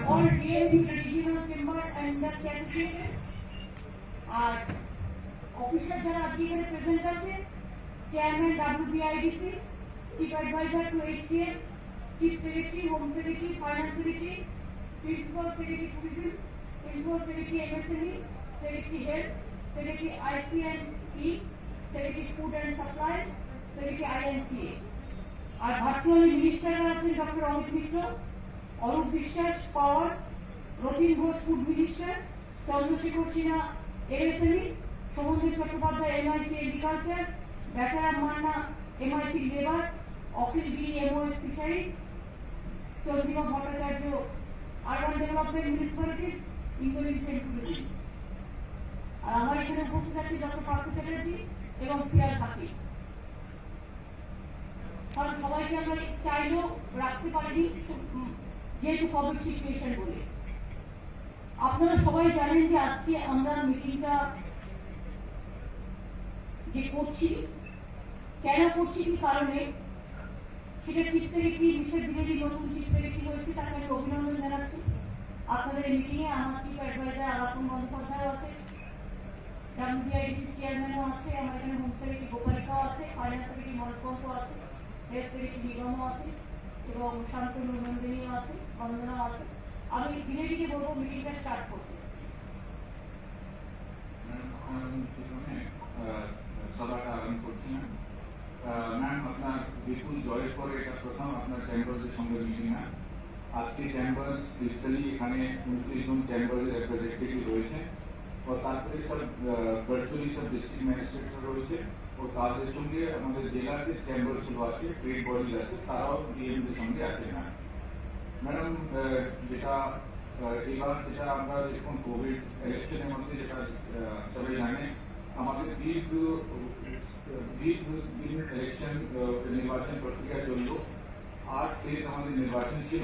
all DMD regional chamber and the associated আর officer যারা আজকে এখানে প্রেজেন্ট আছে, chairman WBIDC, chief adviser to HCM, chief secretary, home secretary, finance secretary, principal secretary tourism, principal secretary MSME, secretary health, secretary IC&E, secretary food and supplies, secretary INCA। আর virtually মিনিস্টাররা আছেন doctor Amit Mitra, Arup Biswas power, Ratin Ghosh food minister, Chandrashekhar Sinha MSME, সমন্বিত Chattopadhyay MIC agriculture, Becharam Manna MIC labour, Akhil Giri MOS fisheries, Chandrima Bhattacharya urban development municipalities, Indonesia and tourism. আর আমার এখানে উপস্থিত আছে doctor Partha Chatterjee এবং ফিয়াল হাকি। কারণ সবাইকে আমরা চাইলেও রাখতে পারিনি যেহেতু কোভিড সিচুয়েশন বলে। আপনারা সবাই জানেন যে আজকে আমরা মিটিংটা যে করছি, কেন করছি, কি কারণে, সেটা চিফ সেক্রেটারি মিস্টার দ্বিবেদী নতুন চিফ সেক্রেটারি হয়েছে, তাকে আমি অভিনন্দন জানাচ্ছি। আপনাদের এই মিটিংয়ে আমার চিফ অ্যাডভাইজার আলাপন বন্দ্যোপাধ্যায়ও আছে, WBIDC চেয়ারম্যানও আছে, আমার এখানে হোম সেক্রেটারি গোপালিকাও আছে, ফাইন্যান্স সেক্রেটারি মনোজ আছে, হেলথ সেক্রেটারি নিগমও আছে এবং শান্তনু নন্দিনীও আছে, বন্দনাও আছে। আমি ধীরে ধীরে বলবো মিটিংটা স্টার্ট করতে। সভাটা আরম্ভ করছি না ম্যাম, আপনার বিপুল জয়ের পরে এটা প্রথম আপনার চেম্বার্সের সঙ্গে মিটিং না। আজকে চেম্বার্স বেসিক্যালি এখানে 29 জন চেম্বার্সের রিপ্রেজেন্টেটিভ রয়েছে ও তারপরে সব ভার্চুয়ালি সব ডিস্ট্রিক্ট ম্যাজিস্ট্রেটরা রয়েছে ও তাদের সঙ্গে আমাদের জেলাতে চেম্বারসগুলো আছে, ট্রেড বডিজ আছে, তারাও ডিএমদের সঙ্গে আছে না ম্যাডাম। যেটা এবার যেটা আমরা যখন কোভিড ইলেকশনের মধ্যে যেটা সবাই জানে, আমাদের দীর্ঘ ইলেকশন নির্বাচন প্রক্রিয়া চলল, 8 ফেজ আমাদের নির্বাচন ছিল।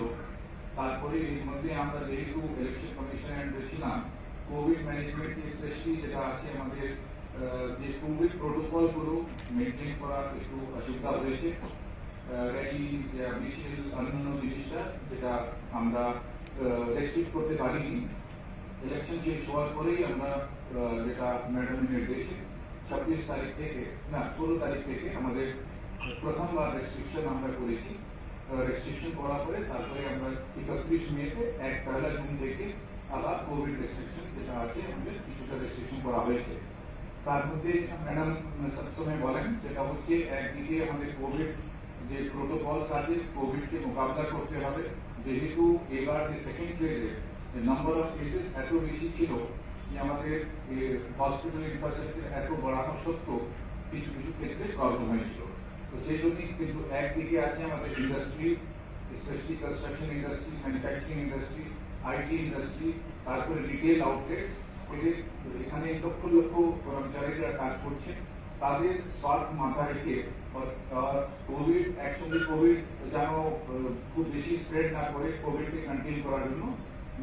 তারপরে এর মধ্যে আমরা যেহেতু ইলেকশন কমিশনে ছিলাম, কোভিড ম্যানেজমেন্ট স্পেশালি যেটা আছে আমাদের যে কোভিড প্রোটোকল গুলো মেনটেন করা একটু অসুবিধা হয়েছে। র্যালিজ মিছিল অন্যান্য জিনিসটা যেটা আমরা রেস্ট্রিক্ট করতে পারিনি। ইলেকশন শেষ হওয়ার পরেই আমরা যেটা ম্যাডামের নির্দেশে 26 তারিখ থেকে না 16 তারিখ থেকে আমাদের প্রথমবার রেস্ট্রিকশন আমরা করেছি। রেস্ট্রিকশন করার পরে তারপরে আমরা 31 মেতে 1 জুন থেকে আবার কোভিড রেস্ট্রিকশন যেটা আছে আমাদের কিছুটা রেস্ট্রিকশন করা হয়েছে। তার মধ্যে ম্যাডাম সবসময় বলেন যেটা হচ্ছে একদিকে আমাদের কোভিড যে প্রোটোকলস আছে, কোভিডকে মোকাবিলা করতে হবে। যেহেতু এবার যে সেকেন্ড ফেজে নাম্বার অফ কেসেস এত বেশি ছিল যে আমাদের হসপিটাল ইনফ্রাস্ট্রাকচার এত বাড়ানো সত্ত্বেও কিছু কিছু ক্ষেত্রে প্রবলেম হয়েছিল। তো সেই জন্যই কিন্তু একদিকে আছে আমাদের industry, specially construction industry, manufacturing industry, IT industry, তারপরে রিটেল আউটলেটস, এখানে লক্ষ লক্ষ কর্মচারীরা কাজ করছে। তাদের স্বার্থ মাথায় রেখে কোভিড একসঙ্গে কোভিড যেন খুব বেশি স্প্রেড না করে কোভিডকে কন্টেইন করার জন্য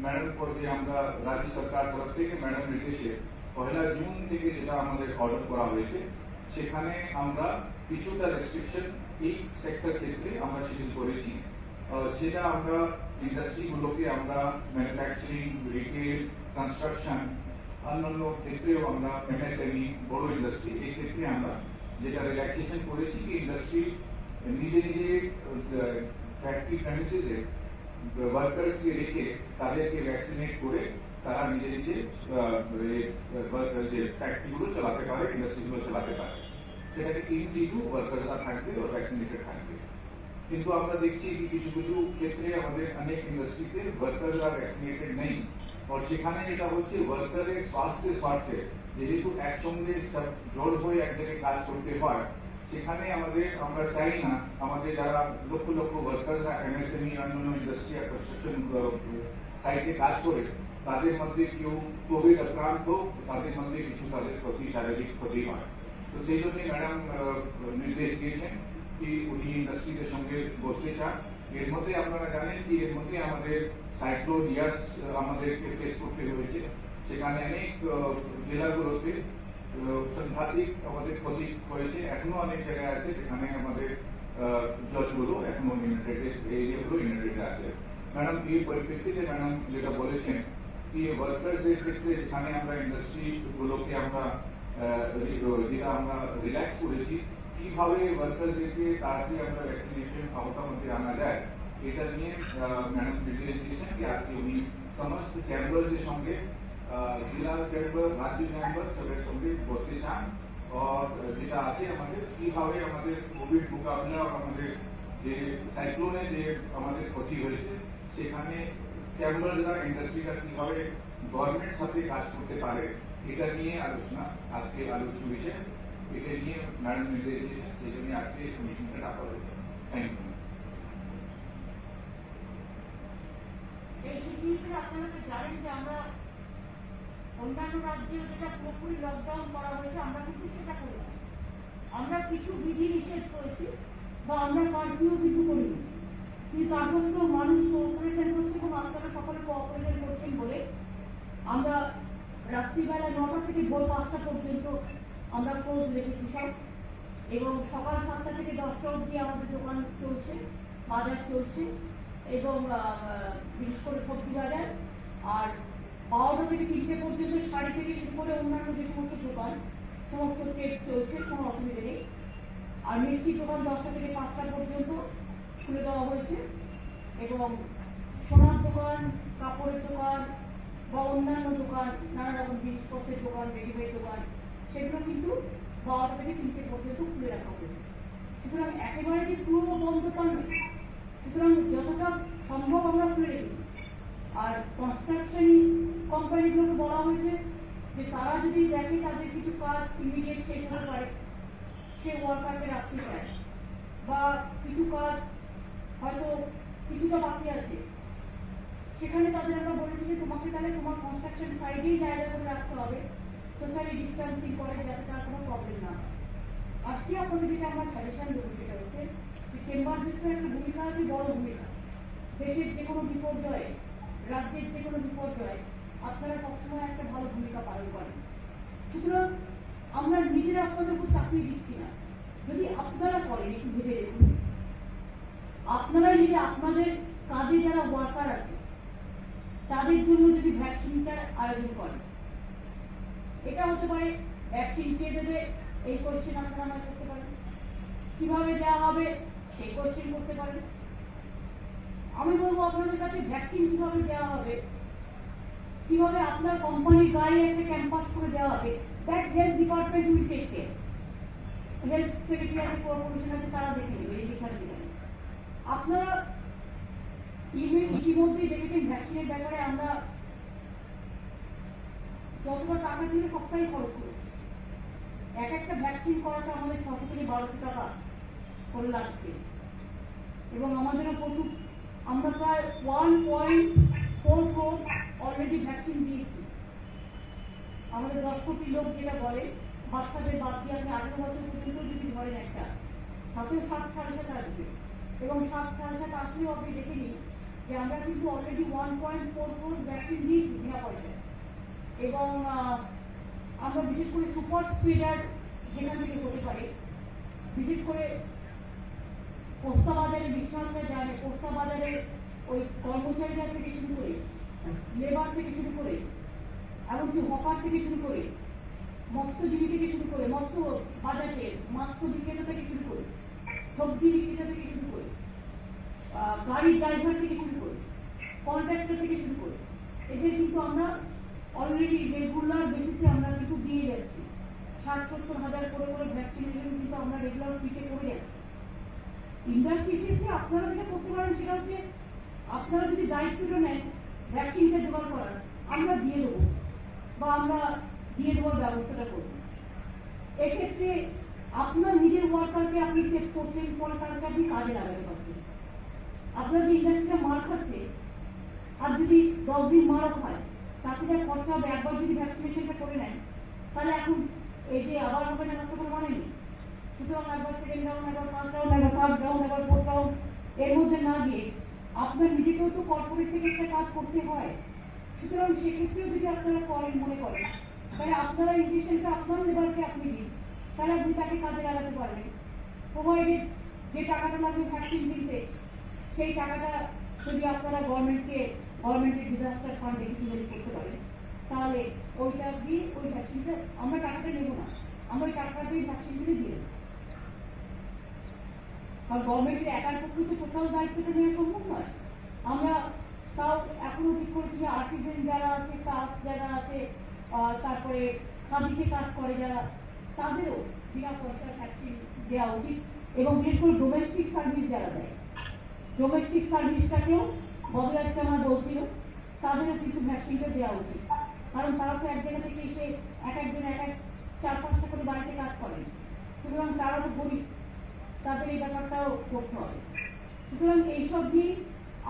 ম্যাডাম পর্বে আমরা রাজ্য সরকার তরফ থেকে ম্যাডাম নির্দেশে 1 জুন থেকে যেটা আমাদের অর্ডার করা হয়েছে, সেখানে আমরা কিছুটা রেস্ট্রিকশন এই সেক্টর ক্ষেত্রে আমরা শিথিল করেছি। সেটা আমরা ইন্ডাস্ট্রিগুলোকে আমরা ম্যানুফ্যাকচারিং, রিটেল, কনস্ট্রাকশন, অন্যান্য ক্ষেত্রেও আমরা MSME, বড় ইন্ডাস্ট্রি, এই ক্ষেত্রে আমরা যেটা রিল্যাক্সেশন করেছি কি ইন্ডাস্ট্রি নিজে নিজে ফ্যাক্টরি প্রেমিসেসে ওয়ার্কার্সকে রেখে তাদেরকে ভ্যাকসিনেট করে তারা নিজে নিজে যে ফ্যাক্টরিগুলো চালাতে পারে, ইন্ডাস্ট্রিগুলো চালাতে পারে। সেটাকে ইন সিটু ওয়ার্কার্সরা থাকবে ও ভ্যাকসিনেটেড থাকবে। কিন্তু আমরা দেখছি কি কিছু কিছু ক্ষেত্রে আমাদের অনেক ইন্ডাস্ট্রিতে ওয়ার্কাররা ভ্যাকসিনেটেড নেই। আর সেখানে যেটা হচ্ছে ওয়ার্কারের স্বাস্থ্যের স্বার্থে যেহেতু একসঙ্গে সব জোর হয়ে এক জায়গায় কাজ করতে হয়, সেখানে আমরা চাই না আমাদের যারা লক্ষ লক্ষ ওয়ার্কাররা MSME, অন্যান্য ইন্ডাস্ট্রি আর কনস্ট্রাকশন সাইটে কাজ করে, তাদের মধ্যে কেউ কোভিড আক্রান্ত, তাদের মধ্যে কিছু তাদের প্রতি শারীরিক ক্ষতি হয়। তো সেই জন্য ম্যাডাম নির্দেশ দিয়েছেন কি উনি ইন্ডাস্ট্রিদের সঙ্গে বসতে চান। এর মধ্যে আপনারা জানেন কি এর মধ্যে আমাদের সাইক্লোন ইয়াস আমাদেরকে ফেস করতে হয়েছে। সেখানে অনেক জেলাগুলোতে সাংঘাতিক আমাদের ক্ষতি হয়েছে। এখনো অনেক জায়গায় আছে যেখানে আমাদের জলগুলো এখনো ইনহেরিটেড, এরিয়াগুলো ইনহেরিটেড আছে। ম্যাডাম এই পরিপ্রেক্ষিতে ম্যাডাম যেটা বলেছেন কি ওয়ার্কার্সদের ক্ষেত্রে যেখানে আমরা ইন্ডাস্ট্রি গুলোকে আমরা যেটা আমরা রিল্যাক্স করেছি কিভাবে ওয়ার্কারদেরকে তাড়াতাড়ি আমরা ভ্যাকসিনেশন ক্ষমতার মধ্যে আনা যায় এটা নিয়ে ম্যাডাম নির্দেশ দিয়েছেন কি আজকে উনি সমস্ত চেম্বারদের সঙ্গে জেলা চেম্বার রাজ্য চেম্বার সবের সঙ্গে বসতে চান আর যেটা আছে আমাদের কিভাবে আমাদের কোভিড মোকাবিলা আমাদের যে সাইক্লোনে যে আমাদের ক্ষতি হয়েছে সেখানে চেম্বাররা ইন্ডাস্ট্রিটা কিভাবে গভর্নমেন্ট সাথে কাজ করতে পারে এটা নিয়ে আলোচনা আজকে আলোচ্য বিষয় এটা নিয়ে ম্যাডাম নির্দেশ দিয়েছেন সেই জন্য আজকে মিটিংটা ডাকা হয়েছে থ্যাংক ইউ এই সিচুয়েশনে আপনারা তো জানেন যে আমরা অন্যান্য রাজ্যে যেটা পুরোপুরি লকডাউন করা হয়েছে আমরা কিন্তু সেটা করি না। আমরা কিছু বিধি নিষেধ করেছি বা আমরা কারফিউ কিন্তু করিনি, কিন্তু তারপর তো মানুষ কোঅপারেশন করছে এবং আপনারা সকলে কোঅপারেশন করছেন বলে আমরা রাত্রিবেলা 9টা থেকে ভোর 5টা পর্যন্ত আমরা ক্লোজ রেখেছি সব, এবং সকাল 7টা থেকে 10টা অবধি আমাদের দোকান চলছে, বাজার চলছে, এবং বিশেষ করে সবজি বাজার। আর 12টা থেকে 3টে পর্যন্ত শাড়ি থেকে শুরু করে অন্যান্য যে সমস্ত দোকান সমস্ত ট্রেড চলছে, কোনো অসুবিধা নেই। আর মিষ্টির দোকান 10টা থেকে 5টা পর্যন্ত খুলে দেওয়া হয়েছে, এবং সোনার দোকান, কাপড়ের দোকান বা অন্যান্য দোকান, নানা রকম জিনিসপত্রের দোকান, রেডিমেড দোকান, সেগুলো কিন্তু 12টা থেকে 3টে পর্যন্ত খুলে রাখা হয়েছে। সুতরাং একেবারে যে পুরো বন্ধ তা নয়, সুতরাং যতটা সম্ভব আমরা খুলে রেখেছি। আর কনস্ট্রাকশন কোম্পানিগুলোকে বলা হয়েছে যে তারা যদি দেখে তাদের কিছু কাজ ইমিডিয়েট শেষ হতে পারে, সে ওয়ার্কারকে রাখতে চায়, বা কিছু কাজ হয়তো কিছুটা বাকি আছে, সেখানে তাদের আমরা বলেছি যে তোমাকে তাহলে তোমার কনস্ট্রাকশন সাইডেই জায়গা করে রাখতে হবে, সোশ্যালি ডিস্টেন্সিং করে, যাতে তার কোনো প্রবলেম না হয়। আজকে আপনাদের যেটা আমরা সাজেশন দেবো সেটা হচ্ছে যে চেম্বারদের তো একটা ভূমিকা আছে, বড় ভূমিকা। দেশের যে কোনো বিপর্যয়ে, রাজ্যের যে কোনো বিপর্যয়ে আপনারা সবসময় একটা ভালো ভূমিকা পালন করেন। সুতরাং আমরা নিজেরা আপনাদের উপর চাপিয়ে দিচ্ছি না, যদি আপনারা করেন একটু ভেবে দেখুন, আপনারাই যদি আপনাদের কাজে যারা ওয়ার্কার আছে তাদের জন্য যদি ভ্যাকসিনটার আয়োজন করেন, এটা হতে পারে ভ্যাকসিন কে দেবে এই কোয়েশ্চেন আপনারা আমায় করতে পারেন, কিভাবে দেওয়া হবে সেই কোয়েশ্চেন করতে পারেন। আমি বলবো আপনাদের কাছে ভ্যাকসিন কিভাবে দেওয়া হবে, কিভাবে আপনার কোম্পানির গায়ে একটা ক্যাম্পাস করে দেওয়া হবে, that health department will take care. Health secretary আছে, কর্পোরেশন আছে, তারা দেখে নেবে এই লেখার দিকে। আপনারা ইতিমধ্যেই দেখেছেন ভ্যাকসিনের ব্যাপারে আমরা যতটা টাকা ছিল সবটাই খরচ করেছি। এক একটা ভ্যাকসিন করাটা আমাদের 600 থেকে 1200 টাকা করে লাগছে, এবং আমাদেরও প্রচুর, আমরা প্রায় 1.4 crore অলরেডি ভ্যাকসিন দিয়েছি। আমাদের 10 কোটি লোক যেটা বলে, বাচ্চাদের বাদ দিয়ে আপনি 18 বছর পর্যন্ত যদি ধরেন একটা, তাতেও 7-7.5 আসবে, এবং 7-7.5 আসলেও আপনি দেখে নিন যে আমরা কিন্তু অলরেডি 1.4 crore ভ্যাকসিন দিয়েছি বিনা পয়সায়। এবং আমরা বিশেষ করে সুপার স্প্রেডার যেখান থেকে হতে পারে, বিশেষ করে পোস্তা বাজারে, বিশ্বনাথরা জানে পোস্তা বাজারে ওই কর্মচারীরা থেকে শুরু করে, লেবার থেকে শুরু করে, এমনকি হকার থেকে শুরু করে, মৎস্যজীবী থেকে শুরু করে, মৎস্য বাজারে মাংস বিক্রেতা থেকে শুরু করে, সবজি বিক্রেতা থেকে শুরু করে, গাড়ির ড্রাইভার থেকে শুরু করে, কন্ট্রাক্টর থেকে শুরু করে, এদের কিন্তু আমরা অলরেডি রেগুলার বেসিসে আমরা কিন্তু দিয়ে যাচ্ছি। 60-70 হাজার করে ভ্যাকসিনেশন কিন্তু আমরা রেগুলার ফ্রিতে করে যাচ্ছি। ইন্ডাস্ট্রির ক্ষেত্রে আপনারা যেটা করতে পারেন সেটা হচ্ছে, আপনারা যদি দায়িত্বটা নেন ভ্যাকসিনটা জোগাড় করার, আমরা দিয়ে দেবো বা আমরা দিয়ে দেওয়ার ব্যবস্থাটা করব। এক্ষেত্রে আপনার নিজের ওয়ার্কারকে আপনি সেভ করছেন, পরে তাদেরকে আপনি কাজে লাগাতে পারছেন। আপনার যে ইন্ডাস্ট্রিটা মার খাচ্ছে, আর যদি 10 দিন মারও খায়, তাতে যা খরচা হবে, একবার যদি ভ্যাকসিনেশনটা করে নেন, তাহলে এখন এই যে আবার হবে না তার কোনো মানে নেই। সুতরাং একবার সেকেন্ড রাউন্ড, একবার ফার্স্ট রাউন্ড, একবার থার্ড রাউন্ড, একবার ফোর্থ রাউন্ড, এর মধ্যে না গিয়ে আপনার নিজেকেও তো কর্পোরেট থেকে একটা কাজ করতে হয়। সুতরাং সেক্ষেত্রেও যদি আপনারা করেন, মনে করেন, তাহলে আপনারা ইনজেকশনটা আপনার লেবারকে আপনি দিন, তাহলে আপনি তাকে কাজে লাগাতে পারবেন। প্রোভাইডেড যে টাকাটা লাগবে ভ্যাকসিন কিনতে, সেই টাকাটা যদি আপনারা গভর্নমেন্টের ডিজাস্টার ফান্ডে কিছু যদি করতে পারেন, তাহলে ওইটা দিয়ে ওই ভ্যাকসিনটা আমরা টাকাটা নেবো না, আমরা ওই টাকা দিয়ে ভ্যাকসিনগুলো দিয়ে দেবো। কারণ গভর্নমেন্টের একার পক্ষে তো টোটাল দায়িত্বটা নেওয়া সম্ভব নয়। আমরা তাও এখনো ঠিক করেছি যে আর্টিজেন যারা আছে, কাজ যারা আছে, তারপরে খাদিতে কাজ করে যারা, তাদেরও বিনা পয়সায় ভ্যাকসিন দেওয়া উচিত। এবং বিশেষ করে ডোমেস্টিক সার্ভিস যারা দেয়, ডোমেস্টিক সার্ভিসটাকেও বদলে আজকে আমার বলছিল, তাদেরও কিন্তু ভ্যাকসিনটা দেওয়া উচিত। কারণ তারা তো এক জায়গা থেকে এসে এক একজন 4-5টা করে বাড়িতে কাজ করেন, সুতরাং তারা তো গরিব, তাদের এই ব্যাপারটাও করতে হবে। সুতরাং এইসব নিয়ে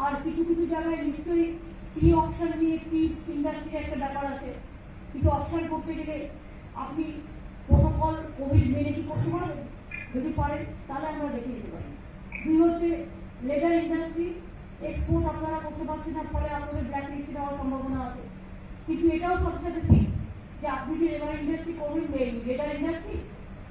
আর কিছু কিছু জায়গায় নিশ্চয়ই প্রি অপশন নিয়ে প্রি ইন্ডাস্ট্রির একটা ব্যাপার আছে, কিন্তু অপশন করতে গেলে আপনি প্রোটোকল কোভিড মেনে কি করতে পারবেন? যদি পারেন তাহলে আমরা দেখে নিতে পারি। দুই হচ্ছে লেদার ইন্ডাস্ট্রি, এক্সপোর্ট আপনারা করতে পারছেন না, ফলে আপনাদের ব্ল্যাক লিস্টে যাওয়ার সম্ভাবনা আছে। কিন্তু এটাও সবচেয়ে সাথে ঠিক যে আপনি যে লেদার ইন্ডাস্ট্রি করবেন, লেদার ইন্ডাস্ট্রি,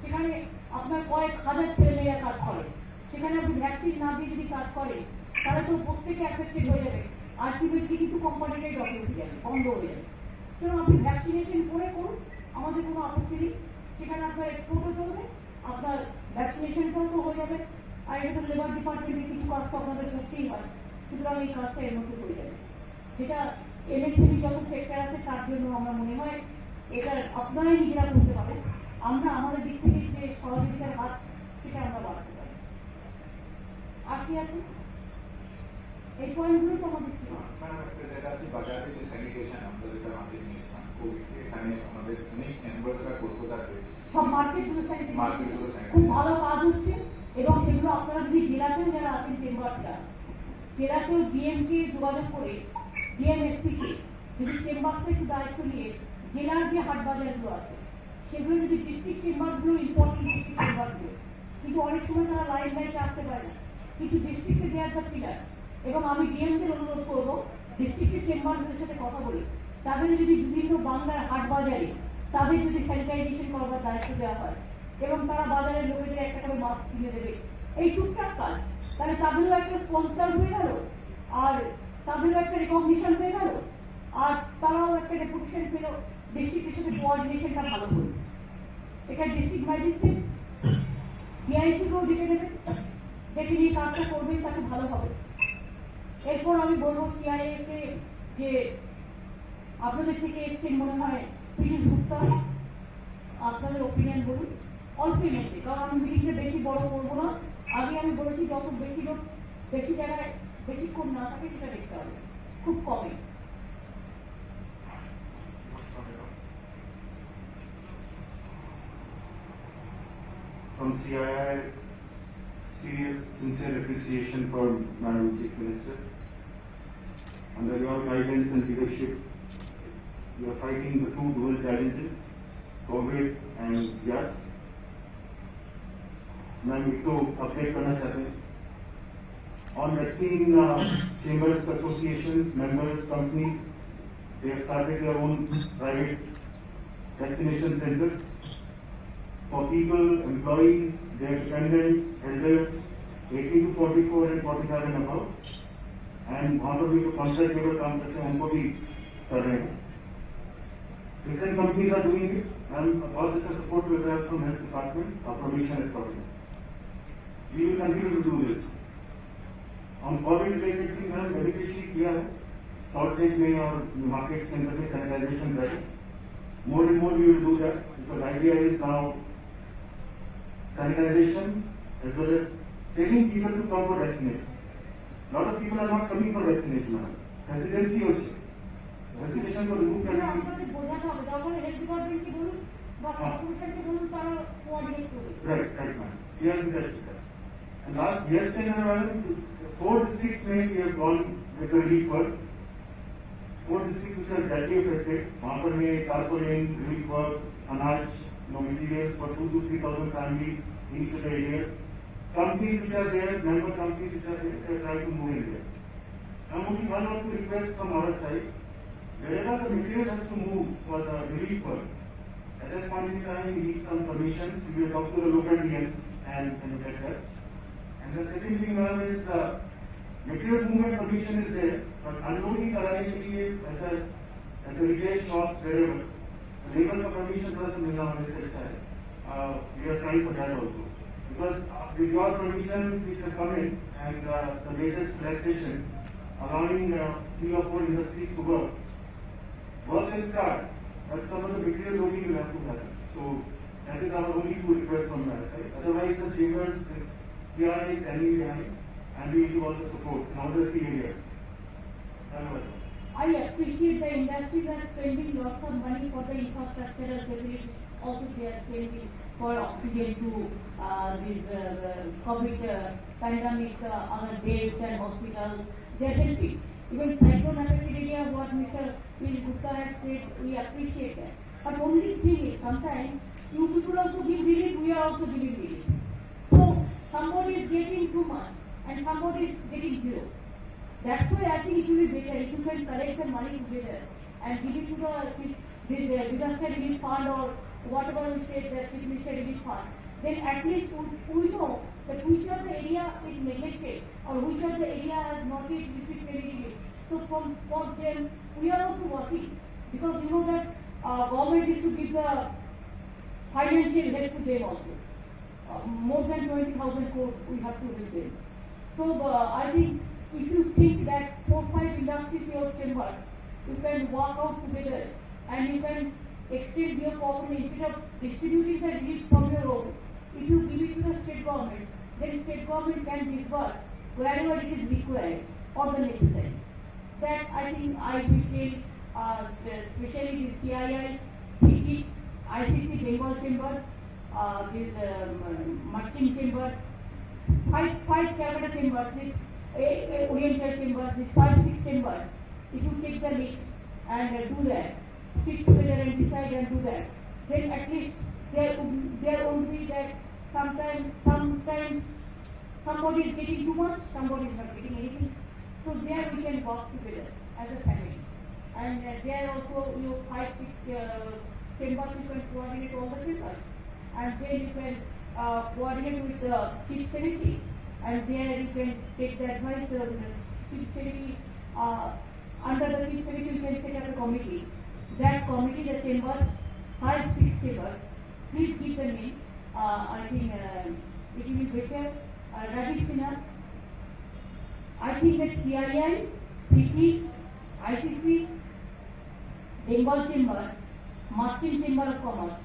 সেখানে আপনার কয়েক হাজার ছেলেমেয়েরা কাজ করে, সেখানে আপনি ভ্যাকসিন না দিয়ে যদি কাজ করেন তাহলে তো প্রত্যেকে অ্যাফেক্টেড হয়ে যাবে, আলটিমেটলি কিন্তু কোম্পানিটাই ডটে উঠে যাবে, বন্ধ হয়ে যাবে। সুতরাং আপনি ভ্যাকসিনেশন করে করুন, আমাদের কোনো আপত্তি নেই, সেখানে আপনার এক্সপোর্টও চলবে, আপনার ভ্যাকসিনেশনটাও তো হয়ে যাবে। আর এটা তো লেবার ডিপার্টমেন্টে কিছু কাজ তো আপনাদের করতেই হয়, সুতরাং এই কাজটা এর মধ্যে হয়ে যাবে। সেটা এমএসএমই যত সেক্টর আছে তার জন্য আমার মনে হয় এটা আপনারাই নিজেরা করতে পারেন, আমরা আমাদের দিক থেকে যে সহযোগিতার হাত সেটা আমরা বাড়াতে পারি। আর কি আছে এই পয়েন্টগুলো তো আমাদের ছিল। যেটা আছে বাজারে যে স্যানিটেশন আমরা যেটা আমাদের নিয়েছিলাম কোভিড, এখানে আমাদের অনেক চেম্বারসরা কলকাতাতে সব মার্কেটগুলো মার্কেটগুলো খুব ভালো কাজ হচ্ছে। এবং সেগুলো আপনারা যদি জেলাতেও যারা আছেন চেম্বারসরা, জেলাতেও ডিএমকে যোগাযোগ করে ডিএমএসপিকে যদি চেম্বারসে একটু দায়িত্ব নিয়ে জেলার যে হাট বাজারগুলো আছে সেগুলো যদি ডিস্ট্রিক্ট চেম্বারগুলো, ইম্পর্টেন্ট ডিস্ট্রিক্ট চেম্বারগুলো, কিন্তু অনেক সময় তারা লাইন লাইনে আসতে পারে না, কিন্তু ডিস্ট্রিক্টে দেওয়ার দ্য পিলার। এবং আমি ডিএমদের অনুরোধ করবো ডিস্ট্রিক্টের চেম্বারসের সাথে কথা বলে তাদের যদি বিভিন্ন বাংলার হাট বাজারে তাদের যদি স্যানিটাইজেশন করবার দায়িত্ব দেওয়া হয় এবং তারা বাজারের লোকেদের একটা করে মাস্ক কিনে দেবে, এই টুকটাক কাজ, তাহলে তাদেরও একটা স্পন্সর হয়ে গেল, আর তাদেরও একটা রেকগনিশন হয়ে গেল, আর তারাও একটা রেপুটেশন পেল, ডিস্ট্রিক্টের সাথে কোঅর্ডিনেশনটা ভালো হল। এটা ডিস্ট্রিক্ট ম্যাজিস্ট্রেট ডিআইসিকেও ডেকে নেবেন, ডেকে নিয়ে কাজটা করবেন, তাকে ভালো হবে। এরপর আমি বলবো সিআইএ কে যে আপনাদের থেকে এসছেন মনে হয় পীযূষ গুপ্তা, আপনাদের ওপিনিয়ন বলুন অল্পের মধ্যে, কারণ আমি মিটিংটা বেশি বড় করবো না। আগে আমি বলেছি যত বেশি লোক বেশি জায়গায় বেশিক্ষণ না থাকে সেটা দেখতে হবে, খুব কমে। From CII, serious, sincere appreciation for Madam Chief Minister. Under your guidance and leadership, you are fighting the two dual challenges, COVID and yes. मैं एक अपडेट करना चाहते हैं on vaccine chambers associations, members, companies, they have started their own private vaccination center for people, employees, their dependents, elders, 18 to 44 and 45 and above, and वहाँ पर भी जो contract labour काम करते हैं उनको भी कर रहे हैं. Different companies are doing it, and positive support will have from health department. Our permission is coming. We will continue to do this. On COVID related thing, हम medication किया है, shortage में और markets के अंदर में sanitization करें. More and more we will do that because idea is now sanitization as well as telling people to come for vaccination. Lot of people are not coming for vaccination now. Hesitancy also. Vaccination को remove करने की. আপনাদের বোঝাতে হবে, দরকার health ডিপার্টমেন্টকে বলুন বা কর্পোরেশনকে বলুন, তারা কোঅর্ডিনেট করবে। Right, ma'am. Clear with that. And last yesterday, madam, 4 districts में we have gone with the relief work. 4 districts which are badly affected. वहाँ पर में tarpaulin, relief work, अनाज, materials for 2,000 to 3,000 families in each of the areas. Companies which are there, member companies which are there, they are trying to move in there. I'm only one or two requests from our side. Wherever the material has to move for the relief work, at that point in time, we need some permissions. We will talk to the local DMs and look at that. And the second thing, ma'am, is Material movement permission is there, but unloading कराने के लिए ऐसा retail shops wherever labor का permission थोड़ा सा मिलना होने से अच्छा है. We are trying for that also because with your permissions which have come in and the latest legislation allowing 3 or 4 industries to work will start, but some of the material loading will have to happen. So that is our only two requests from that side. Otherwise, the chambers, this CRI is standing behind, and we give all the support in all the 3 areas. I appreciate the industries are spending lots of money for the infrastructural facilities. Also, they are spending for oxygen to these COVID pandemic on beds and hospitals. They are helping. Even cyclone affected area, what Mr. Pirish Gupta had said, we appreciate that. But only thing is, sometimes you people also give relief, we are also giving relief. So somebody is getting too much and somebody is getting zero. That's why I think it will be better if you can collect the money together and give it to this disaster relief fund or whatever we said, the chief minister relief fund. Then at least we know that which of the area is neglected or which of the area has not yet received any relief. So for them, we are also working because you know that government is to give the financial help to them also. More than 20,000 crores we have to help them. So I think if you think that 4-5 industries your chambers, you can work out together and you can extend your cooperation instead of distributing the relief from your own. If you give it to the state government, then state government can disburse wherever it is required or the necessary. That I think I will tell, especially the CII, PT, ICC Bengal chambers, these Martin chambers, five Calcutta chambers, Oriental chambers, these 5-6 chambers. If you take the lead and do that, sit together and decide and do that, then at least there won't be that sometimes somebody is getting too much, somebody is not getting anything. So there we can work together as a family. And there also 5-6 chambers you can coordinate all the chambers. And then you can coordinate with the chief secretary. And there you can take the advice of the chief secretary. Under the chief secretary you can set up a committee. That committee, the chambers, 5-6 chambers, please keep them in. I think it will be better. Rajiv Sinha, I think that CII, PT, ICC, Bengal Chamber, Merchant Chamber of Commerce,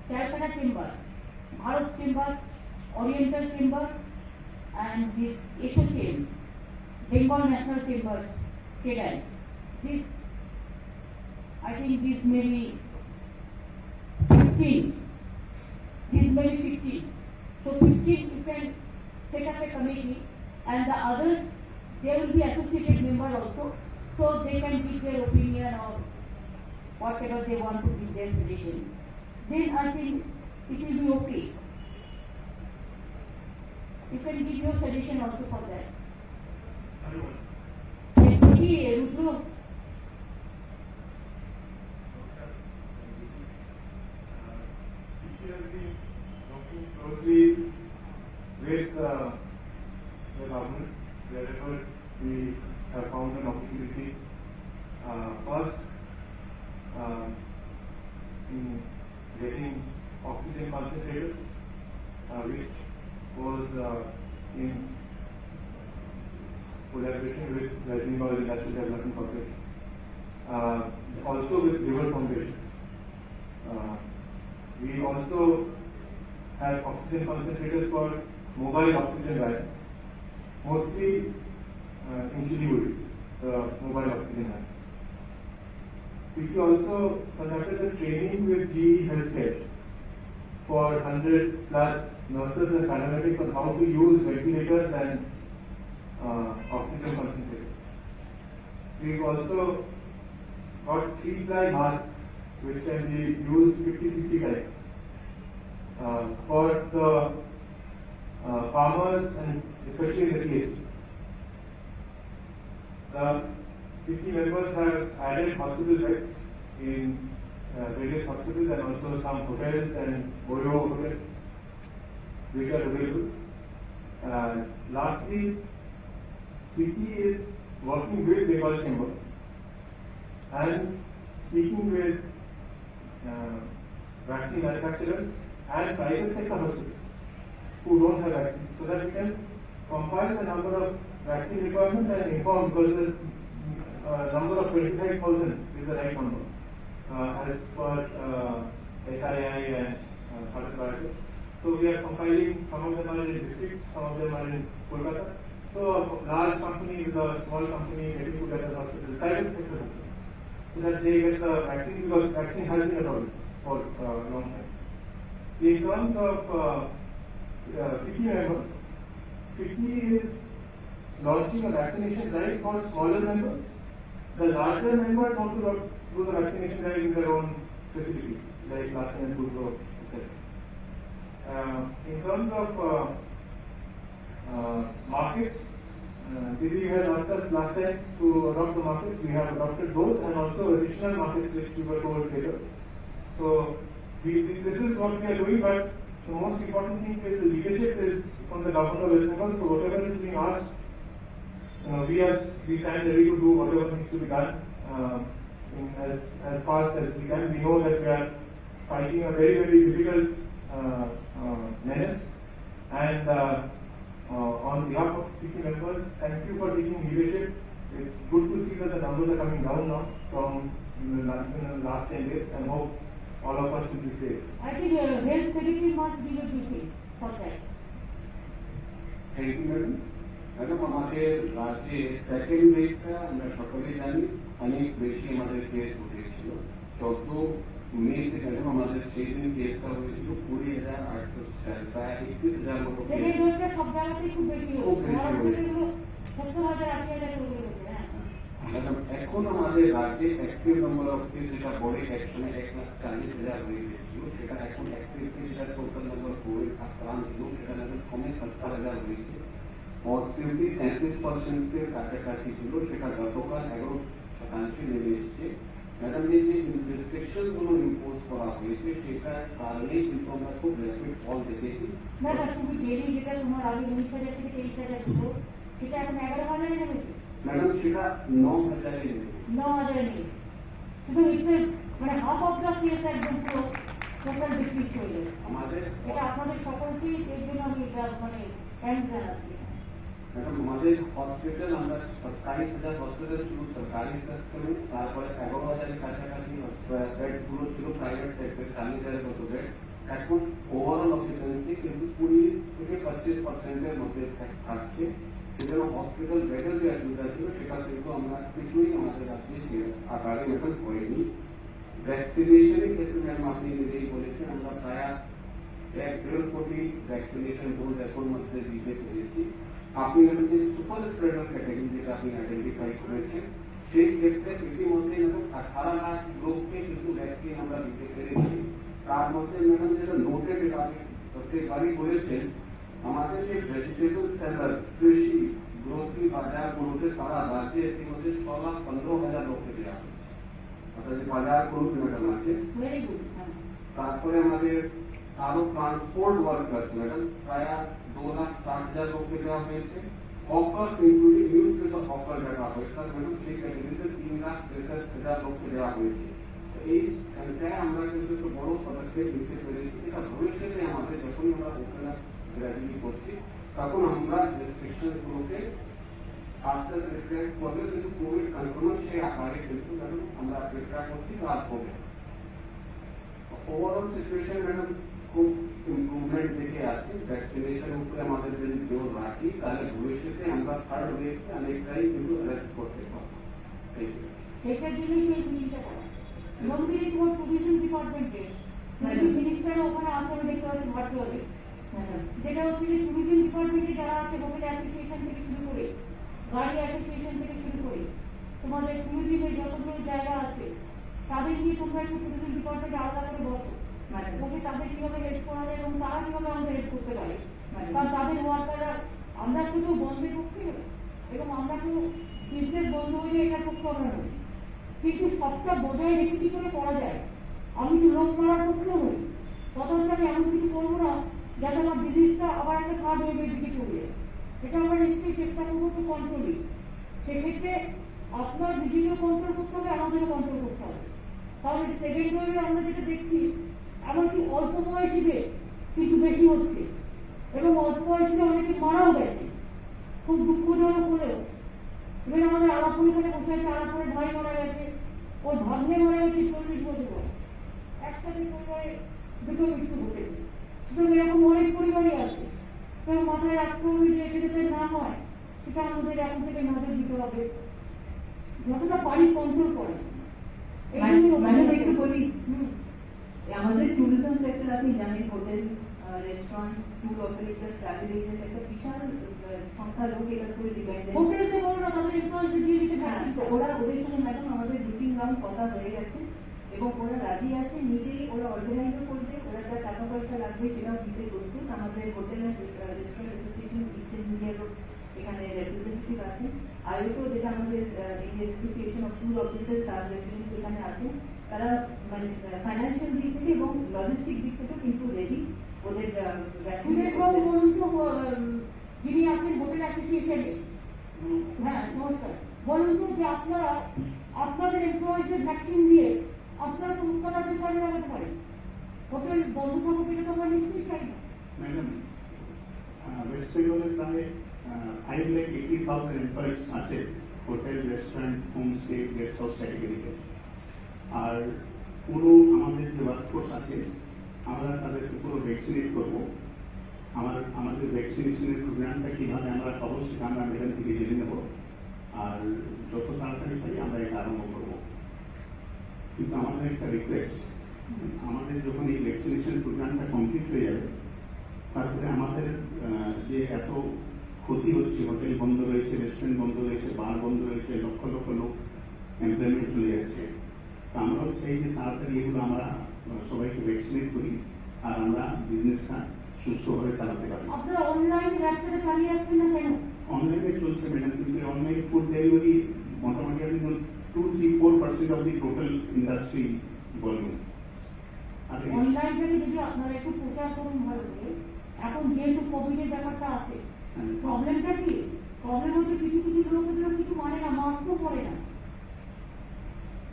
Calcutta Chamber, Bharat Chamber, Oriental Chamber, and this ASOCHAM, Bengal National Chambers, KEDAI. This, I think this may be 15. This may be 15. So 15 you can set up a committee and the others, there will be associated member also, so they can give their opinion or whatever they want to give their suggestion. Then I think it will be okay. You can give your suggestion also for that. Rudra. Working closely with the government wherever we have found an opportunity. First, in getting oxygen concentrators, which was in collaboration with the Bengal Industrial Development Corporation, also with River Foundation. We also have oxygen concentrators for mobile oxygen vans, mostly in Siliguri, the mobile oxygen vans. We also conducted a training with GE Healthcare for 100 plus nurses and paramedics on how to use ventilators and oxygen concentrators. We've also got 3-ply masks which can be used 50-60 times for the farmers and especially the tea estates. The 50 members have added hospital beds in various hospitals and also some hotels and Boyo hotels which are available. Lastly, FICCI is working with Bengal Chamber and speaking with vaccine manufacturers and private sector hospitals who don't have vaccines, so that we can compile the number of vaccine requirements and inform, because the number of 25,000 is the right number as per SII and Bharat Biotech. So we are compiling, some of them are in districts, some of them are in Kolkata. So a large company with a small company getting together hospital, private sector hospital, so that they get the vaccine, because vaccine has been a problem for a long time. In terms of FICCI members, FICCI is launching a vaccination drive for smaller members. The larger members want to do the vaccination drive in their own facilities, like Latin and Pulgo, etc. In terms of markets, Didi had asked us last time to adopt the markets. We have adopted those and also additional markets which we were told later. So this is what we are doing, but the most important thing is the leadership is from the government of West Bengal. So whatever is being asked, we stand ready to do whatever needs to be done as fast as we can. We know that we are fighting a very, very difficult menace, and on behalf of FICCI members, thank you for taking leadership. It's good to see that the numbers are coming down now from the last 10 days, and hope all of us will be safe. I think health secretary must be the duty for that. Thank you, madam. Madam हमारे राज्य second wave का আমরা সকলেই জানি অনেক বেশি আমাদের case উঠেছিল 14 মে থেকে ম্যাডাম আমাদের সেই দিন কেসটা হয়েছিল 20,800 প্রায় 31,000 মতো সেকেন্ড ওয়েভটা সব জায়গাতেই খুব বেশি হচ্ছে 70,000 80,000 করে হচ্ছে। হ্যাঁ ম্যাডাম এখন আমাদের রাজ্যে অ্যাক্টিভ নাম্বার অফ কেস যেটা বড় একশনে 1,40,000 হয়ে গেছিল, সেটা এখন অ্যাক্টিভ কেস যেটা টোটাল নাম্বার কোভিড আক্রান্ত ছিল সেটা কমে 70,000 হয়েছে। পজিটিভিটি 33% के কাছাকাছি ছিল, সেটা গতকাল 11% নেমে এসেছে। ম্যাডাম এই যে রেস্ট্রিকশন গুলো ইম্পোজ করা হয়েছে সেটার কারণে কিন্তু আমরা খুব র্যাপিড ফল দেখেছি। ম্যাডাম তুমি ডেলি যেটা তোমার আগে 19,000 থেকে 23,000 ছিল সেটা এখন 11,000 নেমেছে। ম্যাডাম সেটা 9,000 এ নেমেছে। 9,000 নেমেছে। শুধু ইটস মানে হাফ অফ দ্য কেস একদম পুরো টোটাল ডিক্রিজ হয়ে গেছে। আমাদের এটা আপনাদের সকলকেই এর জন্য আমি এটা মানে থ্যাঙ্কস জানাচ্ছি। ম্যাডাম আমাদের হসপিটাল আমরা 27,000 হসপিটাল ছিল সরকারি সেক্টরে, তারপরে 11,000 এর কাছাকাছি বেডস গুলো ছিল প্রাইভেট সেক্টরে, 40,000 মতো বেড। এখন ওভারঅল অকুপেন্সি কিন্তু 20 থেকে 25% এর মধ্যে থাকছে। সেজন্য হসপিটাল বেডের যে অসুবিধা ছিল সেটা কিন্তু আমরা কিছুই আমাদের রাজ্যে আকারে এখন হয়নি। ভ্যাকসিনেশনের ক্ষেত্রে ম্যাডাম আপনি নিজেই বলেছেন আমরা প্রায় 1.5 কোটি ভ্যাকসিনেশন ডোজ এখন মধ্যে দিতে পেরেছি। আপনি যে সুপার স্প্রেডার ক্যাটাগরি যেটা আপনি আইডেন্টিফাই করেছেন সেই ক্ষেত্রে ইতিমধ্যে 18 লাখ লোককে কিন্তু ভ্যাকসিন আমরা দিতে পেরেছি। তার মধ্যে ম্যাডাম যেটা নোটেড প্রত্যেকবারই বলেছেন আমাদের যে ভেজিটেবল সেলার্স কৃষি গ্রোসারি বাজারগুলোতে সারা রাজ্যে ইতিমধ্যে 6,15,000 লোককে দেওয়া হয়েছে, অর্থাৎ যে বাজারগুলোতে ম্যাডাম আছে। তারপরে আমাদের আরো ট্রান্সপোর্ট ওয়ার্কার্স ম্যাডাম প্রায় 2,60,000 লোককে দেওয়া হয়েছে। Hawkers including news paper hawker দেখা হয়েছে ম্যাডাম সেই ক্যাটাগরিতে 3,63,000 লোককে দেওয়া হয়েছে। এই সংখ্যায় আমরা কিন্তু একটু বড় পদক্ষেপ নিতে পেরেছি, যেটা ভবিষ্যতে আমাদের যখনই আমরা ওপেন আপ গ্র্যাজুয়ালি করছি তখন আমরা রেস্ট্রিকশন গুলোকে আস্তে আস্তে রিফ্লেক্ট করবে, কিন্তু কোভিড সংক্রমণ সেই আকারে কিন্তু আমরা অপেক্ষা করছি আর হবে। ওভারঅল সিচুয়েশন ম্যাডাম খুব ইম্প্রুভমেন্ট দেখে আছে। ভ্যাকসিনেশন উপরে আমাদের যদি জোর রাখি তাহলে ভবিষ্যতে আমরা থার্ড ওয়েভকে অনেকটাই কিন্তু অ্যারেস্ট করতে পারবো। সেটার জন্যই এই বিলটা করা। মন্দিরে তোমার ট্যুরিজম ডিপার্টমেন্টে মিনিস্টার ওখানে আছে, আমি দেখতে পাচ্ছি ভার্চুয়ালি, যেটা হচ্ছে যে ট্যুরিজম ডিপার্টমেন্টে যারা আছে হোটেল অ্যাসোসিয়েশন থেকে শুরু করে গাড়ি অ্যাসোসিয়েশন থেকে শুরু করে তোমাদের ট্যুরিজমের যতগুলো জায়গা আছে তাদের নিয়ে তোমরা একটু ট্যুরিজম ডিপার্টমেন্টে আলাদা করে বসো, বসে তাদের কিভাবে হেল্প করা যায় এবং তারা কিভাবে আমাদের হেল্প করতে পারে। কারণ তাদের ওয়ার্কাররা আমরা শুধু বন্ধের পক্ষে এবং আমরা তো বিজনেস বন্ধ হলে এটার পক্ষে আমরা নই, কিন্তু সবটা বজায় রেখে কি করে করা যায়। আমি তো লোক মারার পক্ষেও নই, ততক্ষণ আমি এমন কিছু করবো না যাতে আমার ডিজিজটা আবার একটা থার্ড ওয়েভের দিকে চলে যায়। এটা আমরা নিশ্চয়ই চেষ্টা করবো একটু কন্ট্রোলিং। সেক্ষেত্রে আপনার বিজেপিও কন্ট্রোল করতে হবে, আমাদেরও কন্ট্রোল করতে হবে। কারণ সেকেন্ড ওয়েভে আমরা যেটা দেখছি, এমনকি অল্প বয়সীদের কিন্তু বেশি হচ্ছে, এবং অল্প বয়সীরা অনেকে মারাও গেছে, খুব দুঃখজনক হলেও। এবার আমাদের আলাপুর এখানে বসে আছে, আলাপুরের ভাই মারা গেছে, ওর ভাগ্নে মারা গেছে 40 বছর বয়স, একসাথে পরিবারে দুটো মৃত্যু ঘটেছে। সুতরাং এরকম অনেক পরিবারই আছে। কারণ মাথায় রাখতে হবে যে এটা যাতে না হয়, সেটা আমাদের এখন থেকে নজর দিতে হবে, যতটা পারি কন্ট্রোল করে। ম্যাডাম একটু বলি, আমাদের ট্যুরিজম সেক্টর আপনি জানেন, hotel, restaurant, tour operator, travel agent, একটা বিশাল সংখ্যা লোক এটার উপরে ডিপেন্ডেন্ট। হোটেলে তো বলো না, তাদের এমপ্লয়িজ দিয়ে দিতে হ্যাঁ, তো ওরা ওদের সঙ্গে ম্যাডাম আমাদের 2-3 রাউন্ড কথা হয়ে গেছে এবং ওরা রাজি আছে, নিজেই ওরা অর্গানাইজও করবে, ওরা যা টাকা পয়সা লাগবে সেটাও দিতে প্রস্তুত। আমাদের hotel and restaurant association eastern India এখানে রিপ্রেজেন্টেটিভ আছেন, আইওটো যেটা আমাদের Indian association of tour operator star resident এখানে আছেন। তারা মানে ফাইন্যান্সিয়াল দিক থেকে এবং লজিস্টিক দিক থেকেও কিন্তু রেডি ওদের সুরেশ বাবু বলুন তো, যিনি আছেন হোটেল অ্যাসোসিয়েশনে, হ্যাঁ নমস্কার, বলুন তো যে আপনারা আপনাদের এমপ্লয়িজদের ভ্যাকসিন দিয়ে আপনারা তো উৎপাদন করে লাগাতে পারেন। হোটেল বন্ধ থাকুক এটা তো আমরা নিশ্চয়ই চাই না। ম্যাডাম, ওয়েস্ট বেঙ্গলের প্রায় 5,80,000 এমপ্লয়িজ আছে hotel, restaurant, homestay, guest house ক্যাটেগরিতে। আর পুরো আমাদের যে ওয়ার্কফোর্স আছে আমরা তাদেরকে পুরো ভ্যাকসিনেট করবো। আমাদের ভ্যাকসিনেশনের প্রোগ্রামটা কিভাবে আমরা পাবো সেটা আমরা এখান থেকে জেনে নেব, আর যত তাড়াতাড়ি পারি আমরা এটা আরম্ভ করবো। কিন্তু আমাদের একটা রিকোয়েস্ট, আমাদের যখন এই ভ্যাকসিনেশন প্রোগ্রামটা কমপ্লিট হয়ে যাবে, তারপরে আমাদের যে এত ক্ষতি হচ্ছে, হোটেল বন্ধ রয়েছে, রেস্টুরেন্ট বন্ধ রয়েছে, বার বন্ধ রয়েছে, লক্ষ লক্ষ লোক এমপ্লয়মেন্ট চলে যাচ্ছে। তো আমরাও চাই যে তাড়াতাড়ি এগুলো আমরা সবাইকে ভ্যাকসিনেট করি আর আমরা বিজনেসটা সুস্থভাবে চালাতে পারি। আপনারা অনলাইন ব্যবসাটা চালিয়ে যাচ্ছেন না কেন? অনলাইনে চলছে ম্যাডাম, কিন্তু অনলাইন ফুড ডেলিভারি মোটামুটি 2-3-4% of the total industry volume. অনলাইনটাকে যদি আপনারা একটু প্রচার করুন ভালো করে। এখন যেহেতু কোভিডের ব্যাপারটা আছে, প্রবলেমটা কি? প্রবলেম হচ্ছে কিছু কিছু লোকেদের কিছু মানে না, মাস্কও পরে না।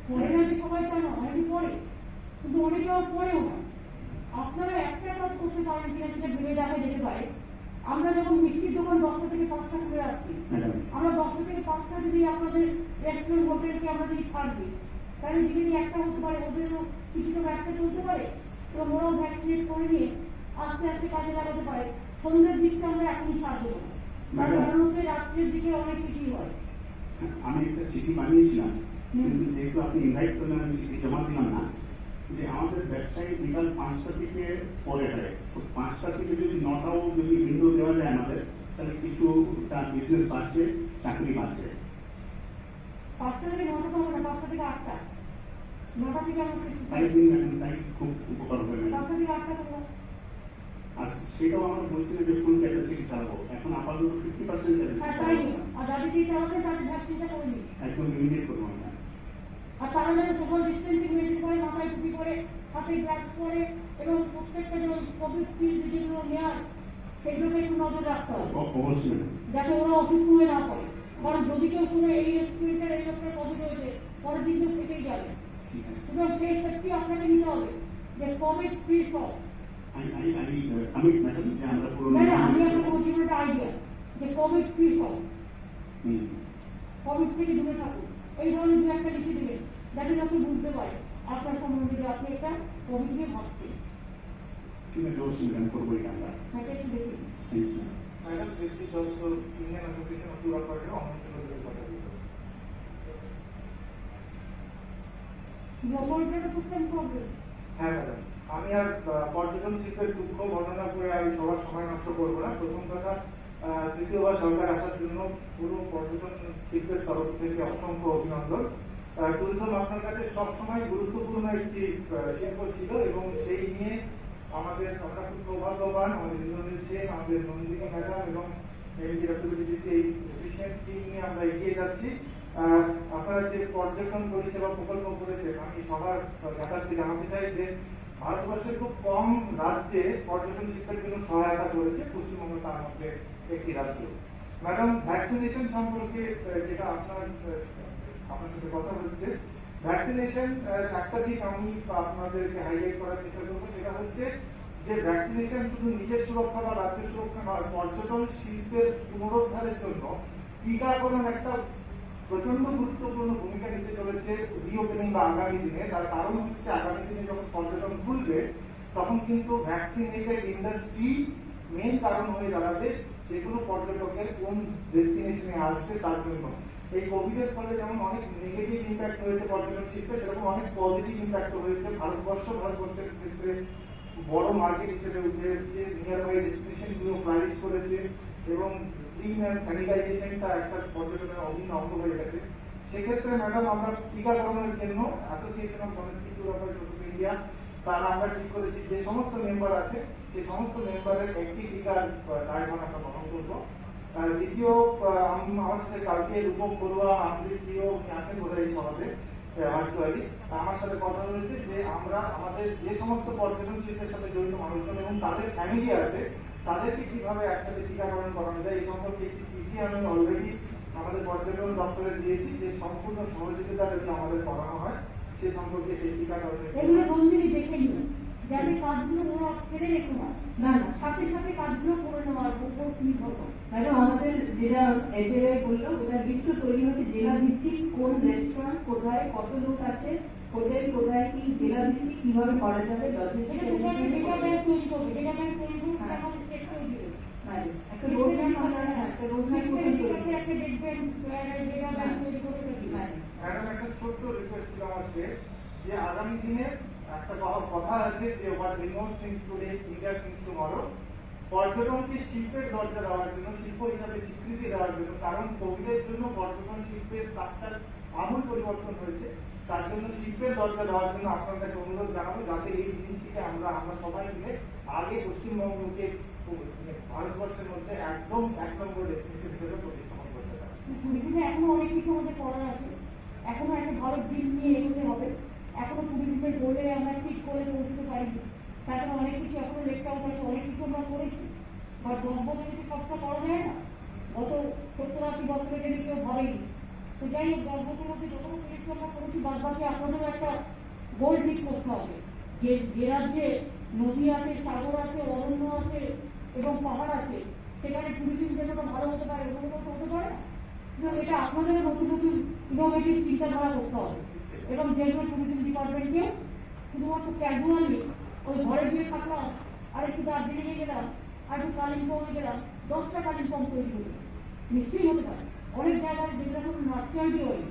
পরে না যে সবাই কেন, অনেকে পরে, কিন্তু অনেকে আবার পরেও না। আপনারা একটা কাজ করতে পারেন কিনা সেটা ভেবে দেখা যেতে পারে। আমরা যখন মিষ্টির দোকান 10টা থেকে 5টা খুলে রাখছি, আমরা 10টা থেকে 5টা যদি আপনাদের রেস্টুরেন্ট হোটেলকে আমরা যদি ছাড় দিই, তাহলে যদি একটা হতে পারে, ওদেরও কিছুটা ব্যবসা চলতে পারে এবং ওরাও ভ্যাকসিনেট করে নিয়ে আস্তে আস্তে কাজে লাগাতে পারে। সন্ধ্যের দিকটা আমরা এখনই ছাড় দেবো না, তার কারণ হচ্ছে রাত্রের দিকে অনেক কিছুই হয়। আমি একটা চিঠি বানিয়েছিলাম, কিন্তু যেহেতু আপনি ইনভাইট করলেন আমি চিঠি জমা দিলাম না। যে আমাদের ব্যবসায়ী বিকাল 5টা থেকে পরে হয়, তো 5টা থেকে যদি 9টাও যদি উইন্ডো দেওয়া যায় আমাদের, তাহলে কিছুটা বিজনেস বাঁচবে, চাকরি বাঁচবে। 5টা থেকে 9টা তো হবে না, 5টা থেকে 8টা, 9টা থেকে তাই দিন ম্যাডাম, তাই খুব উপকার হবে ম্যাডাম। 5টা থেকে 8টা করবো। আর সেটাও আমরা বলছিলাম যে ফুল ক্যাপাসিটি চালাবো, এখন আপাতত 50% হ্যাঁ তাই দিন, আর যাদের দিয়ে চালাবেন তাদের ভ্যাকসিনটা করে নিন। এখন লিমিটেড করবো আমরা। আর তারা যেন সোশ্যাল ডিস্টেন্সিং মেনটেন করে, মাথায় টুপি পরে, হাতে গ্লাভস পরে, এবং প্রত্যেকটা যে কোভিড শিল্ড যেগুলো নেওয়ার সেগুলোকে একটু নজর রাখতে হবে, অবশ্যই ম্যাডাম। যাতে ওরা অসুস্থ হয়ে না পড়ে। কারণ যদি কেউ শুনে এই স্পিরিটের এই লোকটা কোভিড হয়েছে, পরের দিন তো থেকেই যাবে। ঠিক আছে। সুতরাং সেই সেফটি আপনাকে নিতে হবে যে কোভিড ফ্রি সব। আমি ম্যাডাম যে আমরা পুরো না না, আমি আপনাকে বলছি একটা আইডিয়া যে কোভিড ফ্রি সব, কোভিড থেকে দূরে থাকুন, এই ধরনের দু একটা লিখে দেবেন, যাতে লোকে বুঝতে পারে আপনার সম্বন্ধে যে আপনি একটা কোভিড নিয়ে ভাবছেন। ঠিক আছে, অবশ্যই ম্যাডাম করবো এটা আমরা। সেটা একটু দেখুন। ম্যাডাম দেখছি যত Indian association of tour operator অমৃতসরের কথা বলতে অপারেটরটা তো সেম প্রবলেম। হ্যাঁ ম্যাডাম, আমি আর পর্যটন শিল্পের দুঃখ বর্ণনা করে আমি সবার সময় নষ্ট করবো না। প্রথম কথা, তৃতীয়বার সরকার আসার জন্য পুরো পর্যটন শিল্পের তরফ থেকে অসংখ্য অভিনন্দন। ট্যুরিজম আপনার কাছে সবসময় গুরুত্বপূর্ণ একটি শিল্প ছিল এবং সেই নিয়ে আমরা খুব সৌভাগ্যবান, আমাদের ইন্দ্রনীল সেন, আমাদের নন্দিনী ম্যাডাম এবং এমডি ডব্লিউবিটিসি এই এফিশিয়েন্ট টিম নিয়ে আমরা এগিয়ে যাচ্ছি। আপনারা যে পর্যটন পরিষেবা প্রকল্প করেছেন, আমি সবার কাছে জানাতে চাই যে ভারতবর্ষের খুব কম রাজ্যে পর্যটন শিল্পের জন্য সহায়তা করেছে, পশ্চিমবঙ্গ তার মধ্যে একটি রাজ্য। ম্যাডাম ভ্যাকসিনেশন সম্পর্কে যেটা আপনার সাথে কথা হচ্ছে, ভ্যাকসিনেশন একটা দিক আমি আপনাদেরকে হাইলাইট করার চেষ্টা করবো, সেটা হচ্ছে যে ভ্যাকসিনেশন শুধু নিজের সুরক্ষা বা রাজ্যের সুরক্ষা নয়, পর্যটন শিল্পের পুনরুদ্ধারের জন্য টিকাকরণ একটা প্রচন্ড গুরুত্বপূর্ণ ভূমিকা নিতে চলেছে রিওপেনিং বা আগামী দিনে। তার কারণ হচ্ছে আগামী দিনে যখন পর্যটন খুলবে তখন কিন্তু ভ্যাকসিনেটেড ইন্ডাস্ট্রি মেন কারণ হয়ে দাঁড়াবে যে কোনো পর্যটকের কোন ডেস্টিনেশনে আসবে তার জন্য। এই কোভিড এর ফলে যেমন অনেক নেগেটিভ ইম্প্যাক্ট হয়েছে পর্যটন শিল্পে, সেরকম অনেক পজিটিভ ইম্প্যাক্ট হয়েছে। ভারতবর্ষের ক্ষেত্রে বড় মার্কেট হিসেবে উঠে এসেছে, নিয়ার বাই ডেস্টিনেশন গুলো ফ্লারিশ করেছে এবং ক্লিন অ্যান্ড স্যানিটাইজেশনটা একটা পর্যটনের অভিন্ন অঙ্গ হয়ে গেছে। সেক্ষেত্রে ম্যাডাম আমরা টিকাকরণের জন্য association of domestic tour India তারা আমরা ঠিক করেছি যে সমস্ত মেম্বার আছে সেই সমস্ত মেম্বারের একটি টিকার দায়ভার আমরা বহন করবো। দ্বিতীয়, আমার সাথে কালকে রূপক বড়ুয়া আমাদের প্রিয় আছেন বোধহয় এই সভাতে ভার্চুয়ালি, আমার সাথে কথা হয়েছে যে আমরা আমাদের যে সমস্ত পর্যটন শিল্পের সাথে জড়িত মানুষজন এবং তাদের ফ্যামিলি আছে তাদেরকে কিভাবে একসাথে টিকাকরণ করানো যায় এই সম্পর্কে একটি চিঠি আমি অলরেডি আমাদের পর্যটন দপ্তরে দিয়েছি যে সম্পূর্ণ সহযোগিতা যদি আমাদের করানো হয় সে সম্পর্কে সেই টিকাকরণের এগুলো বন্ধুরি দেখে নিন, যাতে কাজগুলো ওরা ফেলে রেখো না, না না সাথে সাথে কাজগুলো করে নেওয়ার উপর নির্ভর করে। ম্যাডাম আমাদের যেটা এসএআই বললো ওটা লিস্ট তৈরি হচ্ছে জেলা ভিত্তিক কোন রেস্টুরেন্ট কোথায় কত লোক আছে, হোটেল কোথায় কি, জেলা ভিত্তিক কিভাবে করা যাবে, লজিস্টিক এটা তোমরা ডেটাবেস তৈরি করবে, ডেটাবেস তৈরি করবে আমাদের স্টেট তৈরি দিবে। একটা রোড ম্যাপ আমরা একটা রোড ম্যাপ একটা দেখবেন ডেটাবেস তৈরি করে দেবে। ম্যাডাম একটা ছোট্ট রিকোয়েস্ট ছিল আমার শেষ, যে আগামী দিনে একটা কথা আছে যে what remote thinks today India thinks tomorrow, পর্যটনকে শিল্পের দরজা দেওয়ার জন্য, শিল্প হিসাবে স্বীকৃতি দেওয়ার জন্য, কারণ কোভিডের জন্য পর্যটন শিল্পের স্ট্রাকচার আমূল পরিবর্তন হয়েছে, তার জন্য শিল্পের দরজা দেওয়ার জন্য আপনার কাছে অনুরোধ জানাবো যাতে এই জিনিসটিকে আমরা সবাই মিলে আগে পশ্চিমবঙ্গকে ভারতবর্ষের মধ্যে একদম এক নম্বর ডেস্টিনেশন হিসেবে প্রতিস্থাপন করতে পারি। ট্যুরিজমে এখনো অনেক কিছু আমাদের করার আছে, এখনো একটা ভালো দিন নিয়ে এগোতে হবে, এখনো ট্যুরিজমের গোলে আমরা ঠিক করে পৌঁছতে পারিনি, তারপরে অনেক কিছু এখনো লেখতে হবে, অনেক কিছু আমরা করেছি, বা 10 বছরে তো সবটা করা যায় না, গত 70-80 বছরের জন্য কেউ ভাবেনি। তো যাই হোক 10 বছরের মধ্যে যতটা পেরেছি আমরা করেছি, বাদ বাকি আপনাদেরও একটা গোল ঠিক করতে হবে যে যে রাজ্যে নদী আছে, সাগর আছে, অরণ্য আছে এবং পাহাড় আছে সেখানে ট্যুরিজম যেন ভালো হতে পারে, ওখানে তো হতে পারে না। এটা আপনাদেরও নতুন নতুন ইনোভেটিভ চিন্তাধারা করতে হবে এবং যেগুলো ট্যুরিজম ডিপার্টমেন্টকে শুধুমাত্র ক্যাজুয়ালি ওই ঘরে গিয়ে থাকলাম আর একটু দার্জিলিংয়ে গেলাম আর একটু কালিম্পংয়ে গেলাম, 10টা কালিম্পং তৈরি করি, নিশ্চয়ই হতে পারে। অনেক জায়গায় যেগুলো এখন নার্চারই হয়নি,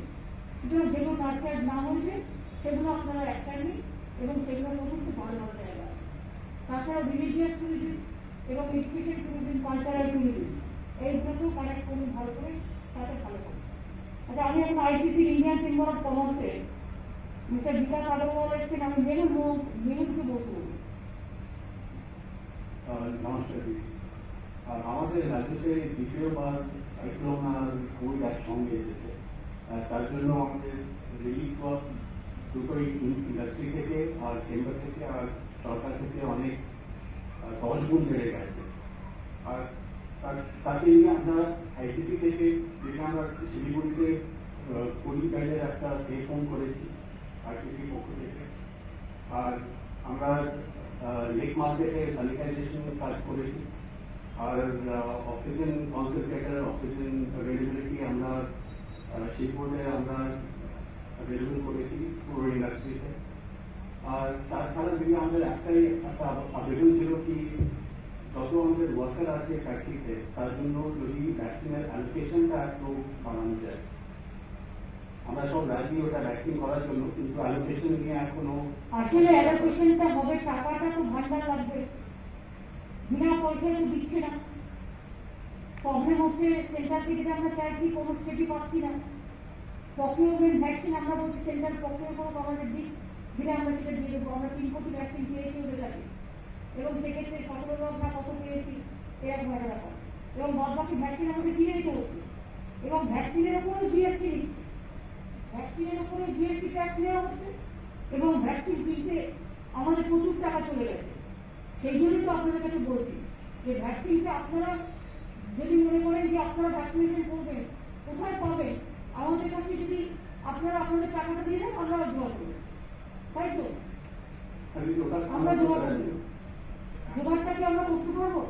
সুতরাং যেগুলো নার্চার না হয়েছে সেগুলো আপনারা অ্যাকশন নিন এবং সেগুলো নতুন খুব ভালো ভালো জায়গা। তাছাড়া রিলিজিয়াস ট্যুরিজম এবং এডুকেশন ট্যুরিজম, কালচারাল ট্যুরিজম এইগুলোকেও কানেক্ট করুন ভালো করে, তাতে ভালো করুন। আচ্ছা, আমি এখন আইসিসি ইন্ডিয়ান চেম্বার অফ কমার্সে মিস্টার বিকাশ আগরওয়াল এসছেন, আমি মেনুকে বলতে বলবো। নমস্কার দিদি। আমাদের রাজ্যতে দ্বিতীয়বার সাইক্লোন আর কোভিড একসঙ্গে এসেছে, তার জন্য আমাদের রিলিফ ওয়ার্ক দুটোই ইন্ডাস্ট্রি থেকে আর চেম্বার থেকে আর সরকার থেকে অনেক 10 গুণ বেড়ে গেছে। আর তাকে নিয়ে আমরা আইসিসি থেকে যেটা আমরা শিলিগুড়িতে 20 বেডের একটা সেফ হোম করেছি আইসিসি পক্ষ থেকে, আর আমরা লেক মার্কেটে স্যানিটাইজেশন কাজ করেছি, আর অক্সিজেন কনসেন্ট্রেটর, অক্সিজেন অ্যাভেলেবিলিটি আমরা শিবপুরে আমরা অ্যাভেলেবল করেছি পুরো ইন্ডাস্ট্রিতে। আর তাছাড়া যদি আমাদের একটা আবেদন ছিল কি যত আমাদের ওয়ার্কার আছে ফ্যাক্টরিতে তার জন্য যদি ভ্যাকসিনের অ্যালোকেশনটা একটু বাড়ানো যায়। আমরা সব রাজি ওটা ভ্যাকসিন করার জন্য, কিন্তু অ্যালোকেশন নিয়ে এখনো আসলে অ্যালোকেশনটা হবে, টাকাটা তো ভান্ডার লাগবে, বিনা পয়সায় তো দিচ্ছে না। প্রবলেম হচ্ছে সেন্টার থেকে যে আমরা চাইছি কোনো স্টেটই পাচ্ছি না। প্রকিউরমেন্ট ভ্যাকসিন আমরা বলছি সেন্টার প্রকিউর করুক আমাদের দিলে আমরা সেটা দিয়ে দেবো। আমরা 3 কোটি ভ্যাকসিন চেয়েছি ওদের কাছে এবং সেক্ষেত্রে 17 আমরা কত পেয়েছি এরকম একটা ব্যাপার, এবং বাদ বাকি ভ্যাকসিন আমাদের কিনে নিতে হচ্ছে এবং ভ্যাকসিনের উপরেও জিএসটি নিচ্ছে, ভ্যাকসিনের উপরে জিএসটি ট্যাক্স নেওয়া হচ্ছে এবং ভ্যাকসিন কিনতে আমাদের প্রচুর টাকা চলে গেছে। সেই জন্যই তো আপনাদের কাছে বলছি যে ভ্যাকসিনটা আপনারা যদি মনে করেন যে আপনারা ভ্যাকসিনেশন করবেন, কোথায় পাবেন? আমাদের কাছে যদি আপনারা আপনাদের টাকাটা দিয়ে দেন, আমরা জোগাড় করব, তাই তো? আমি ওটা আমরা জোগাড় করব, জোগাড়টা কি আমরা করতে পারবো?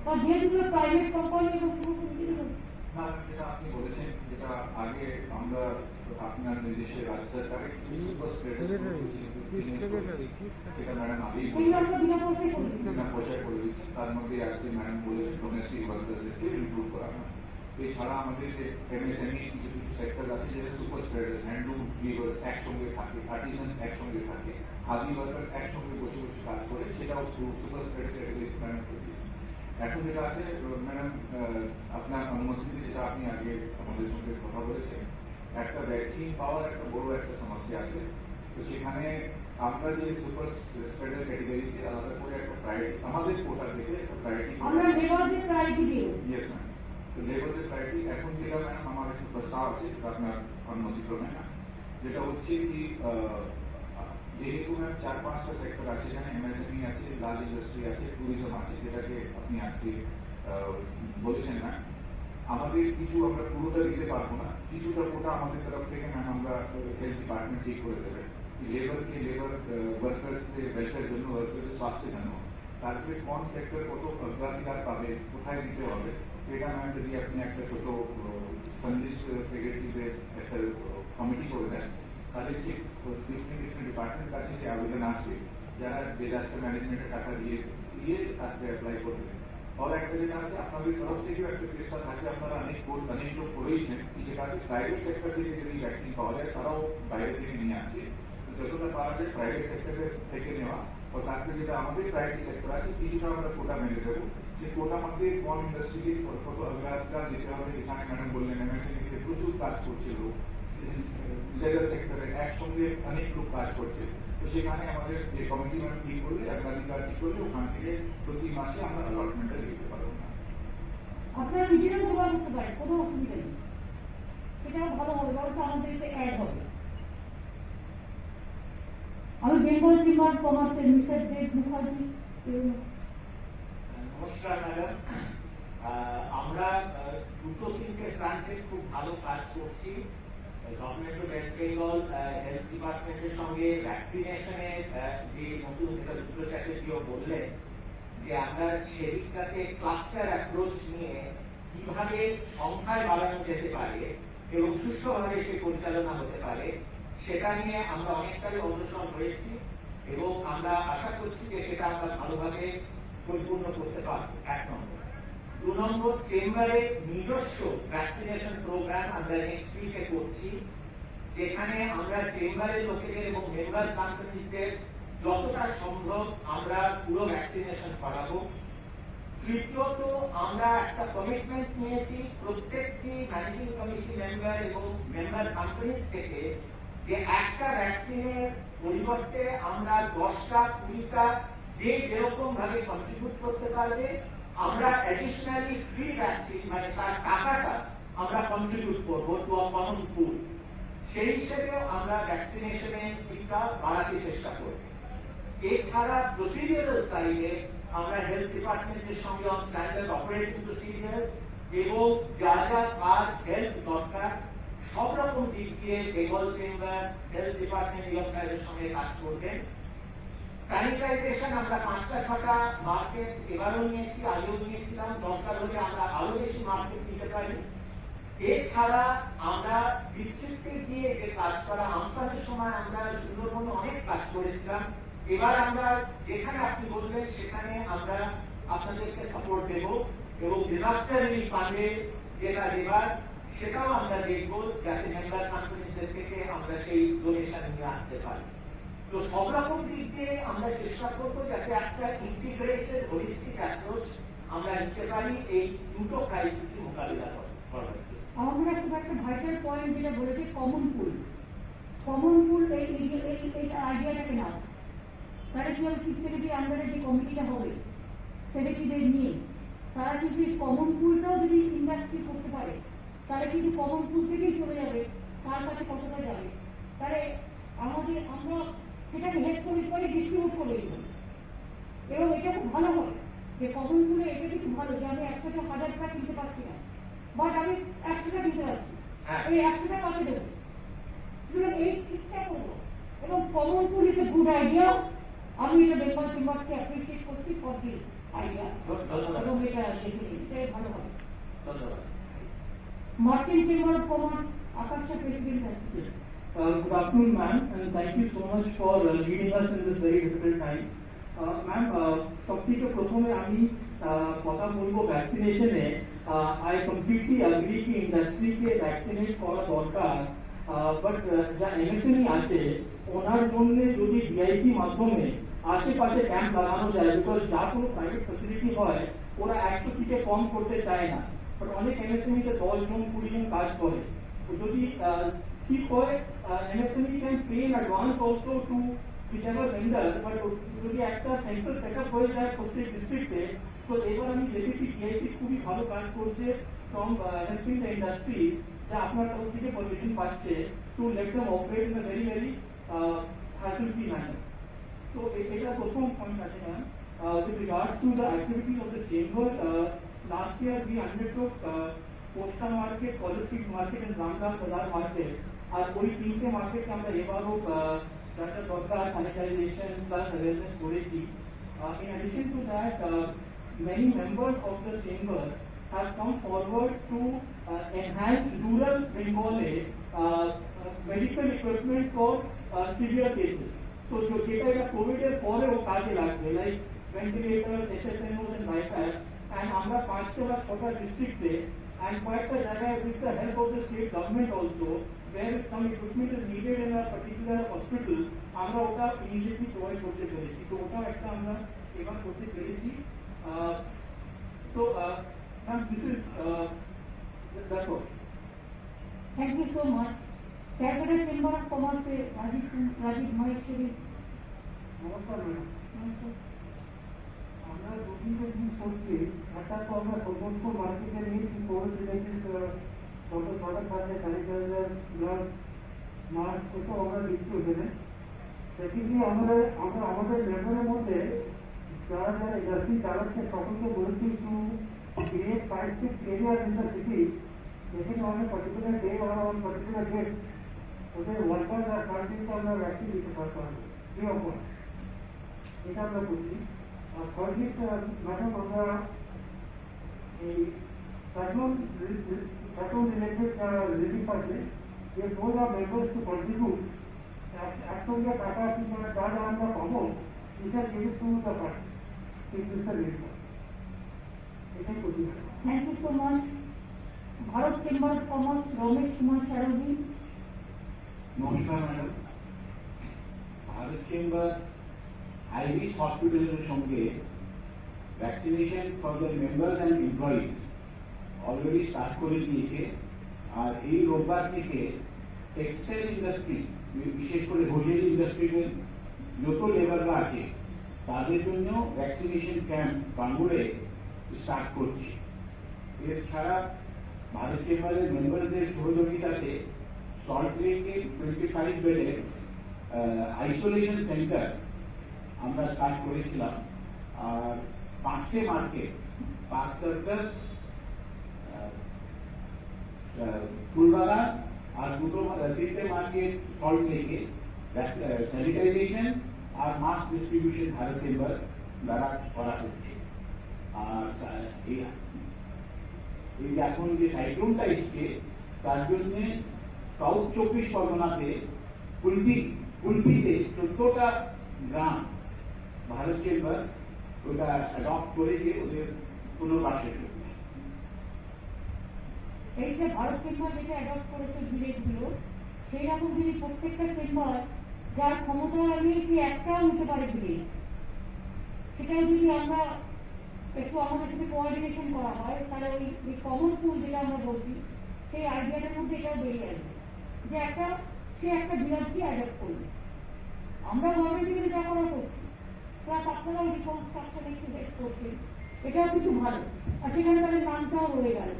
বা যেহেতু প্রাইভেট কোম্পানি এবং না, যেটা আপনি বলেছেন, যেটা আগে আমরা আপনার নির্দেশে রাজ্য সরকারের সুপার স্প্রেডার যেটা ম্যাডাম আগেই বিনা পয়সায় করে দিচ্ছি। বিনা পয়সায় করে দিচ্ছেন, তার মধ্যে আজকে ম্যাডাম বলেছেন ডোমেস্টিক ওয়ার্কার্সদেরকে ইনক্লুড করা হয়। এছাড়া আমাদের যে এমএসএমই কিছু কিছু সেক্টর আছে যেটা সুপার স্প্রেডার, হ্যান্ডলুম ভিভার্স একসঙ্গে থাকে, আর্টিজান একসঙ্গে থাকে, হাবি ওয়ার্কার্স একসঙ্গে বসে বসে কাজ করে, সেটাও সুপার স্প্রেডার ক্যাটাগরি ম্যাডাম করে দিয়েছে। এখন যেটা আছে ম্যাডাম, আপনার অনুমতিতে যেটা আপনি আগে আমাদের সঙ্গে কথা বলেছেন, একটা ভ্যাকসিন পাওয়ার একটা বড় একটা সমস্যা আছে। তো সেখানে আমরা যে সুপার স্প্রেডার ক্যাটাগরিতে আলাদা করে একটা প্রায়োরিটি আমাদের কোটা থেকে একটা প্রায়োরিটি আমরা লেবারদের প্রায়োরিটি দিই। Yes ma'am. তো লেবারদের প্রায়োরিটি এখন যেটা ম্যাডাম আমার একটা প্রস্তাব আছে, যেটা আপনার অনুমতি ক্রমে না, যেটা হচ্ছে কি যেহেতু ম্যাম 4-5টা সেক্টর আছে, যেখানে এমএসএমই আছে, লার্জ ইন্ডাস্ট্রি আছে, ট্যুরিজম আছে, যেটাকে আপনি আজকে বলেছেন না, আমাদের কিছু আমরা পুরোটা দিতে পারবো না, কিছুটা কোটা আমাদের তরফ থেকে ম্যাম আমরা হেলথ ডিপার্টমেন্ট ঠিক করে দেবে। লেবারকে লেবার ওয়ার্কার্সদের ওয়েলফেয়ার জন্য, ওয়ার্কার্সের স্বাস্থ্যের জন্য, তারপরে কোন সেক্টর কত অগ্রাধিকার পাবে, কোথায় দিতে হবে, এটা ম্যাম যদি আপনি একটা ছোট সন্দেশ সেক্রেটারিদের একটা কমিটি করে দেন, তাহলে সে ডিফারেন্ট ডিপার্টমেন্ট কাছে যে আবেদন আসবে, যারা ডিজাস্টার ম্যানেজমেন্টের টাকা দিয়ে তাকে অ্যাপ্লাই করবে। আর একটা যেটা আছে, আপনাদের তরফ থেকেও একটা চেষ্টা থাকে, আপনারা অনেক লোক করেইছেন, যেটা প্রাইভেট সেক্টর থেকে যদি ভ্যাকসিন পাওয়া যায়, তারাও বাইরে থেকে নিয়ে আসছে। যতটা পাওয়া যায় প্রাইভেট সেক্টরের থেকে নেওয়া, ও তারপরে যেটা আমাদের প্রাইভেট সেক্টর আছে, কিছুটা আমরা কোটা মেনে দেবো। যে কোটা মধ্যে কোন ইন্ডাস্ট্রিকে কত অগ্রাধিকার দিতে হবে, এখানে ম্যাডাম বললেন এমএসএমইতে প্রচুর কাজ করছিল, লেগাল সেক্টরে একসঙ্গে অনেক লোক কাজ করছে। তো সেখানে আমাদের যে কমিটি ম্যাম ঠিক করলে, অগ্রাধিকার ঠিক করলে, ওখান থেকে প্রতি মাসে আমরা অ্যালটমেন্টটা দিতে পারবো না। আপনারা নিজেরা জোগাড় করতে পারেন, কোনো অসুবিধা নেই, সেটাও ভালো হবে, বরঞ্চ আমাদেরকে অ্যাড হবে। আমি বেঙ্গল চেম্বার অফ কমার্সের মিস্টার দেব মুখার্জি। নমস্কার ম্যাডাম, আমরা 2-3টে ফ্রন্টে খুব ভালো কাজ করছি। Government of West Bengal health ডিপার্টমেন্টের সঙ্গে ভ্যাকসিনেশনের যে নতুন যেটা দুটো চ্যাটার্জিও বললেন, যে আমরা সেদিকটাতে ক্লাস্টার অ্যাপ্রোচ নিয়ে কিভাবে সংখ্যায় বাড়ানো যেতে পারে এবং সুষ্ঠুভাবে সে পরিচালনা হতে পারে, সেটা নিয়ে আমরা অনেকটাই অগ্রসর হয়েছি এবং আমরা আশা করছি যে সেটা আমরা ভালোভাবে পরিপূর্ণ করতে পারবো। 1 নম্বর। 2 নম্বর, চেম্বারে নিজস্ব ভ্যাকসিনেশন প্রোগ্রাম আমরা নেক্সট উইকে করছি, যেখানে আমরা চেম্বারের লোকেদের এবং মেম্বার কোম্পানিজদের যতটা সম্ভব আমরা পুরো ভ্যাকসিনেশন করাবো। তৃতীয়ত, আমরা একটা কমিটমেন্ট নিয়েছি প্রত্যেকটি ম্যানেজিং কমিটি মেম্বার এবং মেম্বার কোম্পানিজ থেকে, যে একটা ভ্যাকসিনের পরিবর্তে আমরা 10টা 20টা যে যেরকম ভাবে কন্ট্রিবিউট করতে পারবে, আমরা অ্যাডিশনালি ফ্রি ভ্যাকসিন মানে তার টাকাটা আমরা কন্ট্রিবিউট করবো টু আ কমন পুল। সেই হিসেবে আমরা ভ্যাকসিনেশনের দিকটা বাড়াতে চেষ্টা করব। এছাড়া প্রসিডিউরাল সাইডে আমরা হেলথ ডিপার্টমেন্টের সঙ্গে স্ট্যান্ডার্ড অপারেটিং প্রসিডিউরস এবং যা যা কাজ হেলথ দরকার সব রকম দিক দিয়ে বেঙ্গল চেম্বার হেলথ ডিপার্টমেন্ট ইয়ফাইলের সঙ্গে কাজ করবেন। স্যানিটাইজেশন আমরা 5টা-6টা মার্কেট এবারও নিয়েছি, আগেও নিয়েছিলাম, দরকার হলে আমরা আরো বেশি মার্কেট নিতে পারি। এছাড়া আমরা ডিস্ট্রিক্টে গিয়ে যে কাজ করা, আমফানের সময় আমরা সুন্দরবনে অনেক কাজ করেছিলাম, এবার আমরা যেখানে আপনি বলবেন সেখানে আমরা আপনাদেরকে সাপোর্ট দেব এবং ডিজাস্টার রিলিফ ফান্ডে যেটা দেবার সেটাও আমরা দেখব, যাতে মেম্বার কোম্পানিদের থেকে আমরা সেই ডোনেশন নিয়ে আসতে পারি। তো সব রকম দিক দিয়ে আমরা চেষ্টা করবো যাতে একটা ইন্টিগ্রেটেড হোলিস্টিক অ্যাপ্রোচ আমরা নিতে পারি এই দুটো ক্রাইসিস মোকাবিলা করার। আমাদের একটা ভাইটাল পয়েন্ট যেটা বলেছে কমন পুল, কমন পুল এই আইডিয়াটাকে নাও, তারা কি হবে, চিফ সেক্রেটারি আন্ডারে যে কমিটিটা হবে সেক্রেটারিদের নিয়ে, তারা কিন্তু কমন পুলটাও যদি ইন্ডাস্ট্রি করতে পারে, তাহলে কিন্তু কমন পুল থেকেই চলে যাবে, কার কাছে কতটা যাবে, তাহলে আমরা সেটাকে হেড করে ডিস্ট্রিবিউট করে দেব এবং এটা খুব ভালো হবে। যে কমন পুলে এটা কিন্তু ভালো যে আমি 100-1000 টাকা কিনতে পারছি না, বাট আমি 100 টাকা কিনতে পারছি, হ্যাঁ। এই 100 টাকা কাকে দেবো? সুতরাং এই ঠিকঠাক করবো এবং common pool is a good idea. আমি এটা বেঙ্গল চেম্বারকে অ্যাপ্রিসিয়েট করছি ফর দিস আইডিয়া ধন্যবাদ। এবং এটা দেখে নিন, এটাই ভালো হবে। ধন্যবাদ। Martin chamber of commerce, আকাশা president আছে। Good afternoon, ma'am, and thank you so much for leading us in this very difficult time. Ma'am, সবথেকে প্রথমে আমি কথা বলবো ভ্যাকসিনেশনে। I completely agree কি ইন্ডাস্ট্রিকে ভ্যাকসিনেট করা দরকার, বাট যা এমএসএমই আছে ওনার জন্য যদি ডিআইসি মাধ্যমে আশেপাশে ক্যাম্প লাগানো যায়, বিকজ যা কোনো প্রাইভেট ফ্যাসিলিটি হয় ওরা 100 থেকে কম করতে চায় না, বাট অনেক এমএসএমই তে 10 জন 20 জন কাজ করে। তো যদি ঠিক হয় MSME can pay in advance also to whichever vendor, but যদি একটা সেন্টার সেটআপ হয়ে যায় প্রত্যেক ডিস্ট্রিক্টে, তো এবার আমি দেখেছি টিআইসি খুবই ভালো কাজ করছে ফ্রম হেল্পিং দ্য ইন্ডাস্ট্রি, যা আপনার তরফ থেকে পারমিশন পাচ্ছে to let them operate in a very very hassle free manner. তো এটা প্রথম পয়েন্ট আছে ma'am. With regards to the activities of the chamber, last year we undertook Posta Market, College Street Market and Ramdas Bazar Market. আর ওই তিনটে মার্কেটকে আমরা এবারও যারা দরকার স্যানিটাইজেশন প্লাস অ্যাওয়ারনেস করেছি। In addition to that, many members of the chamber have come forward to enhance rural Bengal medical equipment for severe cases. So যেটা এটা কোভিড এর পরে ও কাজে লাগবে, like ventilator, HFNOs and BiPAP, and আমরা 5টা বা 6টা ডিস্ট্রিক্টে and কয়েকটা জায়গায় with the help of the state government also, where some equipment is needed in a particular hospital, আমরা ওটা immediately provide করতে পেরেছি। তো ওটাও একটা আমরা এবার করতে পেরেছি। So ma'am, this is that's all. Thank you so much. Calcutta Chamber of Commerce, Rajiv Maheshwari. নমস্কার ম্যাডাম, আমরা দু তিনটে জিনিস করছি। একটা তো আমরা সমস্ত মার্কেটে নিয়েছি কোভিড রিলেটেড যত প্রোডাক্ট আছে, স্যানিটাইজার, গ্লাভস, মাস্ক, ওসব আমরা ডিস্ট্রিবিউশনে। সেকেন্ডলি আমরা আমাদের মেম্বারের মধ্যে যারা যারা ইন্ডাস্ট্রি চালাচ্ছে সকলকে বলেছি to create 5-6 areas in the city, যেখানে অন এ পার্টিকুলার ডে আর অন পার্টিকুলার ডেট ওদের ওয়ার্কার আর কান্ট্রিকে আমরা ভ্যাকসিন দিতে পারতে হবে ফ্রি অফ কস্ট। এটা আমরা করছি। আর থার্ডলি ম্যাডাম, আমরা এই সাইক্লোন রিলেটেড যারা রিলিফ আছে, যে those are members two contribute একসঙ্গে টাকা মানে যা যা আমরা পাবো এটা give to the party relief, এটাই করছি। Thank you so much. Bharat Chamber of Commerce, Ramesh Kumar Sharadi. নমস্কার ম্যাডাম, ভারত চেম্বার আইরিশ হসপিটালের সঙ্গে vaccination for the members and employees already start করে দিয়েছে। আর এই রোববার থেকে টেক্সটাইল ইন্ডাস্ট্রি, বিশেষ করে হোটেল ইন্ডাস্ট্রিতে যত লেবাররা আছে তাদের জন্য ভ্যাকসিনেশন ক্যাম্প বাঙ্গুরে স্টার্ট করছে। এছাড়া ভারত চেম্বারের মেম্বারদের সহযোগিতাতে সল্ট লেকে 25 বেডের আইসোলেশন সেন্টার আমরা স্টার্ট করেছিলাম। আর 5টে মার্কেট, পার্ক সার্কাস, ফুলবাগান আর 3টে মার্কেট সল্ট লেকে স্যানিটাইজেশন আর মাস ডিস্ট্রিবিউশন ভারত চেম্বার দ্বারা করা হচ্ছে। আর এই যে এখন যে সাইক্লোনটা এসছে তার জন্য সাউথ 24 পরগনাতে কুলপিতে 14টা গ্রাম ভারত চেম্বার ওটা অ্যাডপ্ট করেছে ওদের পুনর্বাসের জন্য। এই যে ভারত চেম্বার যেটা অ্যাডপ্ট করেছে ভিলেজগুলো, সেই রকম যদি প্রত্যেকটা চেম্বার যার ক্ষমতা নেই সে একটাও নিতে পারে ভিলেজ, সেটাও যদি আমরা একটু আমাদের সাথে কোঅর্ডিনেশন করা হয়, তাহলে ওই কমন পুল যেটা আমরা বলছি সেই আইডিয়াটার মধ্যে এটাও বেরিয়ে আসবে যে সে একটা ভিলেজকে অ্যাডপ্ট করবে। আমরা গভর্নমেন্ট থেকে যা করা করছি, প্লাস আপনারাও রিকনস্ট্রাকশন একটু হেল্প করছেন, এটাও কিন্তু ভালো। আর সেখানে তাদের নামটাও রয়ে গেল,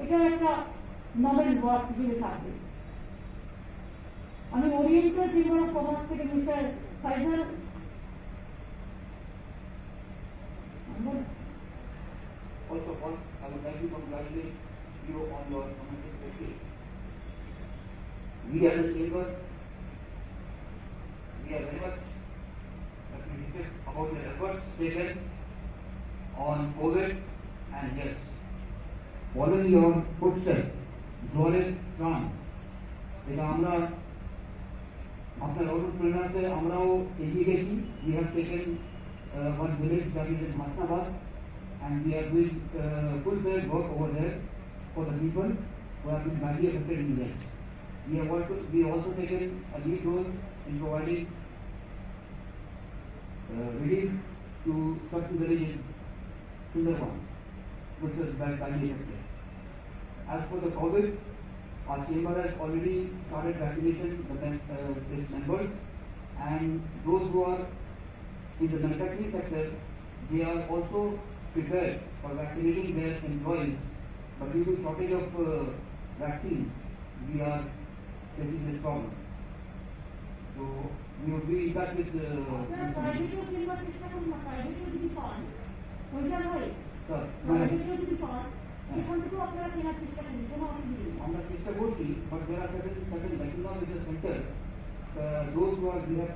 এটাও একটা নভেল ওয়ার্ক হিসেবে থাকবে। আমি ওরিয়েন্টাল চেম্বার অফ কমার্স থেকে mister Faizal we as a chamber, we are very much appreciative about the efforts taken on COVID, and yes, following your footsteps, জলের ত্রাণ এটা আমরা আপনার অনুপ্রেরণাতে আমরাও এগিয়ে গেছি। We have taken one village that is in Hasnabad, and we are doing full-fledged work over there for the people who have been badly affected in this. We have also taken a lead role in providing relief to certain villages in Sundarban, which was badly affected. As for the COVID, our chamber has already started vaccination with its members, and those who are in the manufacturing sector, they are also prepared for vaccinating their employees. But due to shortage of vaccines, we are facing this problem. So we will be in touch with আপনারা প্রাইভেটও কিনবার চেষ্টা করুন না, প্রাইভেটও যদি পান ওইটা হয়, sir. প্রাইভেটও যদি পান সেখান থেকেও আপনারা কেনার চেষ্টা করুন, কোনো অসুবিধা নেই। আমরা চেষ্টা করছি, but there are certain mechanisms in the center. Those who are we have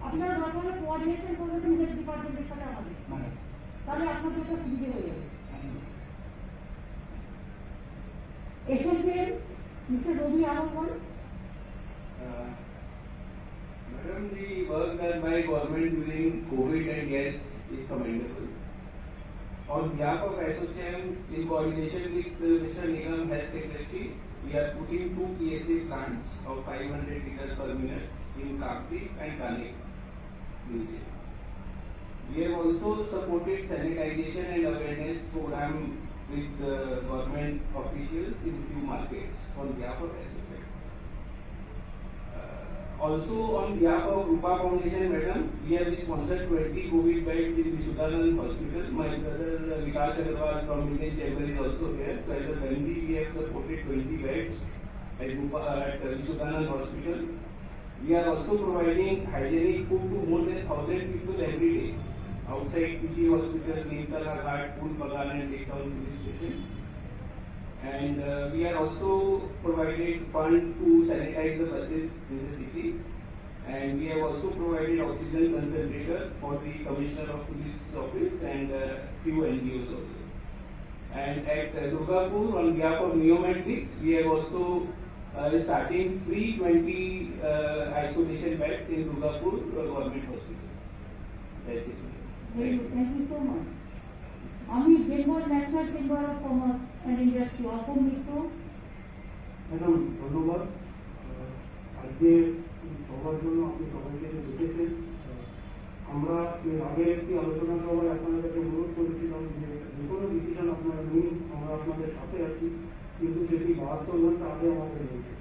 আপনারা দরকার হলে কোঅর্ডিনেশন করবেন নিজের ডিপার্টমেন্টের সাথে আমাদের, তাহলে আপনাদের একটা সুবিধা হয়ে যাবে। এসেছেন মিস্টার রবি আহ্বান। Madam, the work done by government during COVID and yes is commendable. On behalf of SOCHM, in coordination with Mr. Nigam, Health Secretary, we are putting 2 PSA plants of 500 liters per minute in Kartik and Kanik region. We have also supported sanitization and awareness program with government officials in few markets on behalf of SOCHM. Also on behalf of Rupa Foundation, Madam, we have sponsored 20 COVID beds in Vishuddhanand Hospital. My brother Vikas Agarwal from Indian Chamber is also here. So as a family, we have supported 20 beds at Vishuddhanand Hospital. We are also providing hygienic food to more than 1,000 people every day outside PG Hospital, Neemtala Ghat, Pool Bagan and Laketown Police Station. And we are also provided fund to sanitize the buses in the city, and we have also provided oxygen concentrator for the Commissioner of Police Office and few NGOs also. And at Durgapur, on behalf of Neomedics, we have also starting free 20 isolation beds in Durgapur Government Hospital. That's it. Thank you so much. আমি Bengal national chamber of commerce and industry অপর মিত্র। Madam ধন্যবাদ। আজকে সবার জন্য আপনি সবাইকে দেখেছেন। আমরা এর আগে একটি আলোচনা সভায় আপনাদের কাছে অনুরোধ করেছিলাম যে যে কোনো ডিসিশন আপনারা নিন, আমরা আপনাদের সাথে আছি, কিন্তু সেটি 72 ঘন্টা আগে আমাদের রয়েছে।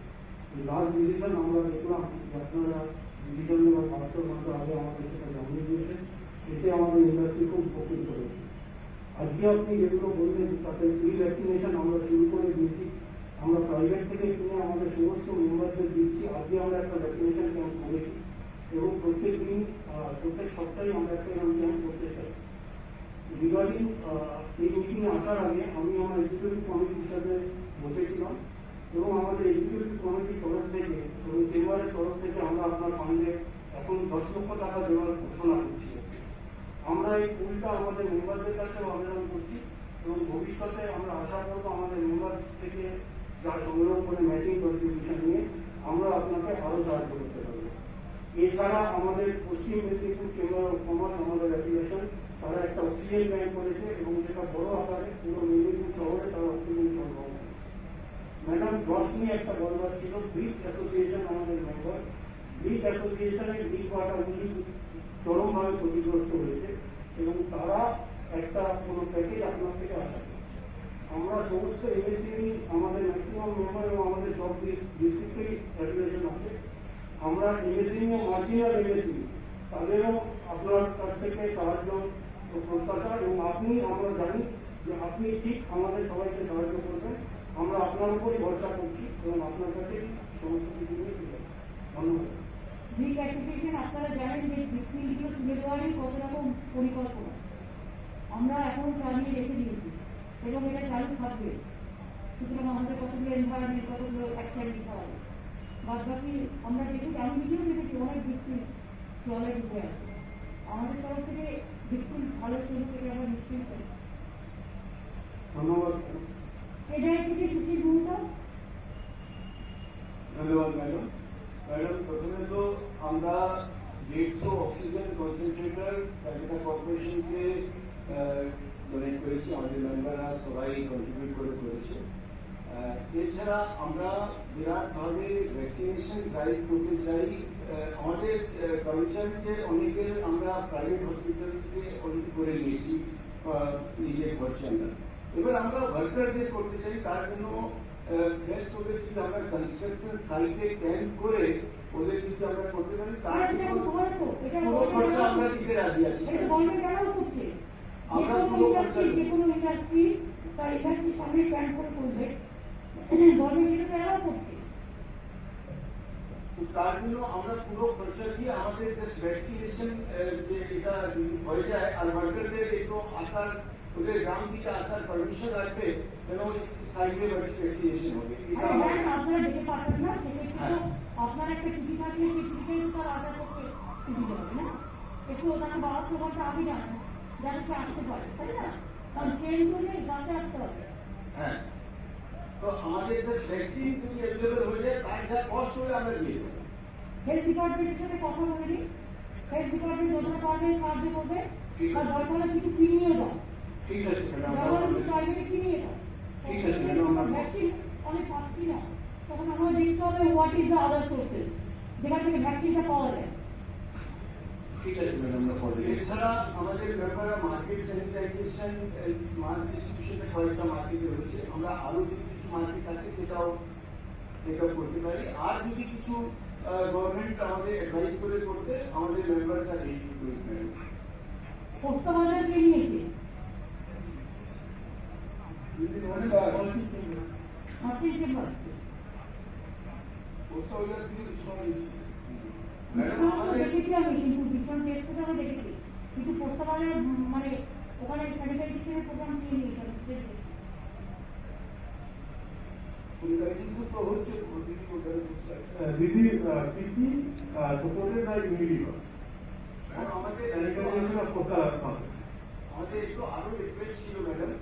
লাস্ট ডিসিশন আমরা দেখলাম যে আপনারা ডিসিশন নেওয়ার 72 ঘন্টা আগে আমাদের সেটা জানিয়ে দিয়েছেন, এতে আমাদের ইন্ডাস্ট্রি খুব উপকৃত হয়েছে। আজকে আপনি যেগুলো বললেন তাতে ফ্রি ভ্যাকসিনেশন আমরা শুরু করে দিয়েছি, আমরা প্রাইভেট থেকে কিনে আমাদের সমস্ত মেম্বারদের দিচ্ছি। আজকে আমরা একটা ভ্যাকসিনেশন ক্যাম্প করেছি এবং প্রত্যেক দিন প্রত্যেক সপ্তাহে আমরা একটা এরকম ক্যাম্প করতে চাই। রিগার্ডিং এই মিটিংয়ে আসার আগে আমি আমার এক্সিকিউটিভ কমিটির সাথে বসেছিলাম এবং আমাদের এক্সিকিউটিভ কমিটির তরফ থেকে এবং চেম্বারের তরফ থেকে আমরা আপনার ফান্ডে এখন 10 লক্ষ টাকা দেওয়ার ঘোষণা করছি। আমরা এই পুলটা আমাদের মেম্বারদের কাছেও আবেদন করছি এবং ভবিষ্যতে আমরা আশা করবো আমাদের মেম্বার থেকে যা সংগ্রহ করে ম্যাচিং কন্ট্রিবিউশন নিয়ে আমরা আপনাকে আরো সাহায্য করতে পারবো। এছাড়া আমাদের পশ্চিম মেদিনীপুর চেম্বার অফ কমার্স আমাদের অ্যাপ্লিকেশন, তারা একটা অক্সিজেন ব্যাংক করেছে এবং সেটা বড় আকারে পুরো মেদিনীপুর শহরে তারা অক্সিজেন সরবরাহ করে। ম্যাডাম দশ নিয়ে একটা বলবার ছিল, ব্রিজ অ্যাসোসিয়েশন আমাদের মেম্বার, ব্রিজ অ্যাসোসিয়েশনের ব্রিজ ওয়াটারগুলি চরমভাবে ক্ষতিগ্রস্ত হয়েছে এবং তারা একটা কোনো প্যাকেজ আপনার থেকে আশা করছে। আমরা সমস্ত এমএসএমই আমাদের ম্যাক্সিমাম মেম্বার এবং আমাদের সব ডিস্ট্রিক্টেরই অ্যাপ্লিকেশন আছে। আমরা এমএসএমই ও মার্জিনাল এমএসএমই তাদেরও আপনার কাছ থেকে সাহায্য প্রত্যাশা এবং আপনি আমরা জানি যে আপনি ঠিক আমাদের সবাইকে সাহায্য করবেন। আমরা আপনার উপরই ভরসা করছি এবং আপনার কাছে সমস্ত কিছু নিয়ে ফিরে আসবো। ধন্যবাদ। ব্রিক অ্যাসোসিয়েশন আপনারা জানেন যে ব্রিকফিল্ডগুলো তুলে দেওয়ারই কত রকম পরিকল্পনা আমরা এখনো চালিয়ে রেখে দিয়েছি এবং এটা চালু থাকবে। সুতরাং আমাদের কতগুলো এনভায়রনমেন্ট, কতগুলো অ্যাকশন নিতে হবে। বাদ বাকি আমরা দেখেছি, আমি নিজেও দেখেছি অনেক ব্যক্তি জলে ডুবে আছে। আমাদের তরফ থেকে বিলকুল ভালো চলুক, থেকে আমরা নিশ্চিত করি। ধন্যবাদ এটাই থেকে সুশীল ভূমিকা। ধন্যবাদ ম্যাডাম। ম্যাডাম, প্রথমে তো আমরা 150 অক্সিজেন কনসেন্ট্রেটর ক্যালকাটা কর্পোরেশনকে ডোনেট করেছি, আমাদের মেম্বাররা সবাই কন্ট্রিবিউট করেছে। এছাড়া আমরা বিরাটভাবে ভ্যাকসিনেশন ড্রাইভ করতে চাই। আমাদের কর্মচারীদের অনেকের আমরা প্রাইভেট হসপিটালকে অনেক করে নিয়েছি নিজের খরচে আমরা। এবার আমরা ওয়ার্কারদের করতে চাই, তার জন্য বেস্ট ওদের যদি আমরা কনস্ট্রাকশন সাইটে ক্যাম্প করে ওদের যদি আমরা করতে পারি, তার পুরো খরচা আমরা দিতে রাজি আছি। আমরা পুরো খরচা যে কোনো ইন্ডাস্ট্রি বা ইন্ডাস্ট্রির সামনে ক্যাম্প করে করবে, গভর্নমেন্ট সেটা এরাও করছে। তার জন্য আমরা পুরো খরচা দিয়ে আমাদের যে ভ্যাকসিনেশন যে এটা হয়ে যায়, আর ওয়ার্কারদের একটু আসার, ওদের গ্রাম থেকে আসার পারমিশন রাখবে যেন সাইডে ভ্যাকসিনেশন হবে। আপনারা ডেকে পাঠান না, সেক্ষেত্রে আপনার একটা চিঠি থাকলে সেই চিঠিটাই তার আশা করতে সুবিধা হবে না? একটু ওখানে 72 ঘন্টা আগে জানান যাতে সে আসতে পারে, তাই না? কারণ ট্রেন করলে বাসে আসতে হবে। হ্যাঁ, তো আমাদের যে ভ্যাকসিন যদি অ্যাভেলেবল হয়ে যায়, তার যা কষ্ট হবে আমরা দিয়ে দেবো। হেলথ ডিপার্টমেন্টের সাথে কথা বলে নিই, হেলথ ডিপার্টমেন্ট যতটা পারবে সাহায্য করবে, আর দরকার হলে কিছু কিনিয়ে দাও। ঠিক আছে ম্যাডাম, প্রাইভেটে কিনিয়ে দাও। ঠিক আছে ম্যাডাম। ভ্যাকসিন অনেক পাচ্ছি না, তখন আমরা দেখতে হবে what is the other sources যেখান থেকে ভ্যাকসিনটা পাওয়া যায়। ঠিক আছে ম্যাডাম, আমরা করে দিই। এছাড়া আমাদের ব্যাপারে মার্কেট স্যানিটাইজেশন, মাস ডিস্ট্রিবিউশনের কয়েকটা মার্কেটে রয়েছে, আমরা আরো যদি কিছু মার্কেট থাকে সেটাও টেক আপ করতে পারি। আর যদি কিছু গভর্নমেন্ট আমাদের অ্যাডভাইস করে করতে, আমাদের মেম্বাররা রেডি করবে। পোস্তা বাজার কে নিয়েছে? নমস্কার। মার্কেট চেম্বার পোস্তা বাজার থেকে দেখেছি আমি, কিন্তু ডিসকাউন্ট টেস্ট আমি দেখেছি, কিন্তু পোস্তা বাজার মানে ওখানে স্যানিটাইজেশনের প্রোগ্রাম নিয়ে নিয়েছে। Didi, PP supported by Unilever. আমাদের একটু আরো রিকোয়েস্ট ছিল ম্যাডাম,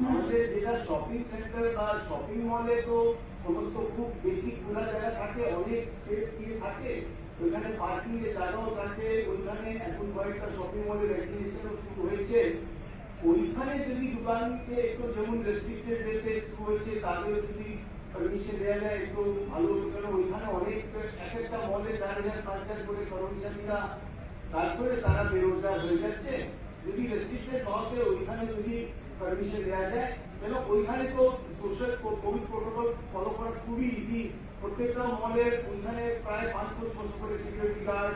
আমাদের যেটা শপিং সেন্টার বা শপিং মলে তো সমস্ত খুব বেশি খোলা জায়গা থাকে, অনেক স্পেস দিয়ে থাকে, ওইখানে পার্কিং এর জায়গাও থাকে, ওইখানে এখন কয়েকটা শপিং মলে ভ্যাকসিনেশন শুরু হয়েছে, ওইখানে যদি দোকানকে একটু যেমন রেস্ট্রিক্টেড রেটে শুরু হয়েছে, তাদের যদি পারমিশন দেওয়া যায় একটু ভালো, কারণ ওইখানে অনেক এক একটা মলে 4000-5000 করে কর্মচারীরা কাজ করে, তারা বেরোজগার হয়ে যাচ্ছে। যদি রেস্ট্রিক্টেড হতে ওইখানে যদি পারমিশন দেওয়া যায়, কেন ওইখানে তো সোশ্যাল কোভিড প্রোটোকল ফলো করা খুবই ইজি। প্রত্যেকটা মলের ওইখানে প্রায় 500-600 করে সিকিউরিটি গার্ড,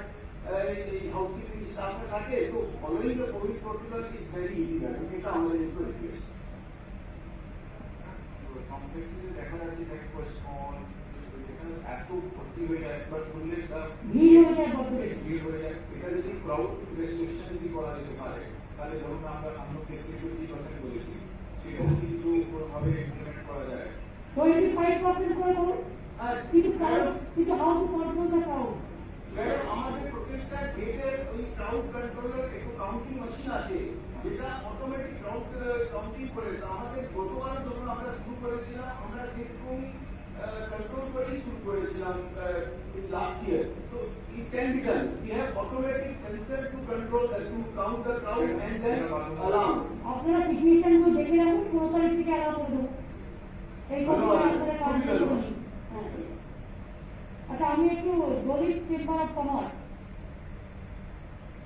এই হাউসকিপিং স্টাফ থাকে, তো following the Covid protocol is very easy madam, এটা আমাদের একটু রিকোয়েস্ট। কমপ্লেক্সে দেখা যাচ্ছে স্মল এত ভর্তি হয়ে যায়, বাট খুললে সব ভিড় হয়ে যায়, ভিড় হয়ে যায়। এটা যদি ক্রাউড রেস্ট্রিকশন যদি করা যেতে পারে, তাহলে ধরুন আমরা 50% বলেছি, সেটা যদি কিছু কোনোভাবে ইমপ্লিমেন্ট করা যায়। 25% করে করুন, কিন্তু how to control the crowd? আমাদের প্রত্যেকটা গেটের ওই ক্রাউড কন্ট্রোলের একটু কাউন্টিং মেশিন আছে, যেটা অটোমেটিক ক্রাউড কাউন্টিং করে। আমাদের গতবার যখন আমরা শুরু করেছিলাম, আমরা সেরকম কন্ট্রোল করেই শুরু করেছিলাম লাস্ট ইয়ার। তো it can be done. We have automatic sensor to control to count the crowd and then alarm. আপনারা সিচুয়েশনগুলো দেখে রাখুন, 16 তারিখ থেকে অ্যালাউ করে দেবো। এই আপনারা কাজ করুন। আচ্ছা, আমি একটু Dalit chamber of commerce,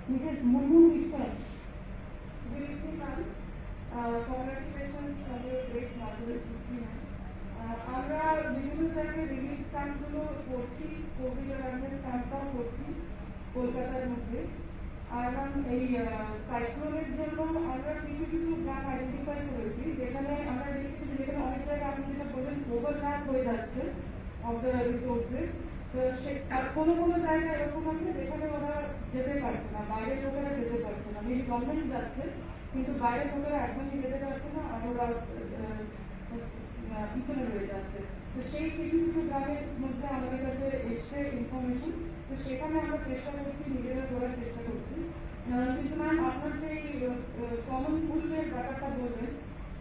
Mrs Munmun Biswas. Good evening, ma'am. Congratulations on your great marvelous victory, ma'am. আমরা বিভিন্ন জায়গায় রিলিফ ক্যাম্পগুলো করছি, কোভিড অ্যাওয়ারনেস ক্যাম্পটাও করছি কলকাতার মধ্যে। আর ম্যাম এই সাইক্লোনের জন্য আমরা কিছু কিছু গ্রাম আইডেন্টিফাই করেছি, যেখানে আমরা দেখছি যেখানে অনেক জায়গায় আপনি যেটা বললেন ওভারল্যাপ হয়ে যাচ্ছে অফ দ্য রিসোর্সেস। তো কোনো কোনো জায়গায় এরকম আছে যেখানে ওরা যেতে পারছে না, বাইরের লোকেরা যেতে পারছে না, মেবি গভর্নমেন্ট যাচ্ছে কিন্তু বাইরের লোকেরা একদমই যেতে পারছে না, আর ওরা পিছনে রয়ে যাচ্ছে। তো সেই কিছু কিছু গ্রামের মধ্যে আমাদের কাছে সেখানে আমরা চেষ্টা করছি, নিজেরা করার চেষ্টা করছি। কিন্তু ম্যাম আপনার যে কমন স্কুলের ব্যাপারটা বলবেন,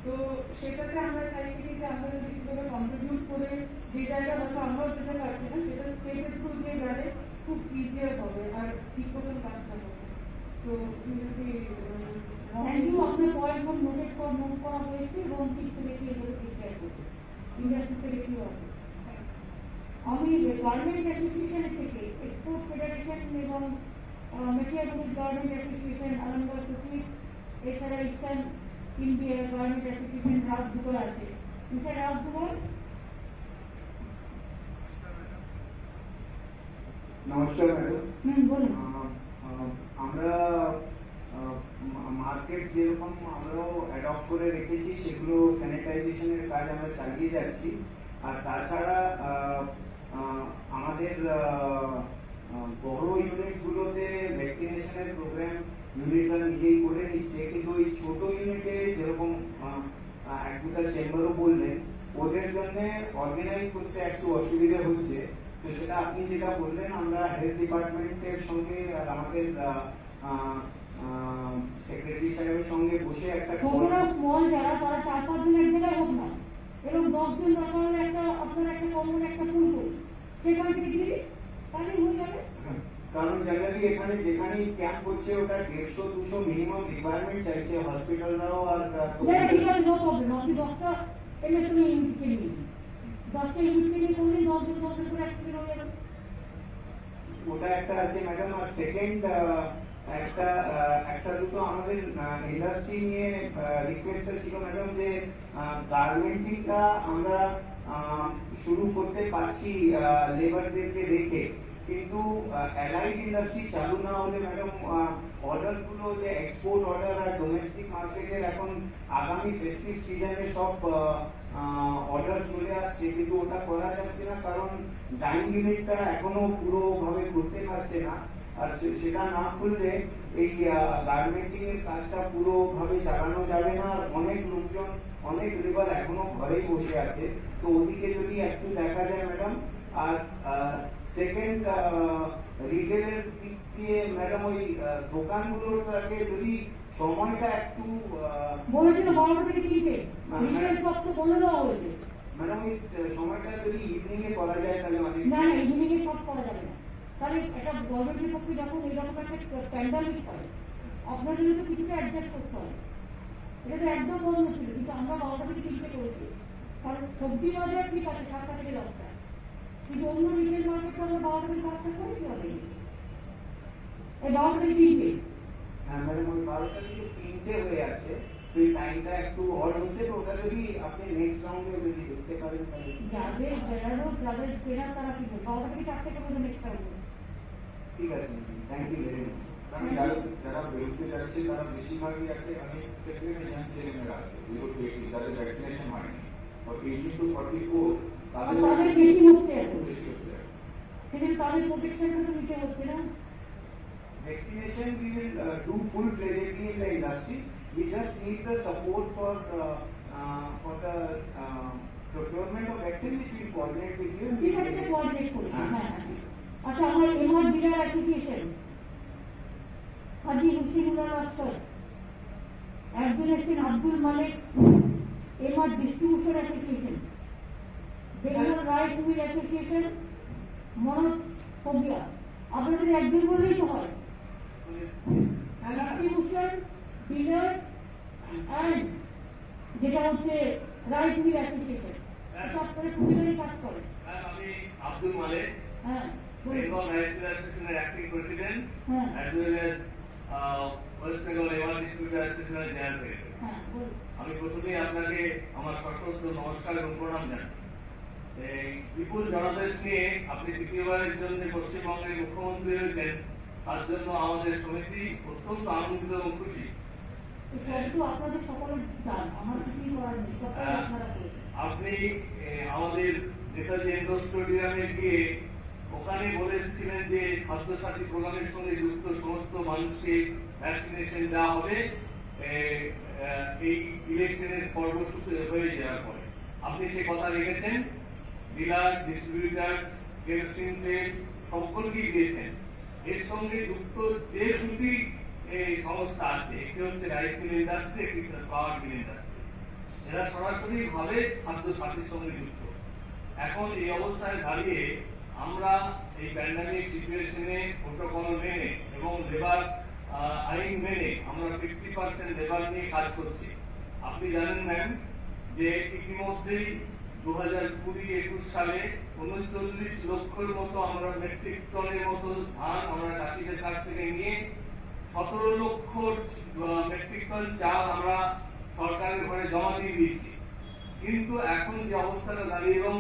তো সেটাতে আমরা চাইছি যে আমরা যদি কিছুভাবে কন্ট্রিবিউট করে যে জায়গা হয়তো আমরাও যেতে পারছি না, সেটা স্টেটের থ্রু দিয়ে গেলে খুব ইজিয়ার হবে আর ঠিক মতন কাজটা হবে। তো যদি থ্যাংক ইউ, আপনার পয়েন্ট সব নোট করা হয়েছে এবং ফিক্সে রেখে এগুলো প্রিপেয়ার করছে, ইন্ডাস্ট্রিতে রেখেও আছে। আমি গার্মেন্ট অ্যাসোসিয়েশনের থেকে এক্সপোর্ট ফেডারেশন এবং মেটিরিয়াল গার্মেন্ট অ্যাসোসিয়েশন আলমগড় সচিব, এছাড়া ইস্টার্ন ইন্ডিয়া গার্মেন্ট অ্যাসোসিয়েশন রাজদুয়ার আছে। মিস্টার রাজদুয়ার, নমস্কার ম্যাডাম। বলুন। আমরা মার্কেট যেরকম আমরাও অ্যাডপ্ট করে রেখেছি, সেগুলো স্যানিটাইজেশনের কাজ আমরা চালিয়ে যাচ্ছি। আর তাছাড়া আমাদের বড় ইউনিটগুলোতে ভ্যাকসিনেশনের প্রোগ্রাম ইউনিটরা নিজেই করে নিচ্ছে, কিন্তু ওই ছোট ইউনিটে যেরকম এক দুটা চেম্বারও বললেন, ওদের জন্য অর্গানাইজ করতে একটু অসুবিধা হচ্ছে। তো সেটা আপনি যেটা বললেন, আমরা হেলথ ডিপার্টমেন্টের সঙ্গে আর আমাদের সেক্রেটারি সাহেবের সঙ্গে বসে একটা ছোটরা স্মল যারা তারা 4-5 দিন এক জায়গায় হোক না, এরকম 10 দিন দরকার হলে একটা আপনার একটা কমন একটা ফুল করুন, সেখান থেকে দিয়ে তাহলেই হয়ে যাবে। কারণ জেনারেলি এখানে যেখানেই ক্যাম্প করছে ওটা 150-200 মিনিমাম রিকোয়ারমেন্ট চাইছে হসপিটালরাও। আর ঠিক আছে, নো প্রবলেম। আপনি 10টা এমএসএমই ইউনিটকে নিন, 10টা ইউনিটকে নিয়ে করলেই 10 জন করে একসাথে হয়ে যাবে। ওটা একটা আছে ম্যাডাম। আর সেকেন্ড একটা দুটো আমাদের ইন্ডাস্ট্রি নিয়ে রিকোয়েস্ট ছিল ম্যাডাম, যে গার্মেন্টিংটা আমরা শুরু করতে পারছি লেবারদেরকে রেখে, কিন্তু অ্যালাইড ইন্ডাস্ট্রি চালু না হলে ম্যাডাম অর্ডার গুলো যে এক্সপোর্ট অর্ডার আর ডোমেস্টিক মার্কেটের এখন আগামী ফেস্টিভ সিজনে সব অর্ডার চলে আসছে, কিন্তু ওটা করা যাচ্ছে না কারণ ডাইং ইউনিটটা এখনো পুরোভাবে খুলতে পারছে না। আর সেটা না খুললে এই গার্মেন্টিং এর কাজটা পুরোভাবে চালানো যাবে না। আর অনেক লোকজন, অনেক লেবার এখনো ঘরেই বসে আছে। তো ওদিকে যদি একটু দেখা যায় ম্যাডাম। আর সেকেন্ড রিটেলের দিক দিয়ে ম্যাডাম, ওই দোকানগুলোর আগে যদি সময়টা একটু বলেছিল 12টা থেকে 3টে, রিটেল সব তো বলে দেওয়া হয়েছে ম্যাডাম। ওই সময়টা যদি ইভিনিং এ করা যায় তাহলে অনেক। না, ইভিনিং এ সব করা যাবে না। তাহলে একটা গভর্নমেন্টের পক্ষে যখন এরকম একটা প্যান্ডামিক হয়, আপনাদের তো কিছুটা অ্যাডজাস্ট করতে হয়। এটা তো একদম বন্ধ ছিল, কিন্তু আমরা 12টা থেকে 3টে করেছি। কারণ সবজি বাজার ঠিক আছে 7টা থেকে 10টা, কিন্তু অন্য রিটেল মার্কেটে আমরা 12টা থেকে 5টা করেছি অলরেডি। এই 12টা থেকে 3টে। হ্যাঁ ম্যাডাম, ওই 12টা থেকে 3টে হয়ে আছে। তো এই টাইমটা একটু অড হচ্ছে। তো ওটা যদি আপনি নেক্সট রাউন্ডে যদি দেখতে পারেন তাহলে। যাদের বেড়ানো, যাদের চেনার তারা কি করবে, 12টা থেকে 4টে করে নেক্সট রাউন্ডে। ঠিক আছে, থ্যাংক ইউ ভেরি মাচ। আমি যারা বেরোতে যাচ্ছে তারা বেশিরভাগই আছে, আমি সেক্রেটারি ইয়াং ছেলেমেয়েরা আছে 0 to 18, তাদের ভ্যাকসিনেশন হয়নি। আর 18 to 44 তাদের বেশি হচ্ছে এখন, বেশি হচ্ছে। সেখানে তাদের প্রোটেকশনটা তো নিতে হচ্ছে না। Vaccination we will do full-fledgedly in the industry. We just need the support for the procurement of vaccine, which we coordinate with you. ঠিক আছে, কোঅর্ডিনেট করি। হ্যাঁ, আচ্ছা, আমার MR dealer association, Haji Husinullah Laskar, একজন এসেছেন Abdul Malik, MR distribution association, Bengal rice mill association, Manoj Phobia. আপনাদের একজন বললেই তো হয়। ডিস্ট্রিবিউশন, ডিলার অ্যান্ড যেটা হচ্ছে রাইস মিল অ্যাসোসিয়েশন, এটা আপনারা প্রতিদিনই কাজ করেন। আমি আব্দুল মালিক, হ্যাঁ, বেঙ্গল রাইস মিল অ্যাসোসিয়েশনের অ্যাক্টিং প্রেসিডেন্ট, হ্যাঁ, as well as West Bengal MR distributor অ্যাসোসিয়েশনের জেনারেল সেক্রেটারি। হ্যাঁ, বলুন। আমি প্রথমেই আপনাকে আমার সশ্রদ্ধ নমস্কার এবং প্রণাম জানাই। এই বিপুল জনাদেশ নিয়ে আপনি তৃতীয়বারের জন্য পশ্চিমবঙ্গের মুখ্যমন্ত্রী হয়েছেন, তার জন্য আমাদের সমিতি অত্যন্ত আনন্দিত এবং খুশি। আপনাদের সকলের দান, আমার কিছুই করার নেই, সকলে আপনারা করেছেন। আপনি আমাদের নেতাজি ইন্ডোর স্টেডিয়ামে গিয়ে ওখানে বলে এসেছিলেন যে খাদ্যসাথী প্রোগ্রামের সঙ্গে যুক্ত সমস্ত মানুষকে ভ্যাকসিনেশন দেওয়া হবে এই ইলেকশনের পর্ব হয়ে যাওয়ার পরে। আপনি সে কথা রেখেছেন। ডিলার, ডিস্ট্রিবিউটার্স, কেরোসিন তেল, সকলকেই দিয়েছেন। এর সঙ্গে যুক্ত যে দুটি সংস্থা আছে, একটি হচ্ছে রাইস মিল ইন্ডাস্ট্রি, একটি পাওয়ার মিল ইন্ডাস্ট্রি। এরা সরাসরি ভাবে খাদ্য সাথীর সঙ্গে যুক্ত। এখন এই অবস্থায় দাঁড়িয়ে আমরা এই প্যান্ডামিক সিচুয়েশনে প্রোটোকল মেনে এবং লেবার আইন মেনে আমরা 50% লেবার নিয়ে কাজ করছি। আপনি জানেন ম্যাম যে ইতিমধ্যেই 2020-21 সালে 39 লক্ষের মতো আমরা মেট্রিক টনের মতো ধান আমরা চাষিদের কাছ থেকে নিয়ে 17 লক্ষ মেট্রিক টন চাল আমরা সরকারের ঘরে জমা দিয়ে দিয়েছি। কিন্তু এখন যে অবস্থাটা দাঁড়িয়ে এবং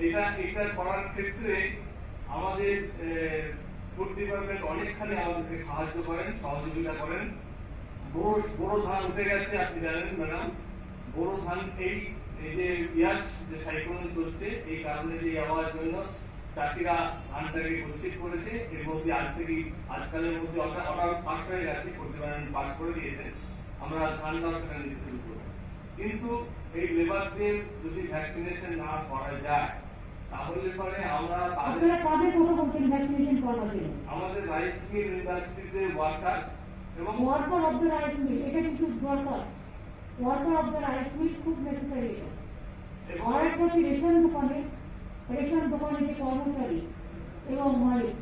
এটা করার ক্ষেত্রে আমাদের ফুড ডিপার্টমেন্ট অনেকখানি আমাদেরকে সাহায্য করেন, সহযোগিতা করেন। বড় ধান উঠে গেছে, আপনি জানেন ম্যাডাম। বড় ধান এই যে ইয়াস যে সাইক্লোন চলছে, এই কারণে যে আবহাওয়ার জন্য চাষিরা ধানটাকে গচ্ছিত করেছে। এর মধ্যে আজকালের মধ্যে অর্ডার পাস হয়ে গেছে, করতে পারেন পাস করে দিয়েছেন। আমরা ধানটাও সেখানে দিতে শুরু করবো। কিন্তু এই লেবারদের যদি ভ্যাকসিনেশন না করা যায় তাহলে পরে আমরা আপনারা কাদের কথা বলছেন ভ্যাকসিনেশন করার জন্য? আমাদের রাইস মিল ইন্ডাস্ট্রিতে ওয়ার্কার এবং worker of the rice mill, এটা কিন্তু worker of the rice mill খুব নেসেসারি। এটা আর একটা হচ্ছে রেশন দোকানে যে কর্মচারী এবং মালিক।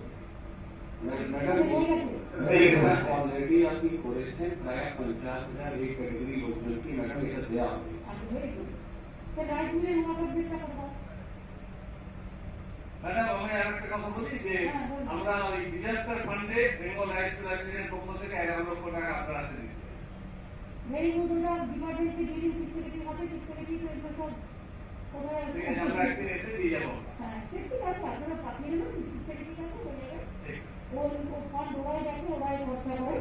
অলরেডি আপনি করেছেন প্রায় 50,000 এই ক্যাটাগরি লোকজনকে ম্যাডাম এটা দেওয়া হয়েছে। রাইস মিলের ওয়ার্কারদের টাকা দাও। ম্যাডাম আমি আরেকটা কথা বলি যে আমরা ওই ডিজাস্টার ফান্ডে বেঙ্গল রাইস মিল অ্যাসোসিয়েশনের পক্ষ থেকে 11 লক্ষ টাকা আপনার হাতে দিচ্ছি। Very good. ওটা ডিপার্টমেন্টে ডিলিং সিকিউরিটি হবে, সিকিউরিটি তো এগুলো সব কোথায় আছে? আমরা একদিন এসে দিয়ে যাবো। হ্যাঁ ঠিক আছে, আপনারা পাঠিয়ে দেবেন সিকিউরিটি কাছে বলে দেবেন। ও ফান্ড ওরাই দেখে, ওরাই খরচা করে,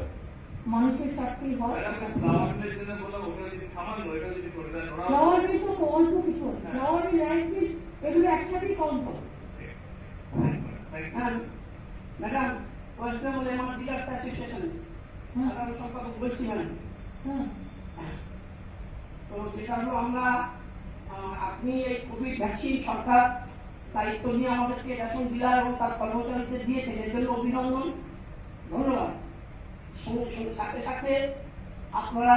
মানুষের স্বার্থে হয়। ফ্লাওয়ার মিলের জন্য বললাম ওটা যদি সামান্য, এটা যদি করে দেন ওরা ফ্লাওয়ার মিল তো অল্প কিছু, ফ্লাওয়ার মিল, রাইস মিল এগুলো একসাথেই কাউন্ট করে। Madam West Bengal MR dealers association সাধারণ সম্পাদক বলছি ম্যাডাম। তো যেটা হলো আমরা আপনি এই কোভিড ভ্যাকসিন সরকার দায়িত্ব নিয়ে আমাদেরকে রেশন ডিলার এবং তার কর্মচারীদের দিয়েছেন, এর জন্য অভিনন্দন, ধন্যবাদ। সাথে সাথে আপনারা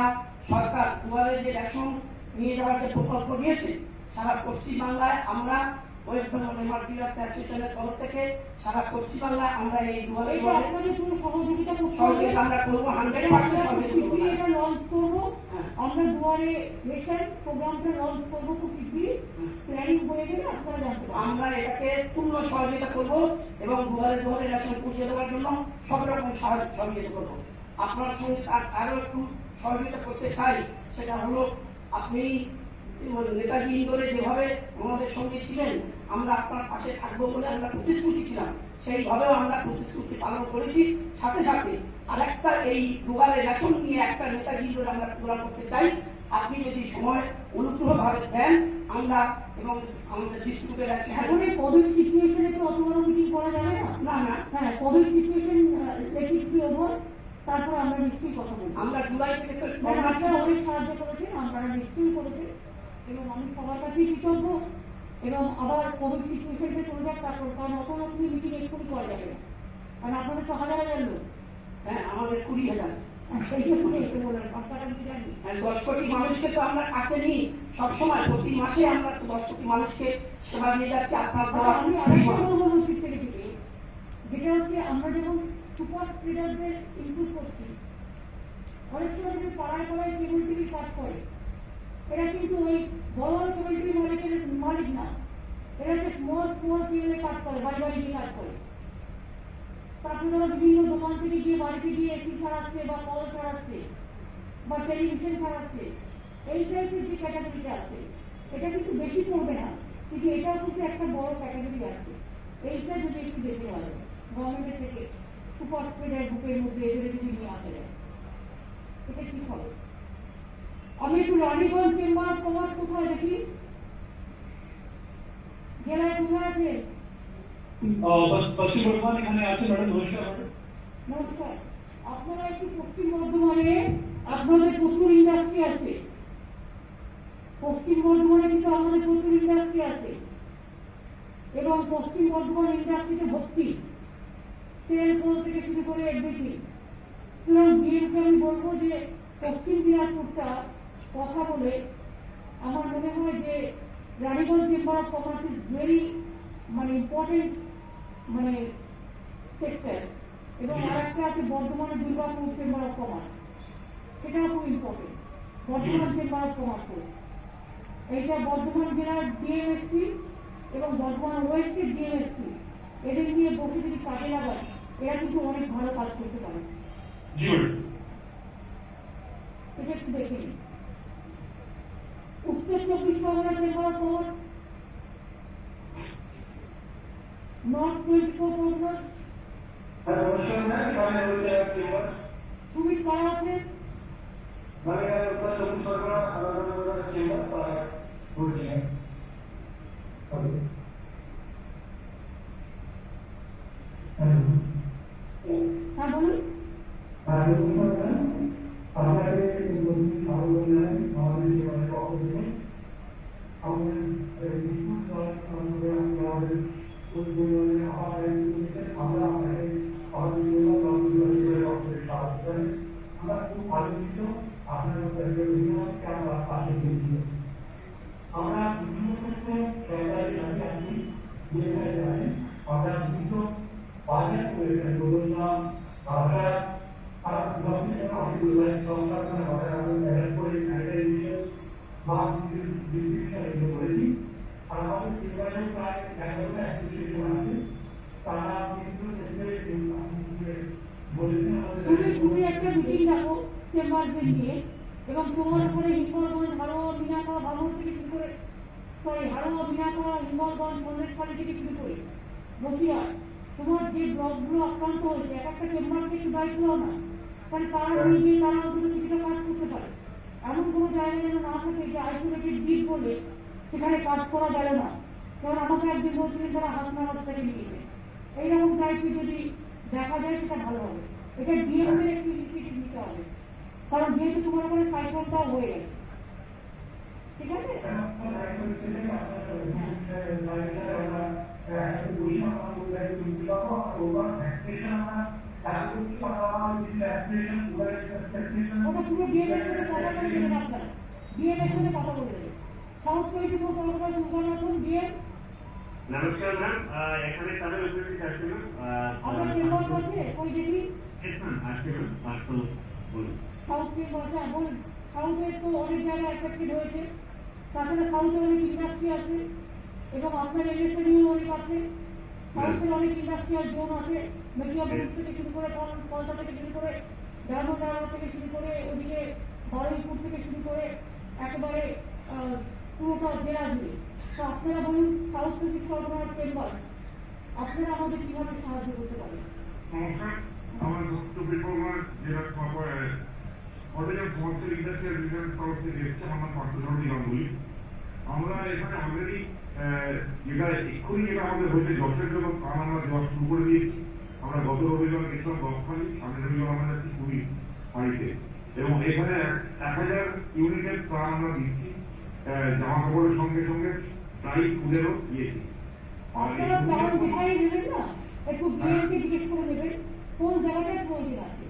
সরকার দুয়ারে যে রেশন নিয়ে যাওয়ার যে প্রকল্প নিয়েছে, সারা পশ্চিমবাংলায় আমরা ওয়েস্ট বেঙ্গল এমআর ডিলার্স অ্যাসোসিয়েশনের তরফ থেকে সারা পশ্চিমবাংলায় আমরা এই দুয়ারে সহযোগিতা আমরা করবো 100% সহযোগিতা। এটা লঞ্চ করবো আমরা, দুয়ারে রেশন প্রোগ্রামটা লঞ্চ করবো খুব শীঘ্রই। প্ল্যানিং হয়ে গেলে আপনারা জানতে পারবেন। আমরা এটাকে পূর্ণ সহযোগিতা করবো এবং দুয়ারে দুয়ারে রেশন পৌঁছে দেওয়ার জন্য সব রকম সহযোগিতা করবো। আপনার সঙ্গে আরো একটু সহযোগিতা করতে চাই, সেটা হলো আপনি নেতাজি ইন্দোরে যেভাবে আমাদের সঙ্গে ছিলেন, আমরা আপনার পাশে থাকবো বলে আমরা প্রতিশ্রুতি ছিলাম, সেইভাবেও আমরা প্রতিশ্রুতি পালন করেছি। সাথে সাথে আরেকটা এই দুয়ারে রেশন নিয়ে একটা নেতাজি ইন্দোরে আমরা প্রোগ্রাম করতে চাই। আপনি যদি সময় অনুগ্রহভাবে দেন, আমরা এবং আমাদের ডিস্ট্রিক্টের এখন এই কোভিড সিচুয়েশনে তো অত বড় মিটিং করা যাবে না। না না হ্যাঁ, কোভিড সিচুয়েশন লেখিত ওভার, তারপর আমরা নিশ্চয়ই কথা বলবো। আমরা জুলাই থেকে আপনারা অনেক সাহায্য করেছেন, আপনারা নিশ্চয়ই করেছেন এবং আমি সবার কাছেই কৃতজ্ঞ। এবং আবার কোভিড সিচুয়েশনটা চলে যাক তারপর, কারণ অত নতুন মিটিং এক্ষুনি করা যাবে না, কারণ আপনাদের তো হাজার হাজার লোক। হ্যাঁ, আমাদের 20,000। সেই জন্য একটু বললেন আপনারা কি জানি 10 কোটি মানুষকে তো আমরা কাছে নিই সবসময়, প্রতি মাসে আমরা 10 কোটি মানুষকে সেবা দিয়ে যাচ্ছি। আপনার আমি আরেকটা কথা বলছি সেক্রেটারি, যেটা হচ্ছে আমরা যখন সুপার স্প্রেডারদের ইনক্লুড করছি, অনেক সময় যদি পাড়ায় পাড়ায় কেবল টিভি কাজ করে, এরা কিন্তু ওই বড় বড় কেবল টিভি মালিক না, এরা হচ্ছে স্মল কেবলে কাজ করে, বাড়ি বাড়ি গিয়ে কাজ করে। তারপরে তারা বিভিন্ন দোকান থেকে গিয়ে বাড়িতে গিয়ে এসি ছাড়াচ্ছে বা কল ছাড়াচ্ছে বা টেলিভিশন ছাড়াচ্ছে, এই টাইপের যে ক্যাটাগরিটা আছে, এটা কিন্তু বেশি পড়বে না, কিন্তু এটাও কিন্তু একটা বড় ক্যাটাগরি আছে। এইটা যদি একটু দেখে হয় গভর্নমেন্টের থেকে সুপার স্প্রেডার গ্রুপের মধ্যে এদের যদি নিয়ে আসা যায়, এটা ঠিক হবে। আমি একটু রানীগঞ্জ চেম্বার অফ কমার্স কোথায় দেখি, জেলায় কোথায় আছে? পশ্চিম বর্ধমান এখানে আছে ম্যাডাম। নমস্কার ম্যাডাম। নমস্কার। আপনারা একটু পশ্চিম বর্ধমানে আপনাদের প্রচুর ইন্ডাস্ট্রি আছে, পশ্চিম বর্ধমানে কিন্তু আমাদের প্রচুর ইন্ডাস্ট্রি আছে এবং পশ্চিম বর্ধমান ইন্ডাস্ট্রিতে ভর্তি। সেল ফোন থেকে শুরু করে এভরিথিং। সুতরাং বিএমকে আমি বলবো যে পশ্চিম দিনাজপুরটা কথা বলে আমার মনে হয় যে Raniganj chamber of commerce is very মানে ইম্পর্টেন্ট মানে সেক্টর, এবং আর একটা আছে বর্ধমানে দুর্গাপুর চেম্বার অফ কমার্স, সেটাও খুব important. Bardhaman chamber of commerce এইটা বর্ধমান জেলার ডিএমএসপি এবং বর্ধমান ওয়েস্টের ডিএমএসপি এদের নিয়ে বসে যদি কাজে লাগায় এরা কিন্তু অনেক ভালো কাজ করতে পারে। এটা একটু দেখে নিন। উত্তর 24 Pargana chamber of commerce, north 24 Pargana Sumit কারা আছে, হ্যাঁ বলুন। তুমি একটা মিটিং রাখো চেম্বারদের নিয়ে, এবং তোমার উপরে হিঙ্গলগঞ্জ, হাড়োয়া, মিনাখা, ভাঙড় থেকে শুরু করে হাড়োয়া, মিনাখা, হিঙ্গলগঞ্জ, সন্দেশখালী থেকে শুরু করে বসিরহাট, তোমার যে ব্লকগুলো আক্রান্ত হয়েছে এক একটা চেম্বারকে একটু দায়িত্ব না, তাহলে তারা নিয়ে তারা অন্তত কিছুটা কাজ করতে পারে। এমন কোনো জায়গা যেন না থাকে যে আইসোলেটেড দ্বীপ বলে সেখানে কাজ করা গেল না। কারণ আমাকে একদিন বলছিলেন তারা হাসনাবাদ থেকে নিয়েছে, এইরকম টাইপের যদি দেখা যায় সেটা ভালো হবে। এটা ডিএমের একটি ইনিশিয়েটিভ নিতে হবে, কারণ যেহেতু তোমার উপরে সাইক্লোনটাও হয়ে গেছে। ঠিক আছে, ওটা পুরো ডিএমের সাথে কথা বলে দেবেন আপনারা, ডিএমের সাথে কথা বলে দেবেন। South twenty four Parganas Subarnathan DM. নমস্কার ম্যাম, এখানে সবাই উপস্থিত আছেন। আপনার চেম্বার আছে ওই দেখি সাউথ চেম্বার আছে, বলুন। সাউথের তো অনেক জায়গায় এফেক্টেড হয়েছে, তাছাড়া সাউথে অনেক ইন্ডাস্ট্রি আছে এবং আপনার এলএসএমইউ অনেক আছে। সাউথের অনেক ইন্ডাস্ট্রিয়াল জোন আছে, মেটিয়াবুরুজ থেকে শুরু করে কলকাতা থেকে শুরু করে ডায়মন্ড থেকে শুরু করে ওদিকে বারুইপুর থেকে শুরু করে একেবারে পুরোটা জেলা জুড়ে। তো আপনারা বলুন, সাউথ চব্বিশ পরগনার চেম্বার আপনারা আমাদের কিভাবে সাহায্য করতে পারেন? নমস্কার, আমার চব্বিশ পরগনা জেলা কটেজার সমাজসেবী ইন্ডাস্ট্রিয়াল ডিভিশনের তরফ থেকে এসেছে। আমার নাম পার্থচরণী গাঙ্গুলি। আমরা এখানে অলরেডি যেটা আমাদের হয়েছে যশের জন্য ত্রাণ আমরা দেওয়া শুরু করে দিয়েছি। আমরা গত রবিবার গেছিলাম গদখালি, সামনের রবিবার আমরা যাচ্ছি পুরী বাড়িতে, এবং এখানে 1000 ইউনিটের ত্রাণ আমরা দিচ্ছি। জামা কাপড়ের সঙ্গে সঙ্গে ড্রাই ফুডেরও দিয়েছি। আপনারা ত্রাণ যেখানে দেবেন না, একটু বিএমকে জিজ্ঞেস করে নেবেন কোন জায়গাটায় প্রয়োজন আছে।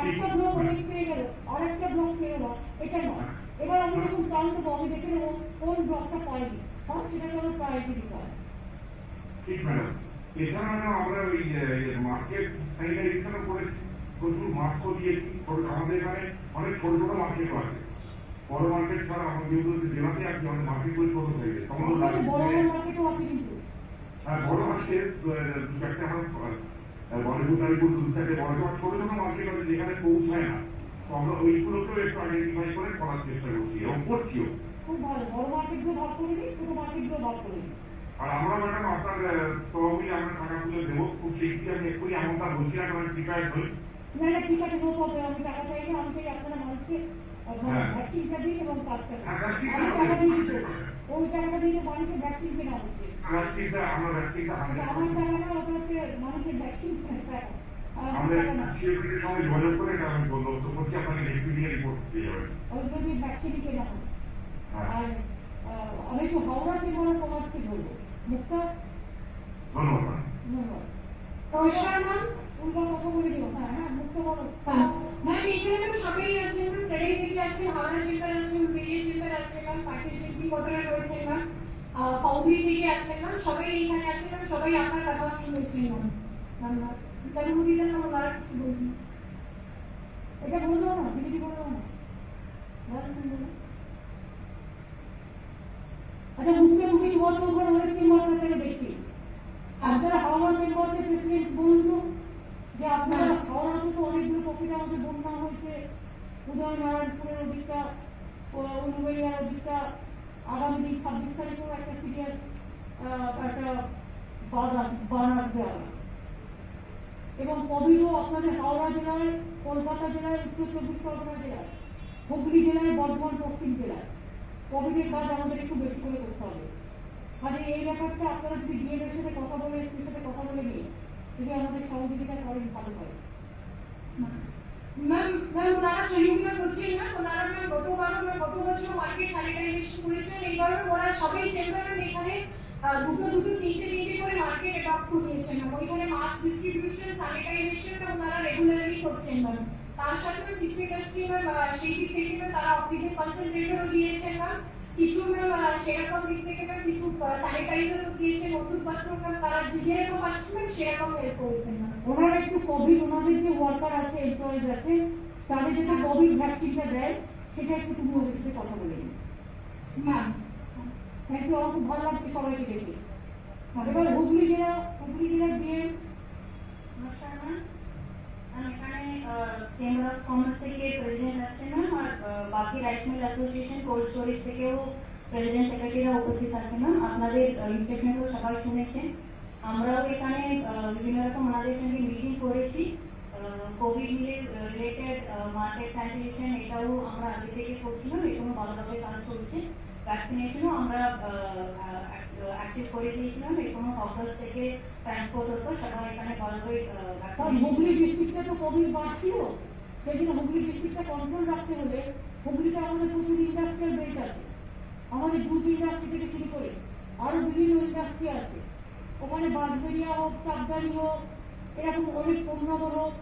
একটা ব্লক অনেক পেয়ে গেল, আরেকটা ব্লক পেয়ে গেল, এটা নয়। এবার আমি যখন ত্রাণ দেবো আমি দেখে নেবো কোন ব্লকটা পাইনি, ফার্স্ট সেটাকে আমার প্রায়োরিটি দিতে হবে। ঠিক ম্যাডাম। এছাড়া আমরা ওই মার্কেট স্যানিটাইজেশনও করেছি, প্রচুর মাস্কও দিয়েছি। আমাদের এখানে অনেক ছোট ছোট মার্কেটও আছে, বড় মার্কেট ছাড়া আমরা যেহেতু জেলাতে আছি আমাদের মার্কেটগুলো ছোট সাইজের। হ্যাঁ, বড় আছে দু চারটে, আমার বলিউড টালিউড দু চারটে বড় ছোট ছোট মার্কেট আছে যেখানে পৌঁছায় না। তো আমরা ওইগুলোকেও একটু আইডেন্টিফাই করে করার চেষ্টা করছি এবং করছিও। খুব ভালো, বড় মার্কেটগুলো ভাগ করে দিই, ছোট মার্কেটগুলো ভাগ করে দিই। আর আমরা ম্যাডাম আপনার তহবিলে আমরা টাকা তুলে দেবো খুব শীঘ্রই। আমি এক্ষুনি এমনটা বলছি না, কারণ প্রিপেয়ার্ড হই। না না, ঠিক আছে, নো প্রবলেম। আমি টাকা চাই না, আমি চাই আপনারা মানুষকে ভ্যাকসিনটা দিন এবং কাজটা ওই টাকাটা দিয়ে মানুষের ভ্যাকসিন কেনা হচ্ছে। আমার টাকাটা ওটা হচ্ছে মানুষের ভ্যাকসিন সঙ্গে যোগাযোগ করে আমি বন্দোবস্ত করছি, আপনাকে নেক্সট উইকে রিপোর্ট দিয়ে যাবেন। ওই জন্য ভ্যাকসিনই কেনা হবে। আর আমি একটু হাওড়া চেম্বার অফ কমার্সকে বলবো, মুক্তা। ধন্যবাদ। ধন্যবাদ। নমস্কার ম্যাম, উল্টা কথা বলে দিও। হ্যাঁ মুক্ত করো। ম্যাম এখানে ম্যাম সবাই আছেন, ম্যাম ট্রেডিং থেকে আছেন, হাওড়া চেম্বার আছেন, বিজে চেম্বার আছে ম্যাম, পার্টিসিপেন্ট ফটোরা রয়েছেন ম্যাম, ফাউন্ড্রি থেকে আছেন ম্যাম, সবাই এখানে আছেন ম্যাম, সবাই আপনার কথা শুনেছেন ম্যাম। অনুমোদিত না ওনারা কি বলছেন এটা বলবো না, দিদি বলবো না। আচ্ছা মুখ্যমন্ত্রী বর্তমান অনেক চেম্বার থেকে দেখছি আপনারা হাওড়া চেম্বারের প্রেসিডেন্ট বলুন তো যে আপনারা হাওড়াতে তো অনেকগুলো প্রকৃতি আমাদের বন্যা হয়েছে, উদয়নারায়ণপুরের ওদিকটা, উলুবেড়িয়ার ওদিকটা, আগামী দিন 26 তারিখেও একটা সিরিয়াস একটা বান আসবে এবং কোভিডও আপনাদের হাওড়া জেলায়, কলকাতা জেলায়, উত্তর 24 পরগনা জেলায়, হুগলি জেলায়, বর্ধমান পশ্চিম জেলায় কোভিডের কাজ আমাদের একটু বেশি করে করতে হবে। মানে এই ব্যাপারটা আপনারা যদি ডিএমের সাথে কথা বলে, এসপির সাথে কথা বলে নিয়ে যদি আমাদের সহযোগিতা করেন ভালো হয়। ম্যাম ওনারা সহযোগিতা করছেন না, ওনারা ম্যাম গত বছর মার্কেট স্যানিটাইজেশন করেছিলেন, এইবার ওরা সবাই চেম্বারের এখানে দুটো তিনটে করে মার্কেট অ্যাডপ্ট করিয়েছেন ম্যাম, ওইখানে মাস ডিস্ট্রিবিউশন স্যানিটাইজেশনটা ওনারা রেগুলারলি করছেন ম্যাম। তার সাথে কিছু ইন্ডাস্ট্রি ম্যাম সেই দিক থেকে ম্যাম তারা অক্সিজেন কনসেন্ট্রেটরও দিয়েছেন ম্যাম, কিছু ম্যাম সেরকম দিক থেকে ম্যাম কিছু স্যানিটাইজারও দিয়েছেন, ওষুধপত্র ম্যাম তারা যেরকম পাচ্ছেন ম্যাম সেরকম হেল্প করবেন ম্যাম। ওনারা একটু কোভিড, ওনাদের যে ওয়ার্কার আছে, এমপ্লয়িজ আছে, তাদের যদি কোভিড ভ্যাকসিনটা দেয় সেটা একটু তুমি ওদের সাথে কথা বলে নিন ম্যাম। থ্যাংক ইউ, আমার খুব ভালো লাগছে সবাইকে দেখে। এবার হুগলি জেলার ডিএম। নমস্কার ম্যাম, আমি এখানে চেম্বার অফ কমার্স থেকে প্রেসিডেন্ট আসছেন ম্যাম, আর বাকি rice mill association, cold storage থেকেও প্রেসিডেন্ট সেক্রেটারিরা উপস্থিত আছেন ম্যাম। আপনাদের ইনস্ট্রাকশনগুলো সবাই শুনেছেন। আমরাও এখানে বিভিন্ন রকম ওনাদের সঙ্গে মিটিং করেছি, কোভিড রিলেটেড মার্কেট স্যানিটেশন এটাও আমরা আগে থেকে করছিলাম, এখনো ভালোভাবে কাজ চলছে। ভ্যাকসিনেশনও আমরা অ্যাক্টিভ করে দিয়েছিলাম, এখনো অগস্ট থেকে ট্রান্সপোর্ট হতো, সবাই এখানে ভালোভাবে হুগলি ডিস্ট্রিক্টে তো কোভিড বাড়ছিল, সেই জন্য হুগলি ডিস্ট্রিক্টটা কন্ট্রোল রাখতে হলে হুগলিতে আমাদের প্রচুর ইন্ডাস্ট্রিয়াল বেল্ট আছে, আমাদের জুট ইন্ডাস্ট্রি থেকে শুরু করে আরো বিভিন্ন ইন্ডাস্ট্রি আছে, ওখানে বাঁশবেড়িয়া হোক, চাপদারি হোক, এরকম অনেক পণ্যগর হোক,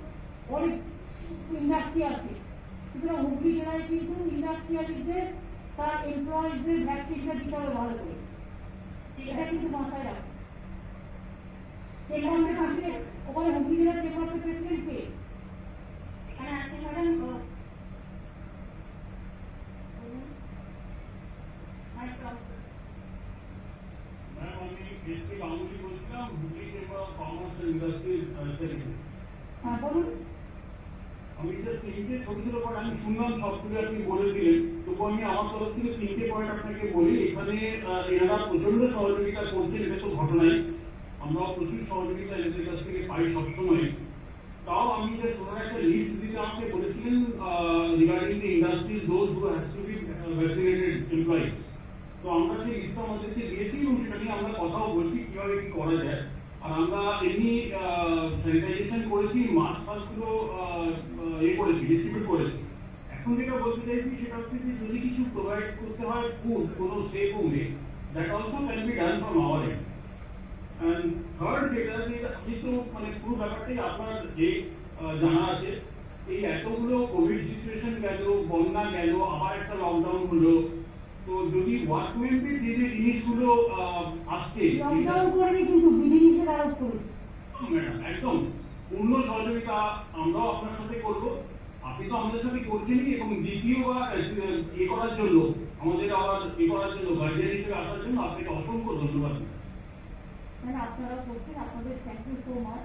অনেক ইন্ডাস্ট্রি আছে। সুতরাং হুগলি জেলায় কিন্তু ইন্ডাস্ট্রিয়ালিস্টদের তার এমপ্লয়িজদের ভ্যাকসিনটা দিতে হবে ভালো করে, এটা কিন্তু মাথায় রাখবে। ওখানে হুগলি জেলার চেম্বারের প্রেসিডেন্ট কে? এখানে আছেন ম্যাডাম, ম্যাম আমি এসপি গাঙ্গুলি বলছিলাম, Hooghly chamber of commerce and ইন্ডাস্ট্রির সেক্রেটারি। হ্যাঁ বলুন। আমি জাস্ট তিনটে ছোট ছোট পয়েন্ট আমি শুনলাম, সবগুলো আপনি বলে দিলেন, তবু আমি আমার তরফ থেকে তিনটে পয়েন্ট আপনাকে বলি। এখানে এনারা প্রচন্ড সহযোগিতা করছেন, এটা তো ঘটনাই, আমরাও প্রচুর সহযোগিতা এদের কাছ থেকে পাই সবসময়। তাও আমি জাস্ট ওনারা একটা লিস্ট দিতে আমাকে বলেছিলেন regarding the industry those who has to be vaccinated employees. তো আমরা সেই লিস্টটা আমাদেরকে দিয়েছি এবং সেটা নিয়ে আমরা কথাও বলছি কিভাবে কি করা যায়। আর আমরা এমনি স্যানিটাইজেশন করেছি, মাস্ক ফাস্কগুলো করেছি, ডিস্ট্রিবিউট করেছি। এখন যেটা বলতে চাইছি সেটা হচ্ছে যে যদি কিছু প্রোভাইড করতে হয় ফুড কোনো safe way, that also can be done from our end. And third যেটা যে আপনি তো মানে পুরো ব্যাপারটাই আপনার যে জানা আছে, এই এতগুলো কোভিড সিচুয়েশন গেল, বন্যা গেল, আবার একটা লকডাউন হলো, তো যদি ওয়ার্কম্যানদের যে যে জিনিসগুলো আসছে, লকডাউন করেনি কিন্তু বিধিনিষেধ আরোপ করেছে ম্যাডাম, একদম পূর্ণ সহযোগিতা আমরাও আপনার সাথে করব। আপনি তো আমাদের সাথে করছেনই, এবং দ্বিতীয়বার এ করার জন্য, আমাদের আবার এ করার জন্য, গার্জিয়ান হিসেবে আসার জন্য আপনাকে অসংখ্য ধন্যবাদ। আপনারা করছেন, আপনাদের থ্যাংক ইউ সো মাচ,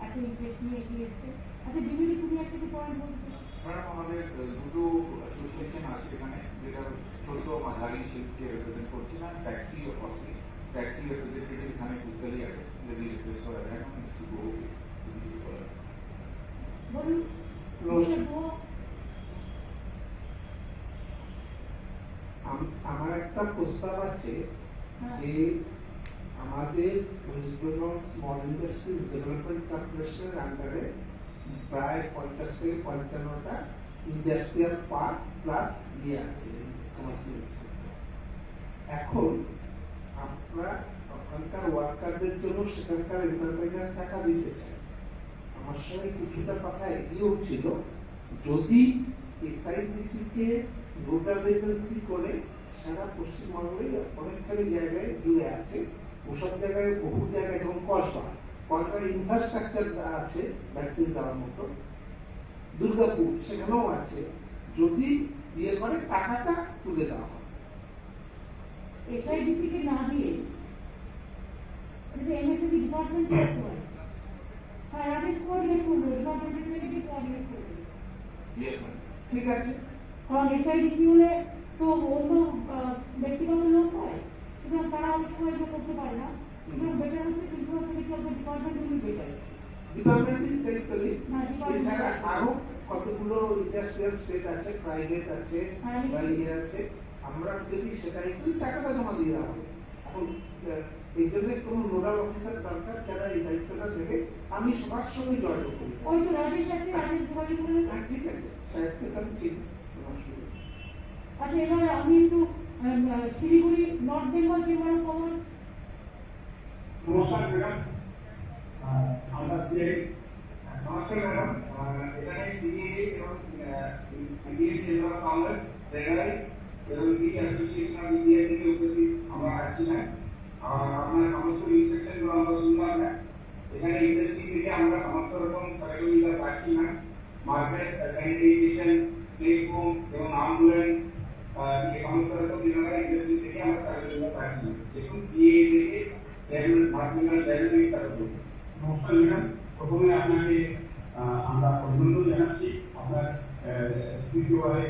এত ইন্টারেস্ট নিয়ে এগিয়ে এসছে। আচ্ছা দিদি, তুমি একটা কি পয়েন্ট বলছো? ম্যাডাম আমাদের দুটো অ্যাসোসিয়েশন আছে এখানে, যেটা ছোট মাঝারি শিল্পকে রিপ্রেজেন্ট করছি না, ট্যাক্সি ও কস্টলি ট্যাক্সি রিপ্রেজেন্টেটিভ এখানে কুচকালি আছে, যদি রিকোয়েস্ট করা যায় এখন কিছু করা বলুন। আমার একটা প্রস্তাব আছে যে আমাদের West Bengal small industries development কর্পোরেশনের আন্ডারে প্রায় 50 থেকে 55টা ইন্ডাস্ট্রিয়াল পার্ক প্লাস ইয়ে আছে, কমার্শিয়াল সেক্টর। এখন আমরা ওখানকার ওয়ার্কারদের জন্য সেখানকার এন্টারপ্রাইজার টাকা দিতে চাই। আমার সঙ্গে কিছুটা কথা এগিয়েও ছিল, যদি এসআইডিসি কে নোডাল এজেন্সি করে সারা পশ্চিমবঙ্গে অনেকখানি জায়গায় জুড়ে আছে, ওসব জায়গায় বহু জায়গায় যেমন কসবার ইনফ্রাস্ট্রাকচার আছে ভ্যাকসিন দেওয়ার মতো, দুর্গাপুর সেখানেও আছে, যদি ইয়ে করে টাকাটা তুলে দেওয়া হয়। এসআইডিসি কে না দিয়ে এমএসএবি ডিপার্টমেন্ট করতে হয়। হ্যাঁ, রাজেশ কোঅর্ডিনেট করবে, ডিপার্টমেন্টের সেক্রেটারি কোঅর্ডিনেট করবে। ঠিক আছে, কারণ এসআইডিসি হলে তো অন্য ব্যক্তিগত লোক হয়, সুতরাং তারা অনেক সময় এটা করতে পারে না। সুতরাং বেটার হচ্ছে principal secretary of the department will better. ডিপার্টমেন্টের দায়িত্বে ডিপার্টমেন্ট এছাড়া আরো কতগুলো ইন্ডাস্ট্রিয়াল স্টেট আছে, প্রাইভেট আছে, বা ইয়ে আছে, আমরা যদি সেটা একটু টাকাটা জমা দিয়ে দেওয়া হবে। এখন এই জন্য কোনো নোডাল অফিসার দরকার যারা এই দায়িত্বটা দেবে, আমি সবার সঙ্গে যোগাযোগ করি। ওই তো রাজেশ আছে, রাজেশ যোগাযোগ করলে ঠিক আছে, সাহেবকে তো আমি চিনি। আচ্ছা, এবার আমি একটু Siliguri north Bengal chamber of commerce. নমস্কার ম্যাডাম, আমরা সিআই। নমস্কার ম্যাডাম, এখানে সিএ এবং ইন্ডিয়ান চেম্বার অফ কমার্স, রেগাই এবং দি অ্যাসোসিয়েশন অফ ইন্ডিয়া থেকে উপস্থিত আমরা আছি না। আপনার সমস্ত ইনস্ট্রাকশন গুলো আমরা শুনলাম না। এখানে ইন্ডাস্ট্রি থেকে আমরা সমস্ত রকম সহযোগিতা পাচ্ছি না। মার্কেট স্যানিটাইজেশন, সেফ হোম এবং অ্যাম্বুলেন্স, এই সমস্ত রকম বিভিন্ন ইন্ডাস্ট্রি থেকে আমরা সহযোগিতা পাচ্ছি না। দেখুন সিএ থেকে চেয়ারম্যান মার্কেটিং চেয়ারম্যান তরফ থেকে। নমস্কার ম্যাডাম, প্রথমে আপনাকে আমরা অভিনন্দন জানাচ্ছি আপনার দ্বিতীয়বারে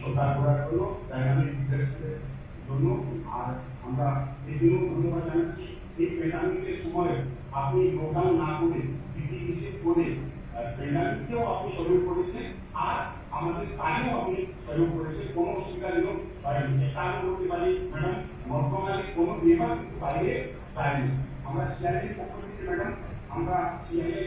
সরকার করার জন্য, ডাইনামিক ইন্ডাস্ট্রির জন্য। আর আমরা এই জন্য ধন্যবাদ জানাচ্ছি, এই প্যান্ডামিকের সময় আপনি লকডাউন না করে, বিধি নিষেধ করে প্যান্ডামিককেও আপনি সহযোগ করেছেন, আর আমাদের কাজেও আপনি সহযোগ করেছেন। কোনো অসুবিধা যেন হয়নি। এটা আমি বলতে পারি ম্যাডাম, বর্তমানে কোনো বিভাগ বাইরে যায়নি। আমরা সিআইএর পক্ষ থেকে ম্যাডাম, আমরা সিআইএর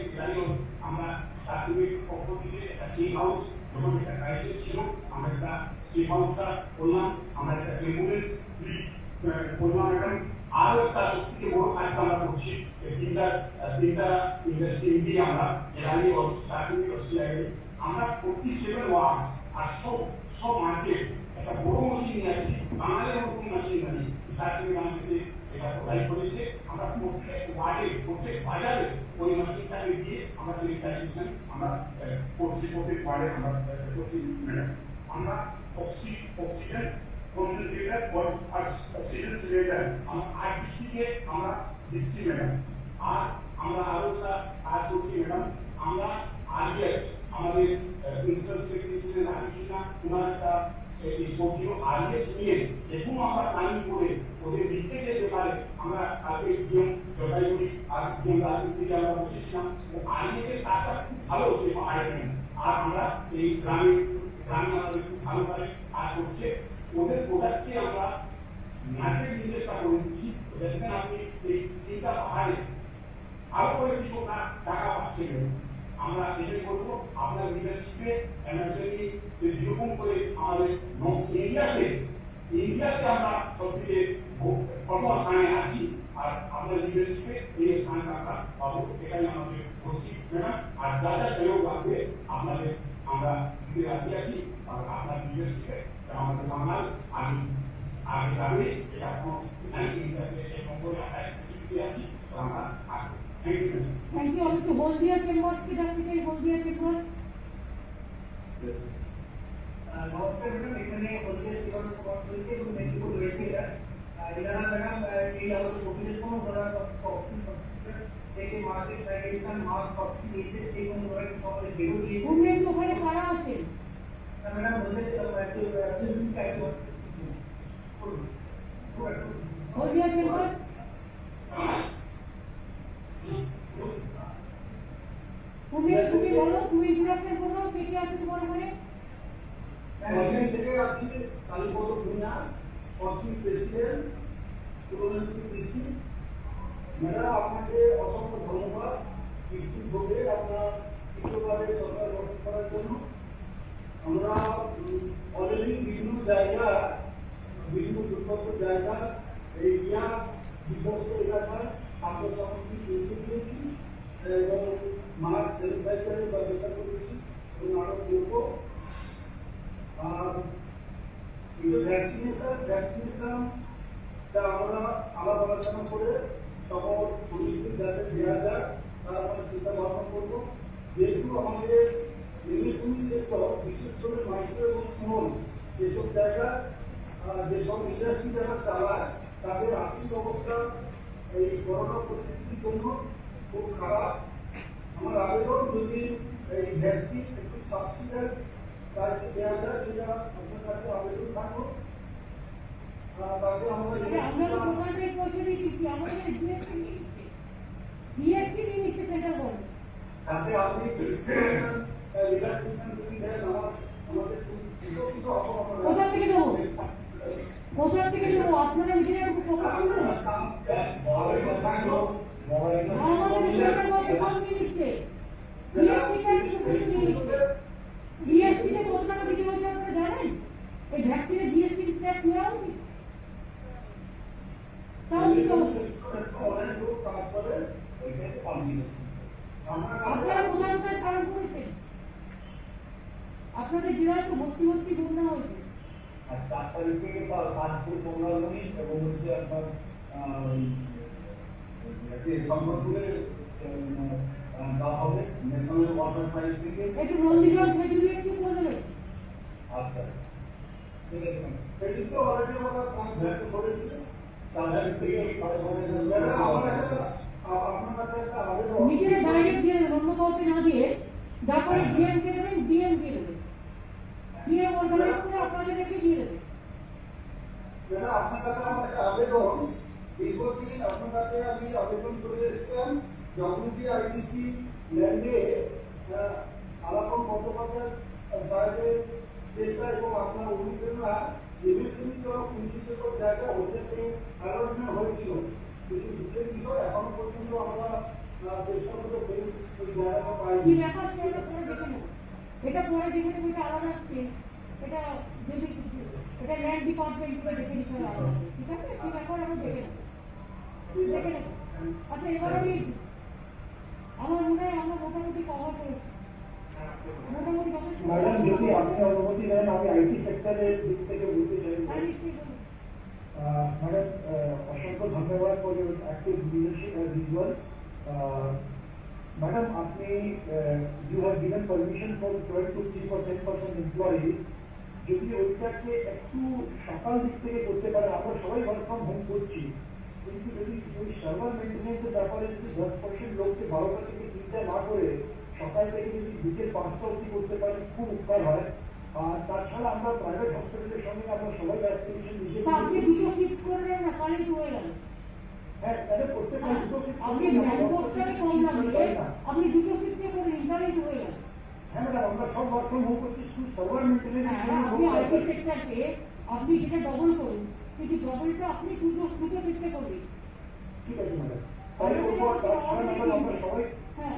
আমরা স্টাফের পক্ষ থেকে একটা সেফ হাউস, যখন একটা ক্রাইসিস ছিল আমরা একটা সেফ হাউসটা করলাম, আমরা একটা অ্যাম্বুলেন্স করলাম ম্যাডাম। আরো একটা সবথেকে বড় কাজটা আমরা করছি, তিনটা ইন্ডাস্ট্রি মিলিয়ে আমরা এরানি স্টাফের সিআইএ আমরা 47 ওয়ার্ড আর সব মার্কেট একটা বড় মেশিন নিয়ে আসছি। বাঙালির ওরকম মেশিন নেই, স্টাফের মার্কেটে এটা প্রোভাইড করেছে। আমরা প্রত্যেক ওয়ার্ডে, প্রত্যেক বাজারে ওই মেশিনটাকে দিয়ে আমরা স্যানিটাইজেশন আমরা করছি, প্রত্যেক ওয়ার্ডে আমরা করছি ম্যাডাম। আমরা অক্সিজেন কনসেন্ট্রেটর আর অক্সিজেন সিলিন্ডার আমরা 8 ডিস্ট্রিক্টে আমরা দিচ্ছি ম্যাডাম। আর আমরা আরো একটা কাজ করছি ম্যাডাম, আমরা আরইএস আমাদের প্রিন্সিপাল সেক্রেটারি ছিলেন রাজেশনা, ওনার একটা স্পোর্ট ছিল আরইএস নিয়ে এখন আমরা প্ল্যানিং করে ওদের লিকেজের ব্যাপারে আমরা আগে ডিএম জলপাইগুড়ি আর ডিএম রাজনীতিতে আমরা বসেছিলাম। ও আরইএস এর কাজটা খুব ভালো হচ্ছে আইডিয়া। আর আমরা এই গ্রামে আমাদের খুব ভালো করে কাজ করছে। ওদের প্রোডাক্টকে আমরা মার্কেট ইনভেস্টটা করে দিচ্ছি। দেখবেন আপনি এই তিনটা পাহাড়ে আরো করে কিছু টাকা পাচ্ছেন। আমরা এটাই করবো, আপনার লিডারশিপে এমএসএমই যেরকম করে আমাদের ইন্ডিয়াতে আমরা সবথেকে প্রথম স্থানে আছি, আর আপনার লিডারশিপে এই স্থানটা আমরা পাবো। এটাই আমাদের বলছি ম্যাডাম। আর যা যা সহযোগ লাগবে আপনাদের আমরা দিতে রাজি আছি। আর আপনার লিডারশিপে আমাদের বাঙাল আগে যাবে, এটা কোনো এই নম্বরে আমরা স্বীকৃতি আছি, আমরা আসবো। Thank you. Thank you. আমি একটু হলদিয়া চেম্বার্সকে জানতে চাই, হলদিয়া চেম্বার্স। নমস্কার ম্যাডাম, এখানে হলদিয়া চেম্বার অফ কমার্স রয়েছে এবং মেদিনীপুর রয়েছে। এনারা ম্যাডাম এই আমাদের কোভিডের সময় ওনারা অক্সিজেন থেকে মার্কেট স্যানিটাইজেশন মাস্ক সব কিছু দিয়েছে, সেই ওনারা কিছু আমাদের বেরো দিয়েছে। ওখানে কারা আছেন? ম্যাডাম হলদিয়া চেম্বার্স। তুমি বলো, তুমি ইন্ট্রোডাকশন করো, কে কে আছে তোমার ওখানে? থেকে আছি Kalipada Bhuiyan, hospital president, Purba Medinipur district. Madam আপনাকে অসংখ্য ধন্যবাদ বিদ্যুৎ আপনার তৃতীয়বারে সরকার গঠন করার জন্য। আমরা অলরেডি বিভিন্ন জায়গা, বিভিন্ন দুর্গত জায়গা এই গ্যাস বিধ্বস্ত এলাকায় খাদ্য সামগ্রী পৌঁছে দিয়েছি এবং মাস্ক স্যানিটাইজারের ব্যবস্থা করেছি এবং আরো দেবো। আর এই যে ভ্যাকসিনেশনটা আমরা আলাদা আলোচনা করে সকল শরীরকে যাতে দেওয়া যায় তার আমরা চিন্তা ভাবনা করবো। যেহেতু আমাদের এমএসএমই সেক্টর বিশেষ করে মাইক্রো এবং স্মল এসব জায়গা যেসব ইন্ডাস্ট্রি যারা চালায় তাদের আর্থিক অবস্থা এই করোনা পরিস্থিতির জন্য খুব খারাপ। আমার আবেদন যদি এই ভ্যাকসিন একটু সাবসিডাইজ প্রাইসে দেওয়া যায় সেটা আপনার কাছে আবেদন থাকবো। তাতে আমরা তাতে আপনি রিল্যাক্সেশন যদি দেন আমাদের উপকৃত হবো। কোথা থেকে দেবো আপনারা নিজেরা জিএসটিতে কত টাকা বিক্রি হচ্ছে আপনারা জানেন? এই ভ্যাকসিনের জিএসটি ট্যাক্স নেওয়া উচিত। আপনারা কোথায় কোথায় পালন করেছেন? আপনাদের জেলায় তো ভর্তি বন্যা হয়েছে। 4 তারিখ থেকে কানপুর মঙ্গলমণি এবং হচ্ছে আপনার সম্বলপুরে দেওয়া হবে ন্যাশনাল ওয়াটার প্রাইস থেকে। একটু রঞ্জিত খেজুরি একটু বলে দেবেন। আচ্ছা ঠিক আছে, খেজুরি তো অলরেডি আমরা কনফার্ম করেছি। 4 তারিখ থেকে আপনার কাছে একটা আবেদন নিজেরা ডাইরেক্ট দিয়ে দেবেন, অন্য কাউকে না দিয়ে তারপরে ডিএমকে দেবেন, ডিএম দিয়ে দেবেন, ডিএম অর্গানাইজ করে আপনাদেরকে দিয়ে দেবেন। আপনার কাছে আমার একটা আবেদন, দীর্ঘদিন আপনার কাছে আমি আবেদন করে এসেছিলাম ডব্লিউপি আইডিসি ল্যান্ডে আলাপন বন্দ্যোপাধ্যায় সাহেবের চেষ্টা এবং আপনার অনুপ্রেরণা এমএসএমই তরফ 25 একর জায়গা ওদেরকে অ্যালটমেন্ট হয়েছিল, কিন্তু দুঃখের বিষয় এখনো পর্যন্ত আমরা চেষ্টা করে ওই জায়গাটা পাইনি। এটা পরে দেখে নেবো, এটা আলাদা এটা যদি এটা ল্যান্ড ডিপার্টমেন্ট থেকে দেখে নিতে হবে আলাদা, ঠিক আছে? ঠিক এখন আমি দেখে নেবো। আচ্ছা এবার আমি আমার মনে হয় আমরা মোটামুটি কভার করেছি। ম্যাডাম যদি আপনি অনুমতি দেন আমি আইটি সেক্টরের দিক থেকে বলতে চাই। ম্যাডাম অসংখ্য ধন্যবাদ for your active leadership as usual. Madam আপনি you have given permission for 12 to 3 or 10% employees, যদি ওইটাকে একটু সকাল দিক থেকে করতে পারে। আমরা সবাই ওয়ার্ক ফ্রম হোম করছি, কিন্তু যদি ওই সার্ভার মেনটেন্যান্সের ব্যাপারে যদি 10% লোককে 12টা থেকে 3টা না করে সকাল থেকে যদি বিকেল 5টা অবধি করতে পারি খুব উপকার হয়। আর তাছাড়া আমরা প্রাইভেট হসপিটালের সঙ্গে আমরা সবাই ভ্যাকসিনেশন নিজে আপনি দুটো শিফট করবেন না, কারেন্ট হয়ে গেল। হ্যাঁ তাহলে করতে পারি দুটো শিফট। আপনি ম্যানফোর্সটাকে কম লাগিয়ে আপনি দুটো শিফটে করে ইন্টারনেট হয়ে গেল। হ্যাঁ ম্যাডাম আমরা সব ওয়ার্ক ফ্রম হোম করছি, শুধু সার্ভার মেনটেন্যান্স। আপনি আইটি সেক্টরকে আপনি যেটা ডবল করুন, কিন্তু ডবলটা আপনি দুটো শিফটে করবেন। ঠিক আছে ম্যাডাম, তাহলে তাছাড়া ম্যাডাম আমরা সবাই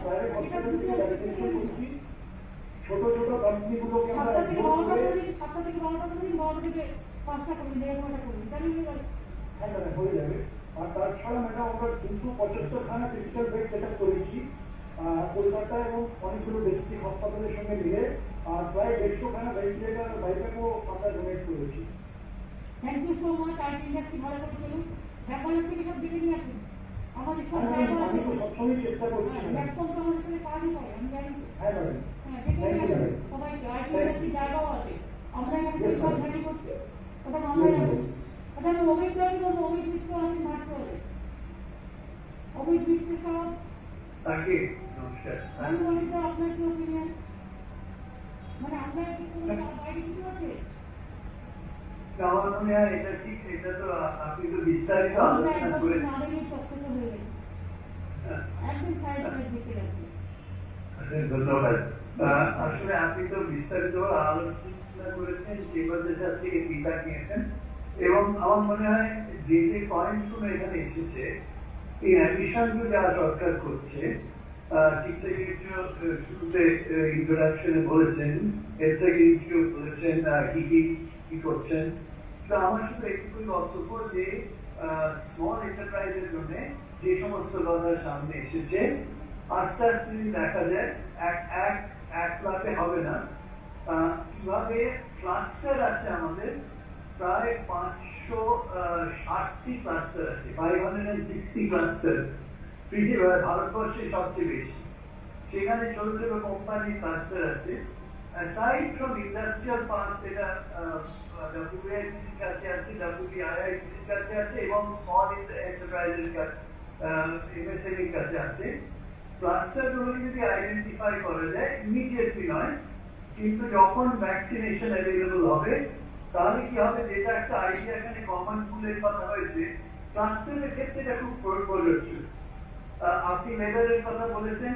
প্রাইভেট হসপিটাল থেকে ভ্যাকসিনেশন করছি। ছোট কোম্পানিগুলোকে আমরা 7টা থেকে 12টা করুন, 7টা থেকে 12টা করুন, 12টা থেকে 5টা করুন, 1.5টা করুন, তাহলে হয়ে গেল। হ্যাঁ ম্যাডাম হয়ে যাবে। আর তাছাড়া ম্যাডাম আমরা 275খানা ক্রিটিক্যাল বেড সেট আপ করেছি কলকাতা এবং অনেকগুলো ডিস্ট্রিক্ট হাসপাতালের সঙ্গে মিলে, আর প্রায় 150খানা ভেন্টিলেটর আর বাইপাসও আমরা ডোনেট করেছি। Thank you so much. IT industry ভালো করে চলুন, ব্যাপারের থেকে সব দেখে নিয়ে আসুন। আমাদের সব আমি তো সবসময় চেষ্টা করছি ম্যাক্সিমাম তো আমাদের সাথে কাজই করে, আমি জানি। হ্যাঁ ম্যাডাম, হ্যাঁ দেখে নিয়ে আসুন সবাইকে। আইটি ইন্ডাস্ট্রি জায়গাও আছে, আমরা এখানে সিলভার ভ্যালি করছি, ওটা আমরা যাবো। আচ্ছা আমি অমিত দাবি করবো, অমিত মিত্র আপনি মারতে হবে। অমিত মিত্র সব তাকে নমস্কার। আমি অমিত দা আপনার কি ওপিনিয়ন, মানে আপনার কি কোনো বাইরে কিছু আছে? আমার মনে হয় এটা ঠিক, এটা তো আপনি তো বিস্তারিত আলোচনা করেছেন। ধন্যবাদ। আসলে আপনি তো বিস্তারিত আলোচনা করেছেন, চেম্বারের কাছ থেকে ফিডব্যাক নিয়েছেন, এবং আমার মনে হয় যে যে পয়েন্ট গুলো এখানে এসেছে, এই অ্যাডিশন যা সরকার করছে, চিফ সেক্রেটারি শুরুতে ইন্ট্রোডাকশনে বলেছেন, হেলথ সেক্রেটারিও বলেছেন কি করছেন। তো আমার শুধু একটুকুই বক্তব্য যে স্মল এন্টারপ্রাইজের জন্য যে সমস্ত কথা সামনে এসেছে আস্তে আস্তে যদি দেখা যায় এক লাখে হবে না, কিভাবে ক্লাস্টার আছে আমাদের প্রায় 560টি ক্লাস্টার আছে, 560 ক্লাস্টার্স পৃথিবীর ভারতবর্ষে সবচেয়ে বেশি। সেখানে ছোট ছোট কোম্পানি ক্লাস্টার আছে। অ্যাসাইড ফ্রম ইন্ডাস্ট্রিয়াল পার্ক, যেটা WIITC কাছে আছে, WIITC কাছে আছে এবং স্মল এন্টারপ্রাইজের MSME কাছে আছে। ক্লাস্টারগুলো যদি আইডেন্টিফাই করা যায়, ইমিডিয়েটলি নয়, কিন্তু যখন ভ্যাকসিনেশন অ্যাভেলেবল হবে তাহলে কি হবে, যেটা একটা আইডিয়া এখানে কমন পুলের কথা হয়েছে, ক্লাস্টারের ক্ষেত্রে এটা খুব প্রযোজ্য। আপনি মেডালের কথা বলেছেন,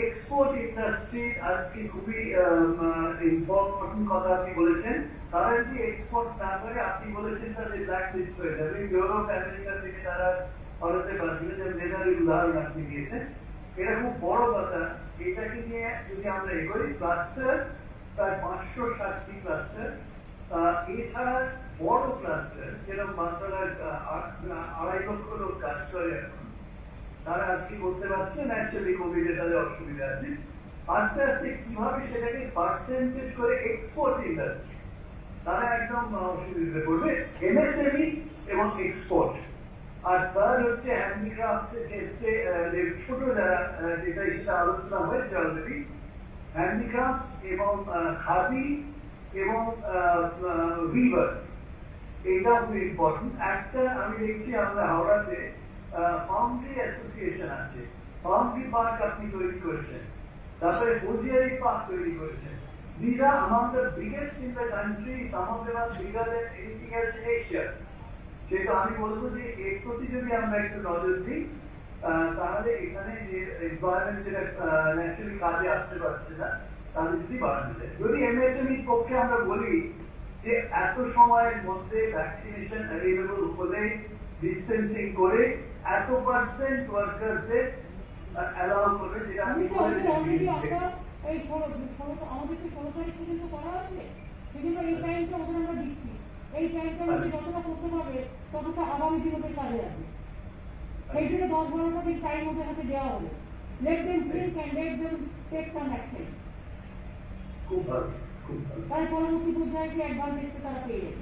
এক্সপোর্ট ইন্ডাস্ট্রি আজকে খুবই ইম্পর্টেন্ট কথা আপনি বলেছেন। তারা যদি এক্সপোর্ট না করে, আপনি বলেছেন তাদের ব্ল্যাক লিস্ট হয়ে যাবে, ইউরোপ আমেরিকা থেকে তারা ভারতে পারবে, যে মেডালের উদাহরণ আপনি দিয়েছেন, এটা খুব বড় কথা। এটাকে নিয়ে যদি আমরা এগোই, ক্লাস্টার প্রায় 560টি ক্লাস্টার, এছাড়া বড় ক্লাস্টার যেরকম বাংলার 2.5 লক্ষ লোক কাজ করে এখন, তারা আজকে করতে পারছে না, ন্যাচারালি কোভিডে তাদের অসুবিধা আছে। আস্তে আস্তে কিভাবে সেটাকে পার্সেন্টেজ করে এক্সপোর্ট ইন্ডাস্ট্রি, তারা একদম অসুবিধা করবে, MSME এবং এক্সপোর্ট। আর থার্ড হচ্ছে হ্যান্ডিক্রাফটস এর ক্ষেত্রে ছোট যারা, যেটা সেটা আলোচনা হয়েছে অলরেডি, হ্যান্ডিক্রাফটস এবং খাদি এবং উইভার্স, এইটাও খুব ইম্পর্টেন্ট। একটা আমি দেখছি আমরা হাওড়াতে ফাউন্ড্রি অ্যাসোসিয়েশন আছে, ফাউন্ড্রি পার্ক আপনি তৈরি করেছেন, তারপরে হোজিয়ারি পার্ক তৈরি করেছেন। These are among the biggest in the country, some of them are bigger than anything else in Asia. সেটা আমি বলবো যে এর প্রতি যদি আমরা একটু নজর দিই, তাহলে এখানে যে এনভায়রনমেন্ট যেটা ন্যাচারালি কাজে আসতে পারছে না, তাদের যদি বাড়ানো যায়। যদি MSME পক্ষে আমরা বলি যে এত সময়ের মধ্যে ভ্যাকসিনেশন অ্যাভেলেবল হলে, ডিস্টেন্সিং করে এত পার্সেন্ট ওয়ার্কার্সদের অ্যালাউ করবে, যেটা আমি বলেছি। এই 16 আমাদের তো 16 তারিখ পর্যন্ত করা আছে, সেজন্য এই টাইমটা ওদের আমরা দিচ্ছি। এই টাইমটা যদি যতটা করতে পারবে ততটা আগামী দিন ওদের কাজে আসবে। সেই জন্য 10-12টা দিন টাইম ওদের হাতে দেওয়া হবে। Let them think and let them take some action. খুব ভালো, খুব ভালো। তার পরবর্তী পর্যায়ে যে অ্যাডভান্টেজটা তারা পেয়ে যাবে।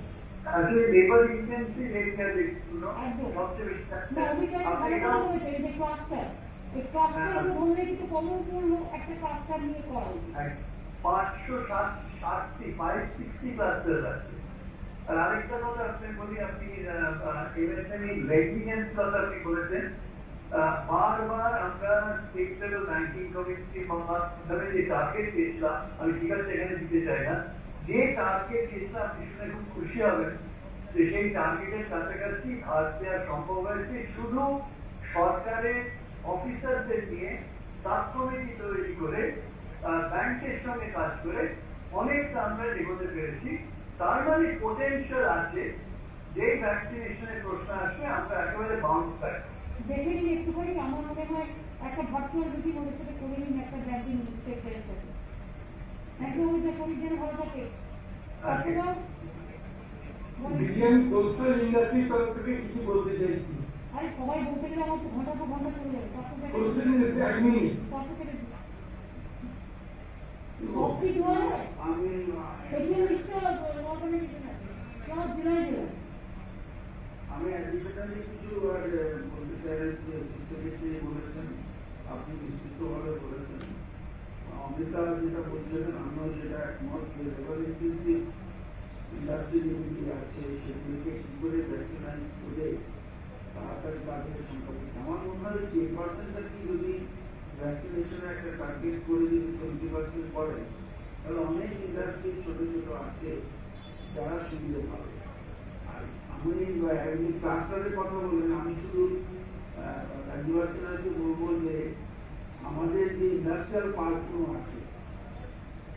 আসলে লেবার ইন্টেন্সিভ এরিয়া দেখুন, একদম সবচেয়ে বেশি না, ওইটা ভালো কথা বলেছে, এই যে ক্লাস্টার, এই ক্লাস্টার আমরা ধরলে কিন্তু কমন পূর্ণ একটা ক্লাস্টার নিয়ে করা উচিত। 560 ক্লাস্টার আছে। আর আরেকটা কথা আপনি বলি, আপনি MSME রেগিংয়ের কথা আপনি বলেছেন, বারবার আমরা স্টেট লেভেল ব্যাংকিং কমিটির মাধ্যমে যে টার্গেট দিয়েছিলাম, আমি ঠিক আছে এখানে দিতে চাই না, যে টার্গেট দিয়েছিলাম আপনি শুনে খুব খুশি হবেন যে সেই টার্গেটের কাছাকাছি হাত দেওয়া সম্ভব হয়েছে। শুধু সরকারের অফিসারদের নিয়ে সাব কমিটি তৈরি করে ব্যাংকের সঙ্গে কাজ করে অনেকটা আমরা এগোতে পেরেছি। তার মানে পোটেনশিয়াল আছে, যে ভ্যাকসিনেশনের প্রশ্ন আসবে আমরা একেবারে বাউন্স ব্যাক। দেখে নিন একটুখানি, আমার মনে হয় একটা ভার্চুয়াল মিটিং ওদের সাথে করে নিন, একটা ব্যাংকিং সেক্টরের সাথে একদম ওদের শরীর যেন ভালো থাকে। কোস্টাল ইন্ডাস্ট্রির তরফ থেকে কিছু বলতে চাইছি। আরে সবাই বলতে গেলে আমার তো ঘন্টা চলে যাবে। সব ঠিক হয় আমি অ্যাডমিশনালি কিছু বলতে চাই, সেক্রেটারি বলেছেন, আপনি বিস্তৃতভাবে বলেছেন, অমৃতা যেটা বলছিলেন আমরাও যেটা একমত, যে লেবার ইন্টেন্সিভ ইন্ডাস্ট্রি যেগুলি আছে সেগুলিকে কি করে ভ্যাকসিনাইজ করে তাড়াতাড়ি কাজের সম্পর্কিত। আমার মনে হয় 10% কি যদি ভ্যাকসিনেশনের একটা টার্গেট করে যদি 20% করে, তাহলে অনেক ইন্ডাস্ট্রি ছোট ছোট আছে যারা সুবিধা পাবে। আর আমি ক্লাস্টারের কথা বললেন, আমি শুধু অ্যাডভাইসারকে বলবো যে আমাদের যে ইন্ডাস্ট্রিয়াল পার্কগুলো আছে,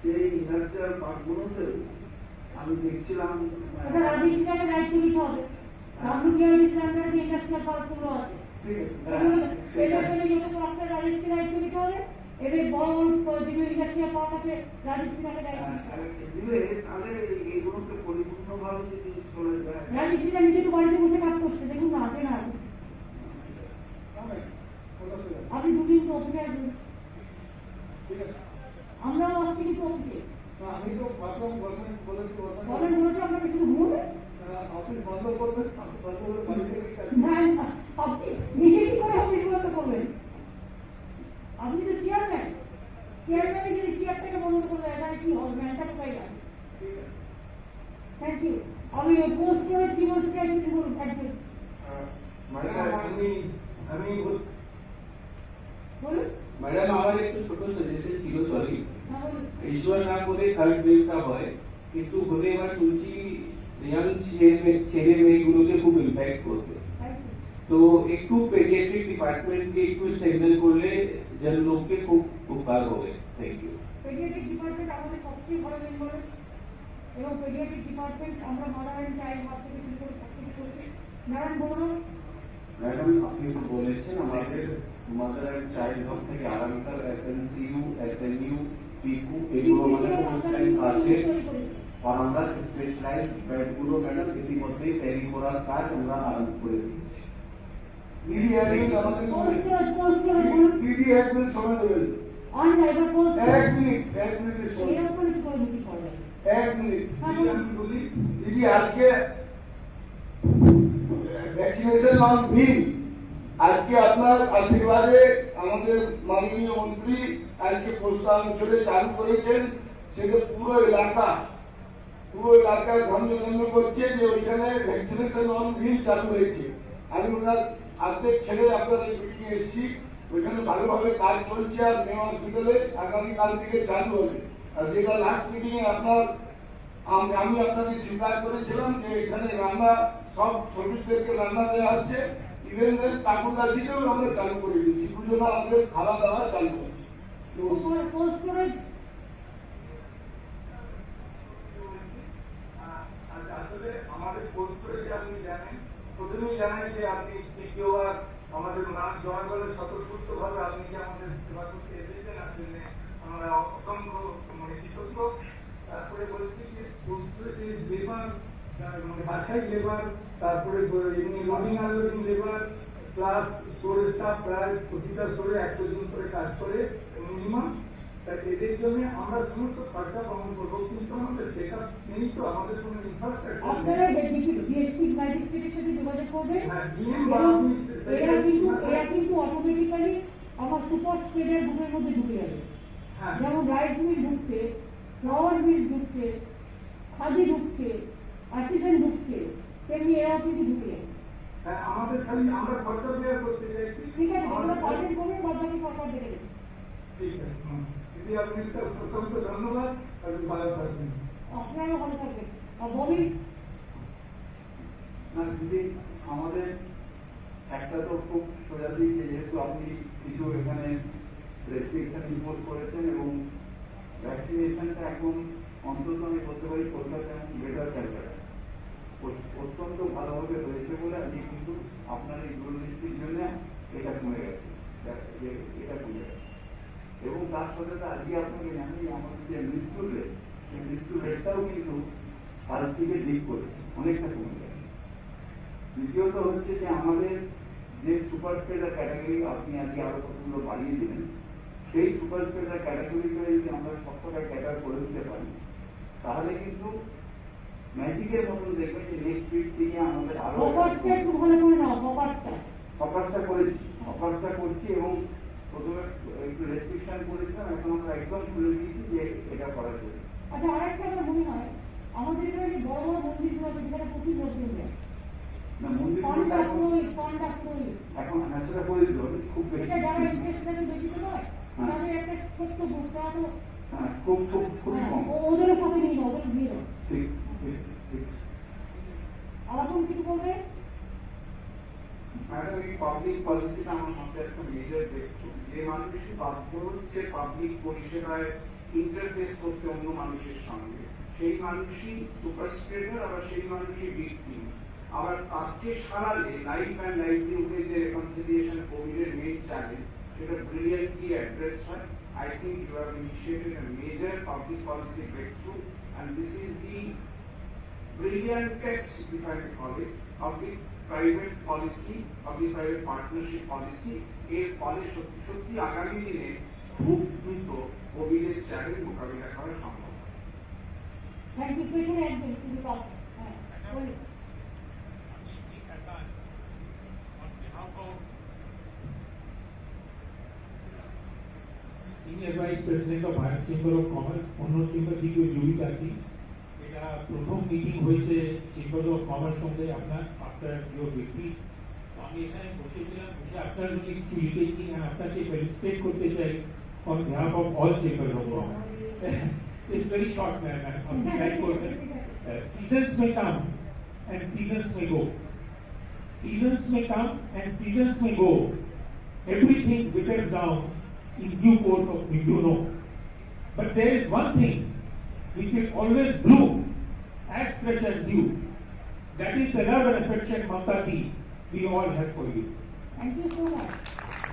সেই ইন্ডাস্ট্রিয়াল পার্কগুলোতেও আমি দেখছিলাম দায়িত্ব নিতে হবে। ইন্ডাস্ট্রিয়াল পার্কগুলো আছে, দায়িত্ব নিতে হবে। এদের বড় যেগুলো ইন্ডাস্ট্রিয়াল পার্ক আছে রাজস্থানকে দিলে, তাহলে এইগুলোকে পরিপূর্ণভাবে যদি চলে যায়, রাজস্থান নিজে তো বাড়িতে বসে কাজ করছে, দেখুন না আছে না। আপনি দুদিন তো অফিসে আসবেন, আমরাও আসছি কিন্তু অফিসে। আমি তো ভাবলাম গভর্নমেন্ট বলেছি গভর্নমেন্ট বলেছে আপনাকে শুধু ঘুমোবে, অফিস বন্ধ করবে, বন্ধ করে বাড়ি থেকে কাজ না না, আপনি নিজে কি করে অফিস বন্ধ করবেন? আপনি তো চেয়ারম্যান, চেয়ারম্যান যদি চেয়ারটাকে বন্ধ করে দেয় তাহলে কি হবে? ম্যানটা কোথায় যাবে? Thank you. আমি পোস্ট স্টোরেজ কি বলতে চাইছি বলুন একজন বলুন। ম্যাডাম আমার একটু ছোট সাজেশন ছিল, সরি হ্যাঁ বলুন। ঈশ্বর না করে থার্ড ওয়েভটা হয়, কিন্তু হলে এবার শুনছি ইয়াং ছেলে মেয়েগুলোকে খুব ইম্প্যাক্ট করবে, তো একটু পেডিয়াট্রিক ডিপার্টমেন্টকে একটু স্ট্রেংথেন করলে জন লোককে খুব উপকার হবে। Thank you. পেডিয়াট্রিক ডিপার্টমেন্ট আমাদের সবচেয়ে বড় মেম্বার, এবং পেডিয়াট্রিক ডিপার্টমেন্ট আমরা মাদার অ্যান্ড চাইল্ড হাব থেকে শুরু করে সব কিছু করছি। নারায়ণ বলুন। ম্যাডাম আপনি তো বলেছেন আমাদের মাদার অ্যান্ড চাইল্ড হোম থেকে আগামীকাল SNCU, SNU, PICU এগুলো আমাদের অনুষ্ঠান আছে, আর আমরা স্পেশালাইজ বেডগুলো ম্যাডাম ইতিমধ্যেই তৈরি করার কাজ আমরা আরম্ভ করে দিয়েছি। দিদি একদিন আমাদের দিদি একদিন সময় দেবেন, এক মিনিটের সময়, এক মিনিট। দিদি আমি বলি, দিদি আজকে ভ্যাকসিনেশন অন ভিল, আজকে আপনার আশীর্বাদে আমাদের মাননীয় মন্ত্রী আজকে পোস্টা অঞ্চলে চালু করেছেন, সেটা পুরো এলাকায় ধন্য করছে যে ওইখানে ভ্যাকসিনেশন অন ভিল চালু হয়েছে। আমি ওনার আর্ধেক ছেড়ে আপনার এই মিটিং এসেছি, ওইখানে ভালোভাবে কাজ চলছে, আর মেয়ে হসপিটালে আগামীকাল থেকে চালু হবে। আর যেটা লাস্ট মিটিং এ আপনার আমি আপনাকে স্বীকার করেছিলাম যে এখানে রান্না সব শ্রমিকদেরকে রান্না দেওয়া হচ্ছে, ইভেন ঠাকুরদাসীকেও আমরা চালু করে দিচ্ছি, পুজোটা আমাদের খাওয়া দাওয়া চালু করছি। আসলে আমাদের কোর্স যে আপনি জানেন, প্রথমেই জানাই যে আপনি দ্বিতীয়বার আমাদের নাম জনগণের স্বতঃস্ফূর্ত ভাবে আপনি যে আমাদের সেবা করতে এসেছেন, তার জন্য আমরা অসংখ্য কৃতজ্ঞ। তারপরে বলছি যে কোর্সে লেবার বাছাই লেবার, তারপরে এমনি loading unloading labour plus storage staff, প্রায় প্রতিটা স্টোরে 100 জন করে কাজ করে মিনিমাম। এদের জন্য আমরা সমস্ত খরচা বহন করবো, কিন্তু আমাদের সেট আপ নেই, তো আমাদের কোনো ইনফ্রাস্ট্রাকচার আপনারা ডিস্ট্রিক্ট ম্যাজিস্ট্রেটের সাথে যোগাযোগ করবেন, এরা কিন্তু অটোমেটিক্যালি আমার সুপার স্প্রেডার গ্রুপের মধ্যে ঢুকে যাবে। যেমন রাইস মিল ঢুকছে, ফ্লাওয়ার মিল ঢুকছে, খাদি ঢুকছে, আর্টিসান ঢুকছে, তেমনি এরাও কিন্তু ঢুকে যাবে। আমাদের খালি আমরা খরচা বের করতে চাইছি। ঠিক আছে, আমরা পার্টির করবেন, বাদবাকি সরকার দেখে দেবে। ঠিক আছে, দিদি আপনি অসংখ্য ধন্যবাদ, আপনি ভালো থাকবেন। আপনারাও ভালো থাকবেন। বলি না দিদি, আমাদের একটা তো খুব সোজা দিক, যেহেতু আপনি কিছু এখানে রেস্ট্রিকশন ইম্পোজ করেছেন এবং ভ্যাকসিনেশনটা এখন অন্তত আমি বলতে পারি কলকাতা এবং গ্রেটার ক্যালকাটা অত্যন্ত ভালোভাবে হয়েছে বলে আজকে কিন্তু আপনার এই দুর্নীতির জন্য এটা কমে গেছে, এটা কমে গেছে। এবং তার সাথে তো আজকে আপনাকে জানি আমাদের যে মৃত্যুর রেট, সেই মৃত্যুর রেটটাও কিন্তু কাল থেকে দিক করেছে, অনেকটা কমে গেছে। দ্বিতীয়ত হচ্ছে যে আমাদের যে সুপার স্প্রেডার ক্যাটাগরি আপনি আজকে আরো কতগুলো বাড়িয়ে দিলেন, সেই সুপার স্প্রেডার ক্যাটাগরিতে যদি আমরা সবকটা ক্যাটার করে দিতে পারি, তাহলে কিন্তু ম্যাজিকের মতন দেখবেন যে নেক্সট উইক থেকে আমাদের আরো ফোকাসটা করছি এবং প্রথমে একটু রেস্ট্রিকশন করেছিলাম, এখন আমরা একদম খুলে দিয়েছি যে এটা করার জন্য। আচ্ছা, আরেকটা আমার মনে হয় আমাদের এখানে বড় বড় মন্দিরগুলো আছে যেখানে প্রচুর লোকজন যায়, না মন্দির এখন সেটা করে দিতে হবে, খুব বেশি যারা ইন্টারেস্ট আছে বেশি তো নয়, তাদের একটা ছোট্ট গ্রুপ, তারা তো খুব কম, ওদেরও সাথে নিয়ে যাও, ওদের দিয়ে দাও। ঠিক। আলাদা কিছু বলবে? ম্যাডাম, এই পাবলিক পলিসিটা আমার মধ্যে একটা মেজর দেখছো, যে মানুষই বাধ্য হচ্ছে পাবলিক পরিষেবায় ইন্টারফেস করতে অন্য মানুষের সঙ্গে, সেই মানুষই সুপার স্প্রেডার, আবার সেই মানুষই ভিকটিম। আবার তাকে সারালে লাইফ অ্যান্ড লাইভলিহুডের যে রেকনসিলিয়েশন কোভিডের মেইন চ্যালেঞ্জ, সেটা ব্রিলিয়েন্টলি অ্যাড্রেস হয়। I think you have initiated a major public policy breakthrough, and this is the brilliantest, if I may call it, public-private policy, public-private partnership policy এর ফলে সত্যি সত্যি আগামী দিনে খুব দ্রুত কোভিডের চ্যালেঞ্জ মোকাবিলা করা সম্ভব। Thank you. পেছনে একদম শুধু পাস। Senior vice president of Bharat chamber of commerce, অন্য চেম্বার থেকে জড়িত আছি। এটা প্রথম মিটিং হয়েছে চেম্বার অফ কমার্স সঙ্গে আপনার আফটার ইউর ভিক্টরি। আমি এখানে বসেছিলাম, বসে আপনার যদি কিছু লিখেছি, আপনাকে ফেলিসিটেট করতে চাই on behalf of all chamber of commerce. It's very short man, আপনি টাইপ করবেন। Seasons may come and seasons may go. Seasons may come and seasons may go. Everything withers down in due course of we do know. But there is one thing which will always bloom as fresh as dew. That is the love and affection, Matati, we all have for you. Thank you so much.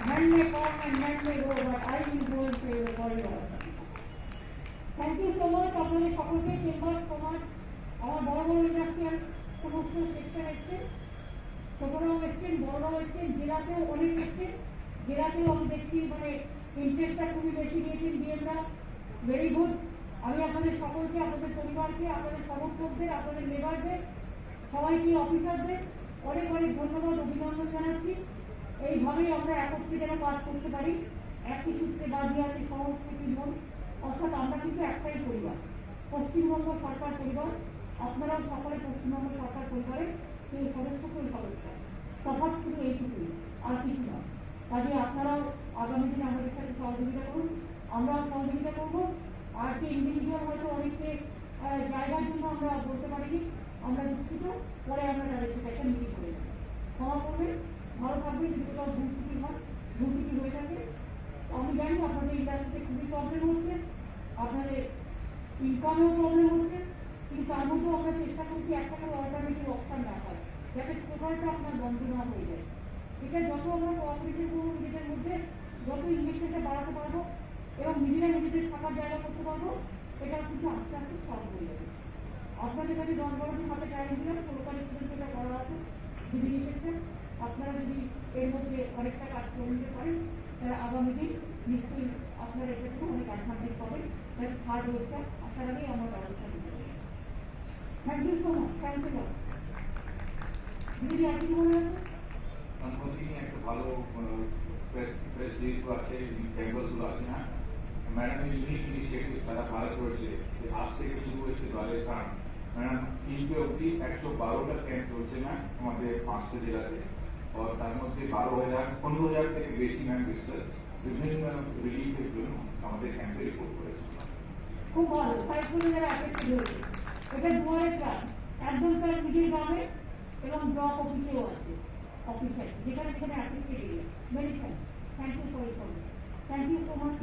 Men may come and men may go, but I will go in favor for you all. Thank you so much. আপনাদের সকলকে chamber of commerce, আমার বড় বড় industrial সমস্ত section এসছেন, ছোটরাও এসছেন, বড়রাও এসছেন, জেলাতেও অনেক এসছেন। জেলাতেও আমি দেখছি মানে ইন্টারেস্টটা খুবই বেশি দিয়েছেন ডিএমরা, ভেরি গুড। আমি আপনাদের সকলকে, আপনাদের পরিবারকে, আপনাদের সমর্থকদের, আপনাদের লেবারদের, সবাইকে, অফিসারদের অনেক অনেক ধন্যবাদ, অভিনন্দন জানাচ্ছি। এইভাবেই আমরা একত্রে যেন কাজ করতে পারি, একই সূত্রে বাঁধিয়ে আছে সংস্কৃতির মন। অর্থাৎ আমরা কিন্তু একটাই পরিবার, পশ্চিমবঙ্গ সরকার পরিবার। আপনারাও সকলে পশ্চিমবঙ্গ সরকার পরিবারের সেই সদস্যকেই সদস্য, তফাৎ শুধু এইটুকুই, আর কিছু না। কাজে আপনারাও আগামী দিনে আমাদের সাথে সহযোগিতা করুন, আমরাও সহযোগিতা করবো। আর কি ইন্ডিভিজুয়াল হয়তো অনেককে জায়গার জন্য আমরা বলতে পারিনি, আমরা দুঃখিত। পরে আমরা তাদের সাথে একটা মিটিং করে নেব, ক্ষমা করবেন, ভালো থাকবেন। যদি কোথাও ভুলত্রুটি হয়, ভুলত্রুটি হয়ে থাকে, আমি জানি আপনাদের ইন্ডাস্ট্রিতে খুবই প্রবলেম হচ্ছে, আপনাদের ইনকামেও প্রবলেম হচ্ছে, কিন্তু তার মধ্যেও আমরা চেষ্টা করছি একটা করে অল্টারনেটিভ অপশন রাখার, যাতে টোটালটা আপনার বন্ধ না হয়ে যায়। এটা যত আমরা কোঅপারেশন করবো নিজেদের মধ্যে, যত ইনভেস্টমেন্টটা বাড়াতে পারবো এবং নিজেরা নিজেদের থাকার জায়গা করতে পারবো, এটা কিন্তু আস্তে আস্তে সলভ হয়ে যাবে। আপনাদের কাছে 10-12 হাতে টাইম দিলাম, 16 তারিখ পর্যন্ত এটা করা আছে যদি সেক্টর। আপনারা যদি এর মধ্যে অনেকটা কাজ করে নিতে পারেন, তাহলে আগামী দিন নিশ্চয়ই আপনারা এটা থেকে অনেক অ্যাডভান্টেজ পাবেন। তাই থার্ড ওয়েভটা আসার আগেই আমরা ব্যবস্থা নিতে পারি। Thank you so much. Thank you. দিদি আর কি মনে আছে? অনুমতি একটা ভালো প্রেস যেহেতু আছে, চেম্বারসগুলো আছে, না ম্যাডাম ইউনিক ইনিশিয়েটিভ তারা ভালো করেছে। আজ থেকে শুরু হয়েছে দলের কাম। ম্যাডাম 3টে অবধি 112টা ক্যাম্প চলছে না আমাদের 5টা জেলাতে, और তার মধ্যে 15,000 থেকে বেশি ম্যাম বিজনেস বিভিন্ন রিলিফের জন্য আমাদের ক্যাম্পে রিপোর্ট করেছে। খুব ভালো। 5 যারা অ্যাফেক্টেড হয়েছে, এটা দুয়ারের গ্রাম, একদম তার নিজের গ্রামে এবং ব্লক অফিসেও আছে, অফিসার যেখানে যেখানে affected area. Very thank you for information. Thank you so much.